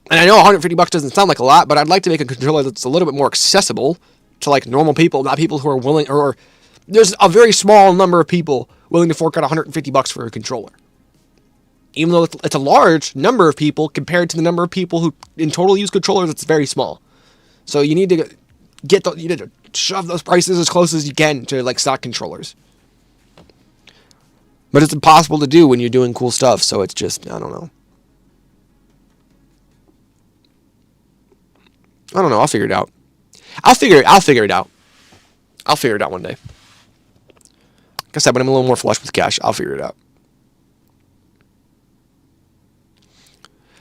And I know $150 doesn't sound like a lot, but I'd like to make a controller that's a little bit more accessible to, like, normal people, not people who are willing, or there's a very small number of people willing to fork out $150 for a controller. Even though it's a large number of people compared to the number of people who in total use controllers, it's very small. So you need to you need to shove those prices as close as you can to, like, stock controllers. But it's impossible to do when you're doing cool stuff, so it's just, I don't know. I'll figure it out. I'll figure it out. I'll figure it out one day. Like I said, when I'm a little more flush with cash, I'll figure it out.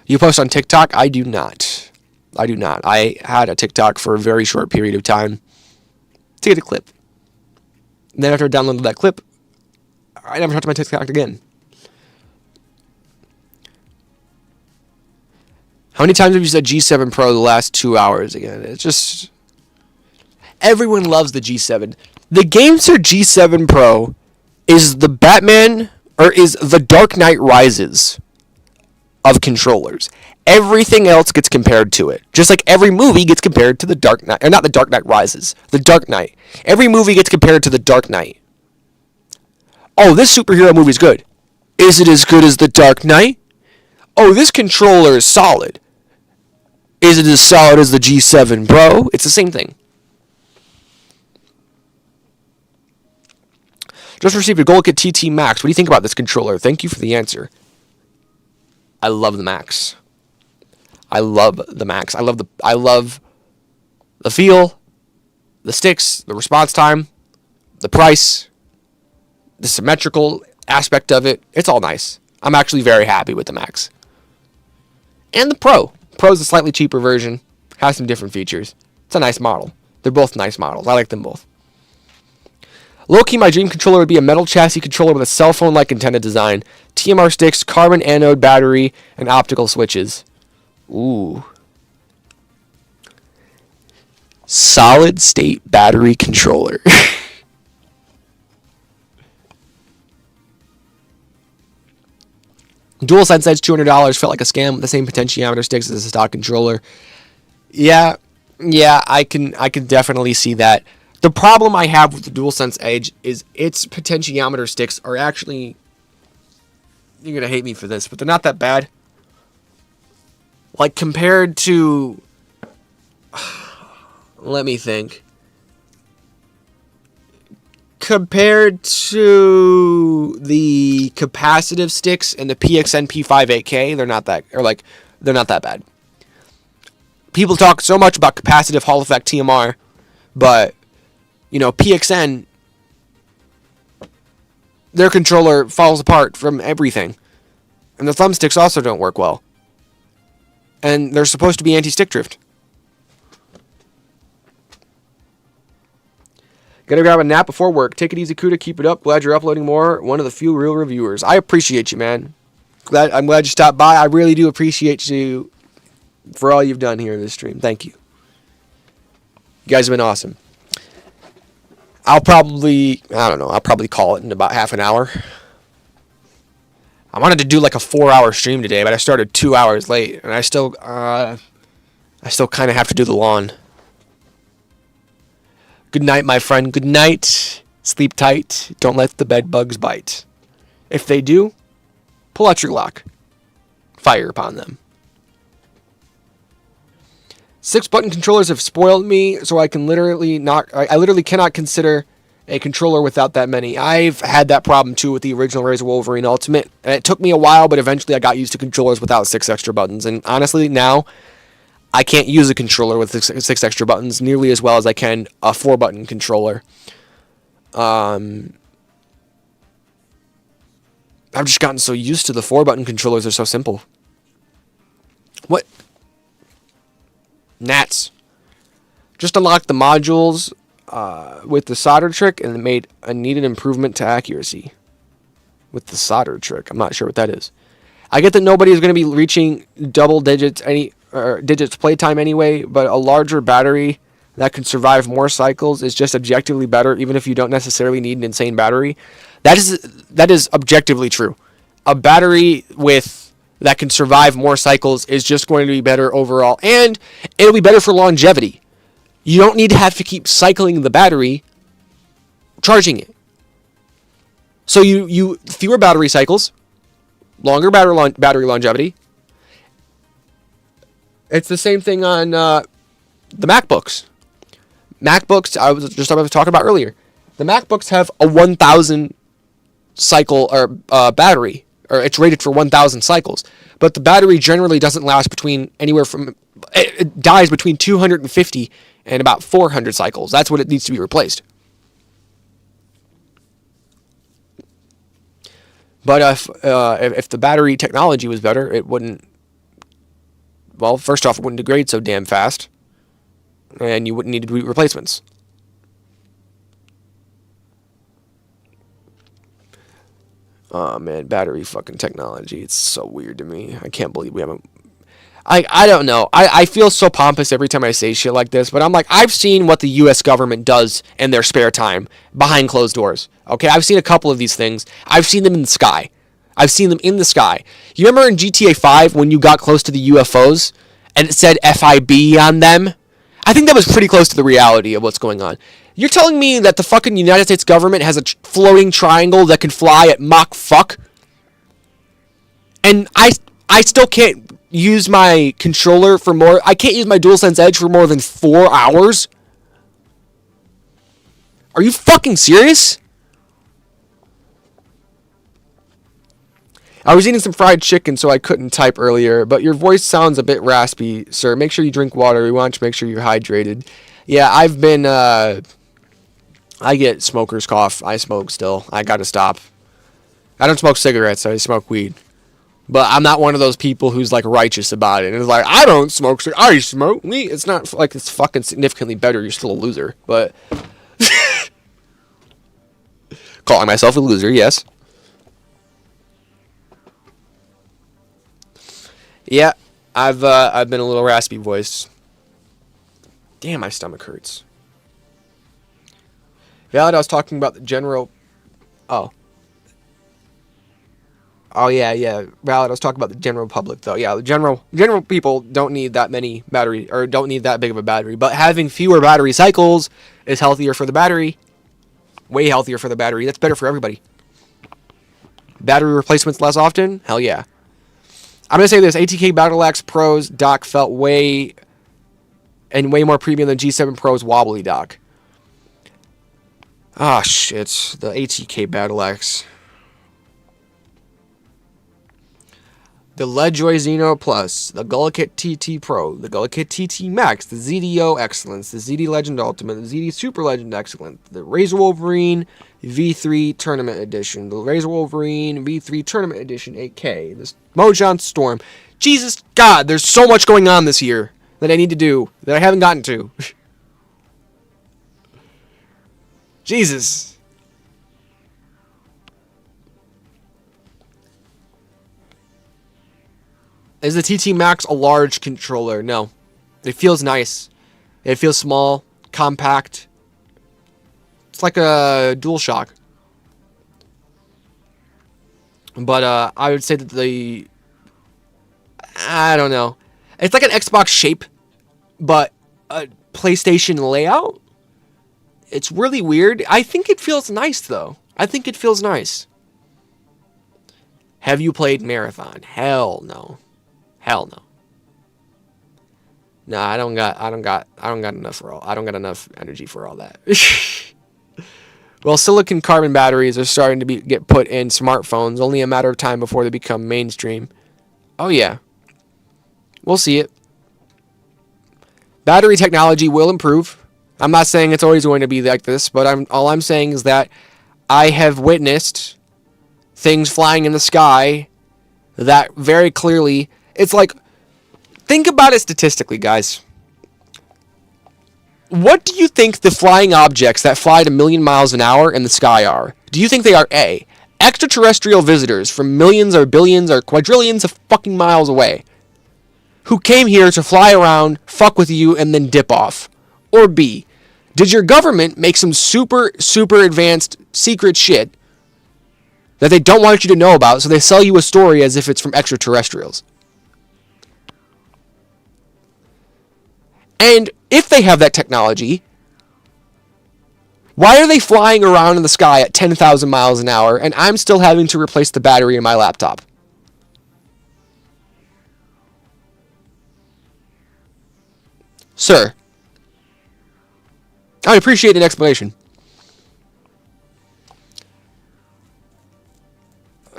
You post on TikTok? I do not. I had a TikTok for a very short period of time to get a clip. And then after I downloaded that clip, I never touched my TikTok again. How many times have you said G7 Pro the last 2 hours again? It's just... Everyone loves the G7. The Gamester G7 Pro is the Batman, or is the Dark Knight Rises of controllers. Everything else gets compared to it. Just like every movie gets compared to the Dark Knight. Or not the Dark Knight Rises. The Dark Knight. Every movie gets compared to the Dark Knight. Oh, this superhero movie's good. Is it as good as the Dark Knight? Oh, this controller is solid. Is it as solid as the G7 Pro? It's the same thing. Just received a Golkit TT Max. What do you think about this controller? Thank you for the answer. I love the Max. I love the Max. I love the feel, the sticks, the response time, the price, the symmetrical aspect of it. It's all nice. I'm actually very happy with the Max. And the Pro. Pro's a slightly cheaper version. Has some different features. It's a nice model. They're both nice models. I like them both. Low-key, my dream controller would be a metal chassis controller with a cell phone-like antenna design, TMR sticks, carbon anode battery, and optical switches. Ooh. Solid-state battery controller. DualSense Edge $200 felt like a scam with the same potentiometer sticks as a stock controller. Yeah, I can definitely see that. The problem I have with the DualSense Edge is its potentiometer sticks are actually... You're going to hate me for this, but they're not that bad. Like, compared to... Let me think. Compared to the capacitive sticks and the PXN P5 8K, they're not that bad. People talk so much about capacitive Hall effect TMR, but PXN, their controller falls apart from everything, and the thumbsticks also don't work well, and they're supposed to be anti-stick drift. Gotta grab a nap before work. Take it easy, Kuda. Keep it up. Glad you're uploading more. One of the few real reviewers. I appreciate you, man. I'm glad you stopped by. I really do appreciate you for all you've done here in this stream. Thank you. You guys have been awesome. I'll probably call it in about half an hour. I wanted to do like a 4-hour stream today, but I started 2 hours late, and I still kind of have to do the lawn. Good night, my friend. Good night. Sleep tight. Don't let the bed bugs bite. If they do, pull out your Glock. Fire upon them. 6-button controllers have spoiled me, so I literally cannot consider a controller without that many. I've had that problem too with the original Razor Wolverine Ultimate, and it took me a while, but eventually I got used to controllers without 6 extra buttons. And honestly, now I can't use a controller with 6 extra buttons nearly as well as I can a 4-button controller. I've just gotten so used to the 4-button controllers. They're so simple. What? Gnats. Just unlocked the modules with the solder trick and made a needed improvement to accuracy. With the solder trick. I'm not sure what that is. I get that nobody is going to be reaching double digits digits playtime anyway, but a larger battery that can survive more cycles is just objectively better, even if you don't necessarily need an insane battery. That is objectively true. A battery that can survive more cycles is just going to be better overall, and it'll be better for longevity. You don't need to have to keep cycling the battery, charging it. So you fewer battery cycles, longer battery longevity. It's the same thing on the MacBooks. I was just talking about earlier. The MacBooks have a 1,000 cycle or battery, or it's rated for 1,000 cycles. But the battery generally doesn't last between anywhere from, it dies between 250 and about 400 cycles. That's what it needs to be replaced. But if the battery technology was better, it wouldn't. Well, first off, it wouldn't degrade so damn fast, and you wouldn't need to do replacements. Oh, man, battery fucking technology. It's so weird to me. I can't believe we haven't... I don't know. I feel so pompous every time I say shit like this, but I'm like, I've seen what the U.S. government does in their spare time behind closed doors. Okay, I've seen a couple of these things. I've seen them in the sky. You remember in GTA 5 when you got close to the UFOs and it said FIB on them? I think that was pretty close to the reality of what's going on. You're telling me that the fucking United States government has a floating triangle that can fly at Mach fuck? And I still can't use my controller for more... I can't use my DualSense Edge for more than 4 hours? Are you fucking serious? I was eating some fried chicken, so I couldn't type earlier, but your voice sounds a bit raspy, sir. Make sure you drink water. We want to make sure you're hydrated. Yeah, I've been, I get smoker's cough. I smoke still. I gotta stop. I don't smoke cigarettes. I smoke weed. But I'm not one of those people who's, like, righteous about it. And it's like, I don't smoke cigarettes. I smoke weed. It's not, like, it's fucking significantly better. You're still a loser. But... Calling myself a loser, yes. Yeah, I've been a little raspy voiced. Damn, my stomach hurts. Valid, I was talking about the general... Oh. Oh yeah. Valid. I was talking about the general public though. Yeah, the general people don't need that many battery, or don't need that big of a battery. But having fewer battery cycles is healthier for the battery. Way healthier for the battery. That's better for everybody. Battery replacements less often? Hell yeah. I'm gonna say this: ATK Battle Axe Pro's dock felt way more premium than G7 Pro's wobbly dock. Ah, shit. The ATK Battle Axe. The Lejoy Xeno Plus, the Gullakit TT Pro, the Gullakit TT Max, the ZDO Excellence, the ZD Legend Ultimate, the ZD Super Legend Excellent, the Razor Wolverine V3 Tournament Edition, the Razor Wolverine V3 Tournament Edition 8K, the Mojang Storm. Jesus God, there's so much going on this year that I need to do that I haven't gotten to. Jesus. Is the TT Max a large controller? No. It feels nice. It feels small, compact. It's like a DualShock. But I would say that I don't know. It's like an Xbox shape, but a PlayStation layout. It's really weird. I think it feels nice, though. I think it feels nice. Have you played Marathon? Hell no. Hell no. Nah, I don't got enough energy for all that. Well, silicon carbon batteries are starting to get put in smartphones, only a matter of time before they become mainstream. Oh yeah. We'll see it. Battery technology will improve. I'm not saying it's always going to be like this, but all I'm saying is that I have witnessed things flying in the sky that very clearly, it's like, think about it statistically, guys. What do you think the flying objects that fly at 1,000,000 miles an hour in the sky are? Do you think they are A, extraterrestrial visitors from millions or billions or quadrillions of fucking miles away who came here to fly around, fuck with you, and then dip off? Or B, did your government make some super, super advanced secret shit that they don't want you to know about, so they sell you a story as if it's from extraterrestrials? And if they have that technology, why are they flying around in the sky at 10,000 miles an hour and I'm still having to replace the battery in my laptop? Sir, I appreciate an explanation.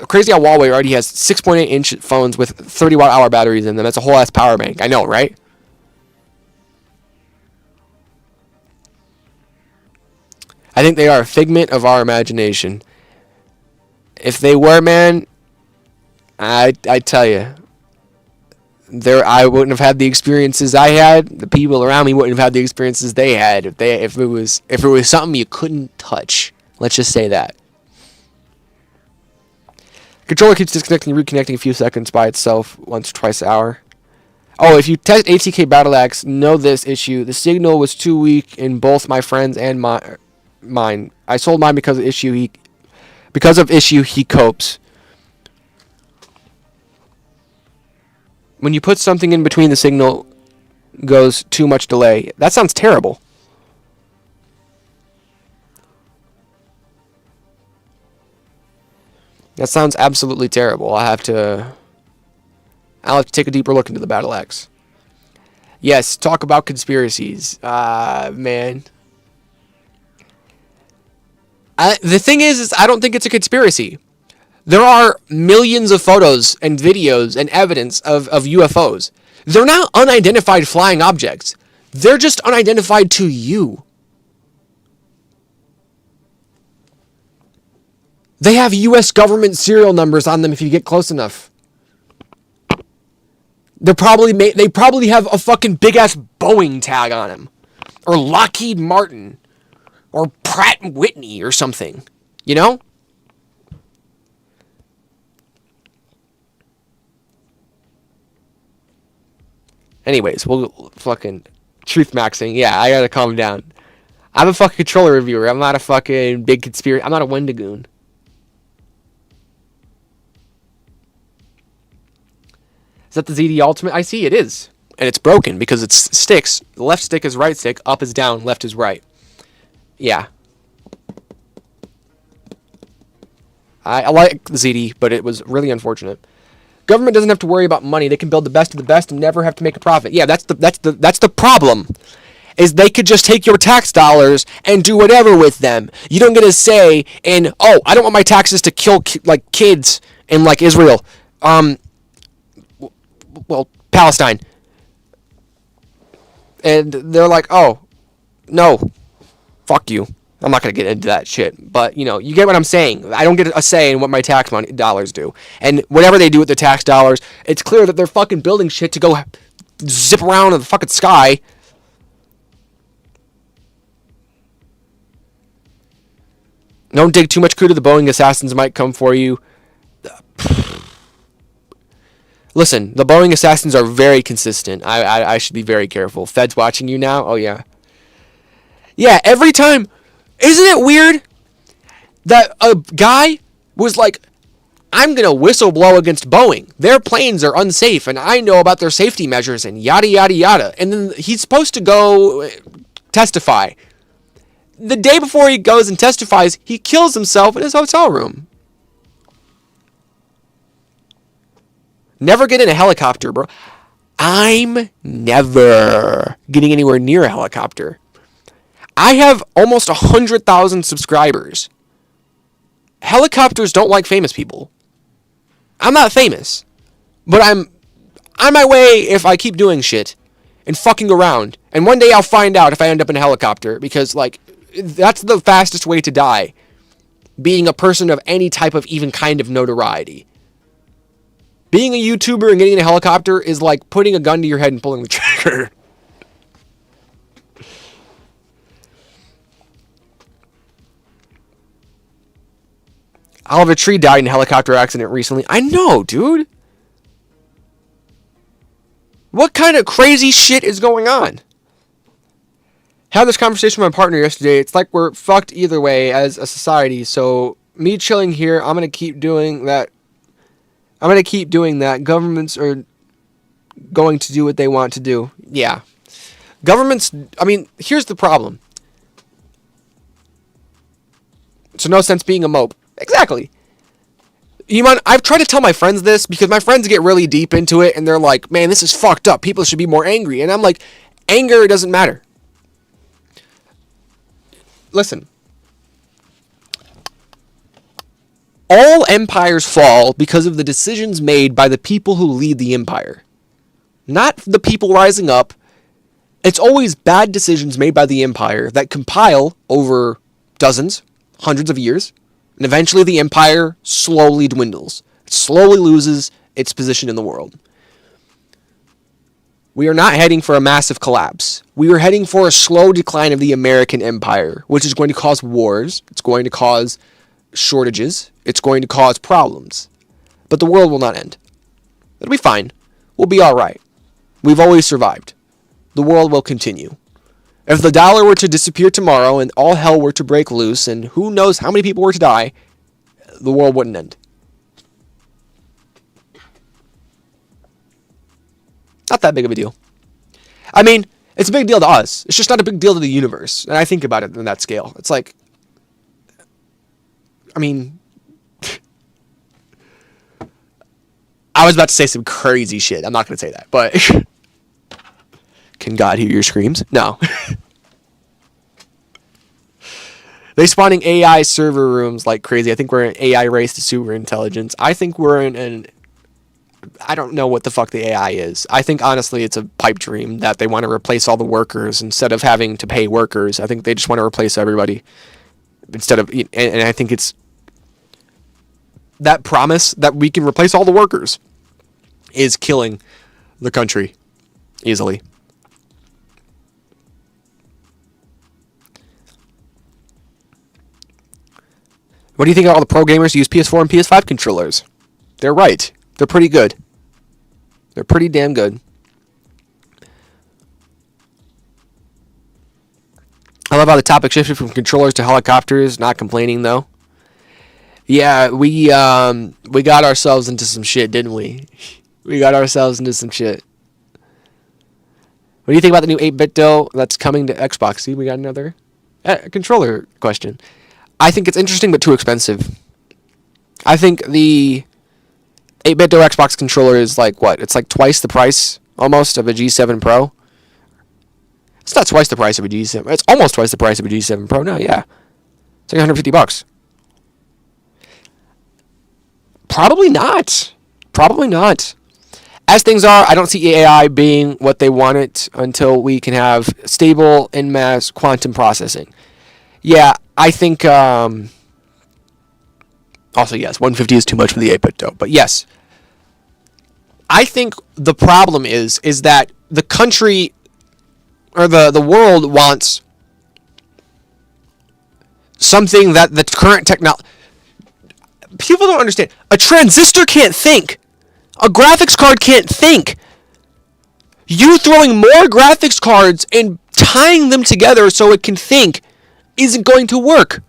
Crazy how Huawei already has 6.8-inch phones with 30-watt-hour batteries in them. That's a whole ass power bank. I know, right? I think they are a figment of our imagination. If they were, man, I tell you, I wouldn't have had the experiences I had. The people around me wouldn't have had the experiences they had if it was something you couldn't touch. Let's just say that. Controller keeps disconnecting and reconnecting a few seconds by itself, once or twice an hour. Oh, if you test ATK Battle Axe, know this issue. The signal was too weak in both my friends and mine. I sold mine because of issue he copes. When you put something in between, the signal goes too much delay. That sounds terrible. That sounds absolutely terrible. I'll have to take a deeper look into the Battle Axe. Yes, talk about conspiracies. Man. The thing is I don't think it's a conspiracy. There are millions of photos and videos and evidence of UFOs. They're not unidentified flying objects. They're just unidentified to you. They have U.S. government serial numbers on them if you get close enough. They probably have a fucking big-ass Boeing tag on them. Or Lockheed Martin. Or Pratt & Whitney or something. You know? Anyways, we'll fucking truth maxing. Yeah, I gotta calm down. I'm a fucking controller reviewer. I'm not a fucking big conspiracy. I'm not a Wendigoon. Is that the ZD Ultimate? I see it is. And it's broken because it's sticks. The left stick is right stick, up is down, left is right. Yeah. I like the ZD, but it was really unfortunate. Government doesn't have to worry about money. They can build the best of the best and never have to make a profit. Yeah, that's the problem. Is they could just take your tax dollars and do whatever with them. You don't get a say in, oh, I don't want my taxes to kill like kids in like Israel. Well, Palestine. And they're like, oh, no, fuck you. I'm not going to get into that shit. But, you know, you get what I'm saying. I don't get a say in what my tax money dollars do. And whatever they do with the tax dollars, it's clear that they're fucking building shit to go zip around in the fucking sky. Don't dig too much crew to the Boeing assassins might come for you. Listen, the Boeing assassins are very consistent. I should be very careful. Fed's watching you now? Oh, yeah. Yeah, every time... Isn't it weird that a guy was like, I'm going to whistleblow against Boeing. Their planes are unsafe, and I know about their safety measures, and yada, yada, yada. And then he's supposed to go testify. The day before he goes and testifies, he kills himself in his hotel room. Never get in a helicopter, bro. I'm never getting anywhere near a helicopter. I have almost 100,000 subscribers. Helicopters don't like famous people. I'm not famous. But I'm on my way if I keep doing shit and fucking around. And one day I'll find out if I end up in a helicopter. Because, like, that's the fastest way to die. Being a person of any type of even kind of notoriety. Being a YouTuber and getting in a helicopter is like putting a gun to your head and pulling the trigger. Oliver Tree died in a helicopter accident recently. I know, dude. What kind of crazy shit is going on? Had this conversation with my partner yesterday. It's like we're fucked either way as a society. So me chilling here, I'm going to keep doing that. Governments are going to do what they want to do. Yeah. Governments, I mean, here's the problem. So no sense being a mope. Exactly. I've tried to tell my friends this because my friends get really deep into it and they're like, man, this is fucked up. People should be more angry. And I'm like, anger doesn't matter. Listen. All empires fall because of the decisions made by the people who lead the empire. Not the people rising up. It's always bad decisions made by the empire that compile over dozens, hundreds of years. And eventually the empire slowly dwindles. It slowly loses its position in the world. We are not heading for a massive collapse. We are heading for a slow decline of the American empire, which is going to cause wars. It's going to cause shortages. It's going to cause problems. But the world will not end. It'll be fine. We'll be all right. We've always survived. The world will continue. If the dollar were to disappear tomorrow and all hell were to break loose and who knows how many people were to die, the world wouldn't end. Not that big of a deal. I mean, it's a big deal to us. It's just not a big deal to the universe. And I think about it on that scale. It's like, I mean, I was about to say some crazy shit. I'm not going to say that, but can God hear your screams? No. They spawning AI server rooms like crazy. I think we're an AI race to super intelligence. I think we're in an... I don't know what the fuck the AI is. I think, honestly, it's a pipe dream that they want to replace all the workers instead of having to pay workers. I think they just want to replace everybody. Instead of... And I think it's... That promise that we can replace all the workers is killing the country easily. What do you think of all the pro gamers who use PS4 and PS5 controllers? They're right. They're pretty good. They're pretty damn good. I love how the topic shifted from controllers to helicopters. Not complaining, though. Yeah, we got ourselves into some shit, didn't we? We got ourselves into some shit. What do you think about the new 8-bit dough that's coming to Xbox? See, we got another controller question. I think it's interesting but too expensive. I think the 8-bit dough Xbox controller is like what? It's like twice the price almost of a G7 Pro. It's not twice the price of a G7. It's almost twice the price of a G7 Pro. No, yeah. It's like $150. Probably not. Probably not. As things are, I don't see AI being what they want it until we can have stable en masse quantum processing. Yeah, I think. Also, yes, 150 is too much for the 8-bit dough. But yes, I think the problem is that the country or the world wants something that the current technology. People don't understand. A transistor can't think. A graphics card can't think. You throwing more graphics cards and tying them together so it can think isn't going to work.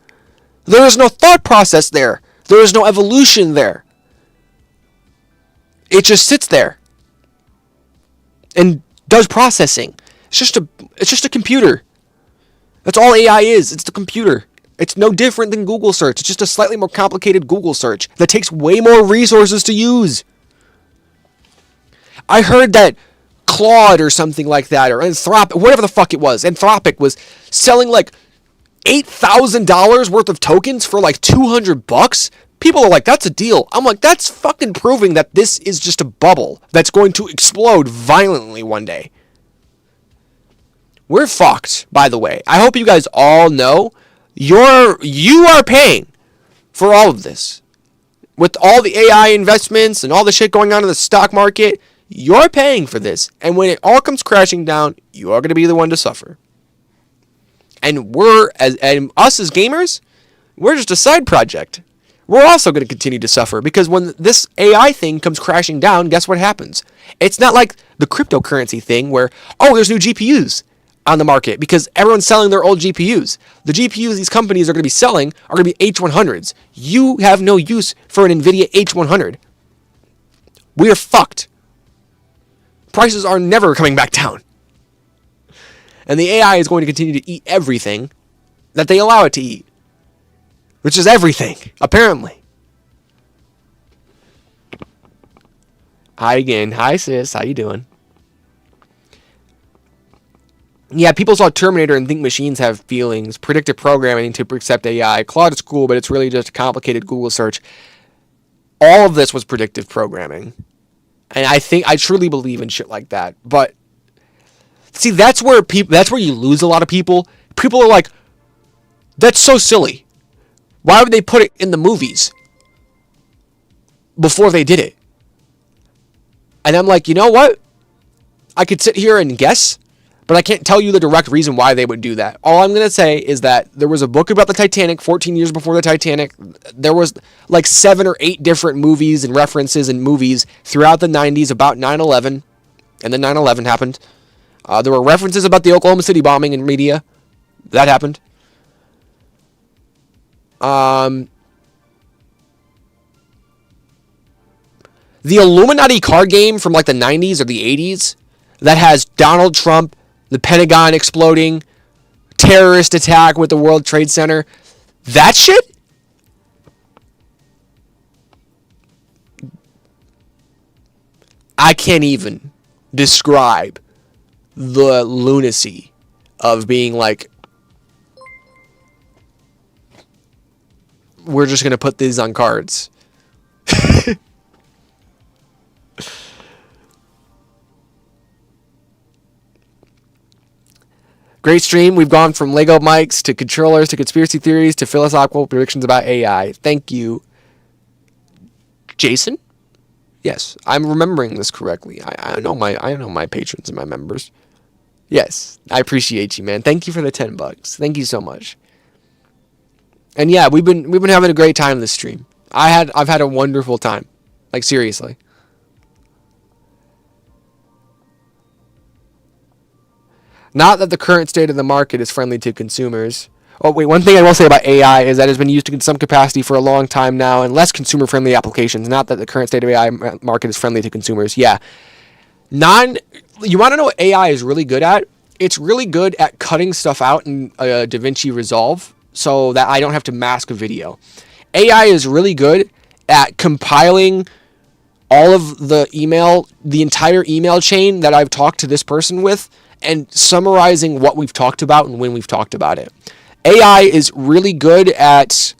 There is no thought process there. There is no evolution there. It just sits there and does processing. It's just a computer. That's all AI is. It's the computer. It's no different than Google search. It's just a slightly more complicated Google search that takes way more resources to use. I heard that Claude or something like that, or Anthropic, whatever the fuck it was, Anthropic was selling like $8,000 worth of tokens for like $200. People are like, that's a deal. I'm like, that's fucking proving that this is just a bubble that's going to explode violently one day. We're fucked, by the way. I hope you guys all know you are paying for all of this. With all the AI investments and all the shit going on in the stock market, you're paying for this. And when it all comes crashing down, you are going to be the one to suffer. And us as gamers, we're just a side project. We're also going to continue to suffer because when this AI thing comes crashing down, guess what happens? It's not like the cryptocurrency thing where, oh, there's new GPUs on the market because everyone's selling their old GPUs. The GPUs these companies are going to be selling are going to be H100s. You have no use for an NVIDIA H100. We are fucked. Prices are never coming back down. And the AI is going to continue to eat everything that they allow it to eat. Which is everything, apparently. Hi again. Hi sis, how you doing? Yeah, people saw Terminator and think machines have feelings. Predictive programming to accept AI. Claude is cool, but it's really just a complicated Google search. All of this was predictive programming. And I truly believe in shit like that. But see, that's where you lose a lot of people. People are like, that's so silly. Why would they put it in the movies before they did it? And I'm like, you know what? I could sit here and guess, but I can't tell you the direct reason why they would do that. All I'm going to say is that there was a book about the Titanic 14 years before the Titanic. There was like 7 or 8 different movies and references in movies throughout the 90s about 9/11, and then 9/11 happened. There were references about the Oklahoma City bombing in media. That happened. The Illuminati card game from like the 90s or the 80s that has Donald Trump, the Pentagon exploding, terrorist attack with the World Trade Center. That shit? I can't even describe the lunacy of being like, we're just going to put these on cards. Great stream. We've gone from Lego mics to controllers to conspiracy theories to philosophical predictions about AI. Thank you. Jason? Yes, I'm remembering this correctly. I know my patrons and my members. Yes, I appreciate you, man. Thank you for the $10. Thank you so much. And yeah, we've been having a great time this stream. I've had a wonderful time. Like seriously. Not that the current state of the market is friendly to consumers. Oh, wait, one thing I will say about AI is that it's been used in some capacity for a long time now in less consumer-friendly applications. Not that the current state of AI market is friendly to consumers. Yeah. You want to know what AI is really good at? It's really good at cutting stuff out in DaVinci Resolve so that I don't have to mask a video. AI is really good at compiling all of the entire email chain that I've talked to this person with, and summarizing what we've talked about and when we've talked about it. AI is really good at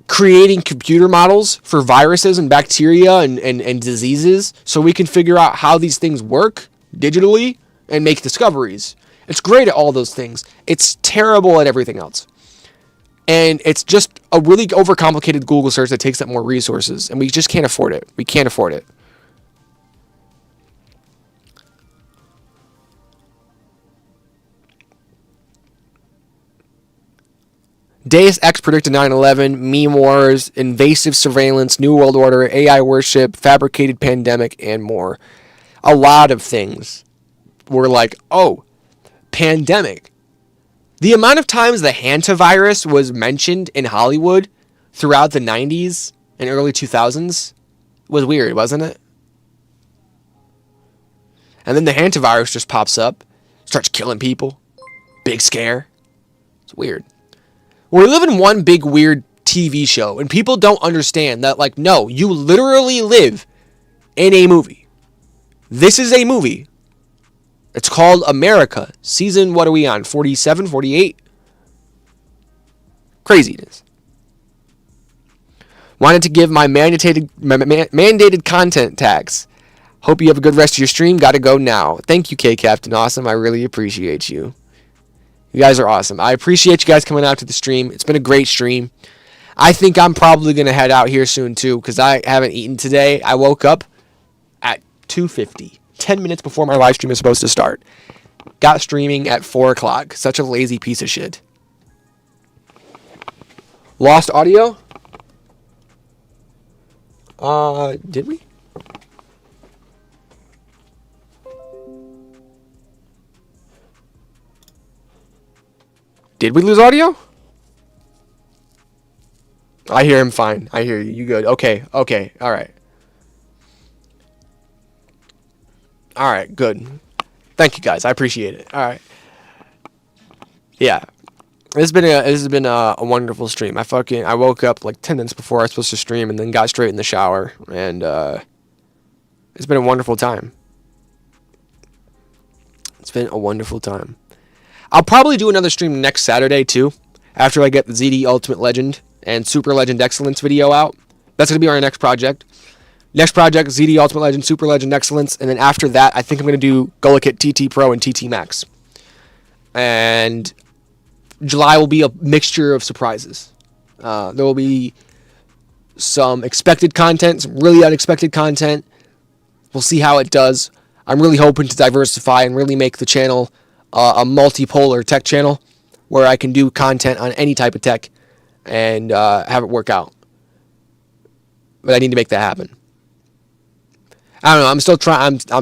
creating computer models for viruses and bacteria and diseases so we can figure out how these things work digitally and make discoveries. It's great at all those things. It's terrible at everything else. And it's just a really overcomplicated Google search that takes up more resources, and we just can't afford it. We can't afford it. Deus Ex predicted 9/11, meme wars, invasive surveillance, New World Order, AI worship, fabricated pandemic, and more. A lot of things were like, oh, pandemic. The amount of times the hantavirus was mentioned in Hollywood throughout the 90s and early 2000s was weird, wasn't it? And then the hantavirus just pops up, starts killing people. Big scare. It's weird. We live in one big weird TV show, and people don't understand that, like, no, you literally live in a movie. This is a movie. It's called America. Season, what are we on? 47, 48? Craziness. Wanted to give my mandated content tax. Hope you have a good rest of your stream. Gotta go now. Thank you, K Captain Awesome. I really appreciate you. You guys are awesome. I appreciate you guys coming out to the stream. It's been a great stream. I think I'm probably going to head out here soon, too, because I haven't eaten today. I woke up at 2:50. 10 minutes before my live stream is supposed to start. Got streaming at 4 o'clock. Such a lazy piece of shit. Lost audio? Did we? Did we lose audio? I hear him fine. I hear you. You good. Okay. Okay. All right. All right. Good. Thank you, guys. I appreciate it. All right. Yeah. This has been a wonderful stream. I woke up like 10 minutes before I was supposed to stream and then got straight in the shower, and it's been a wonderful time. It's been a wonderful time. I'll probably do another stream next Saturday too, after I get the ZD Ultimate Legend and Super Legend Excellence video out. That's going to be our next project. Next project, ZD Ultimate Legend, Super Legend Excellence, and then after that, I think I'm going to do Gullikit TT Pro and TT Max. And July will be a mixture of surprises. There will be some expected content, some really unexpected content. We'll see how it does. I'm really hoping to diversify and really make the channel a multipolar tech channel where I can do content on any type of tech and have it work out. But I need to make that happen. I don't know. I'm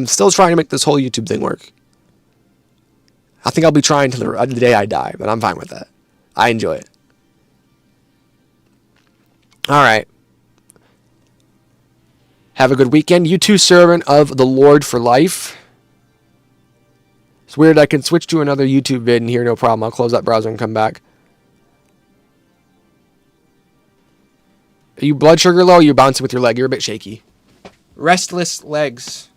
still trying to make this whole YouTube thing work. I think I'll be trying till the day I die, but I'm fine with that. I enjoy it. All right. Have a good weekend. You too, servant of the Lord for life. It's weird I can switch to another YouTube vid in here, no problem. I'll close that browser and come back. Are you blood sugar low? You're bouncing with your leg. You're a bit shaky. Restless legs.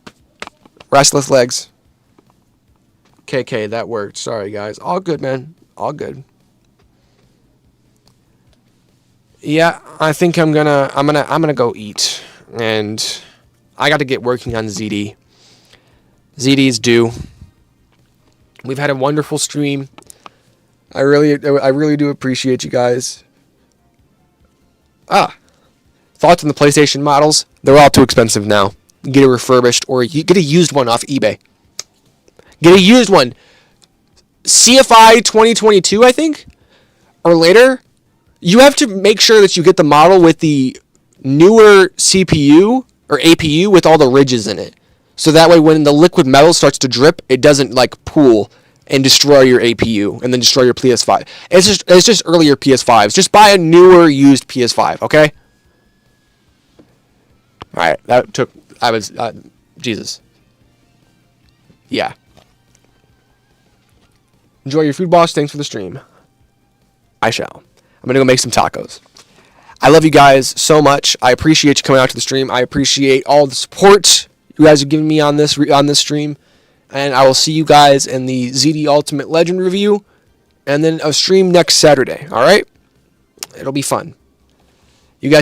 Restless legs. KK, that worked. Sorry, guys. All good, man. All good. Yeah, I think I'm gonna go eat, and I got to get working on ZD. ZD's due. We've had a wonderful stream. I really do appreciate you guys. Thoughts on the PlayStation models? They're all too expensive now. Get a refurbished or you get a used one off eBay. Get a used one. CFI 2022, I think, or later. You have to make sure that you get the model with the newer CPU or APU with all the ridges in it. So that way when the liquid metal starts to drip, it doesn't like pool and destroy your APU and then destroy your PS5. It's just earlier PS5s. Just buy a newer used PS5, okay? All right, that took Jesus. Yeah. Enjoy your food, boss. Thanks for the stream. I shall. I'm going to go make some tacos. I love you guys so much. I appreciate you coming out to the stream. I appreciate all the support you guys have given me on this stream. And I will see you guys in the ZD Ultimate Legend review and then a stream next Saturday. All right? It'll be fun.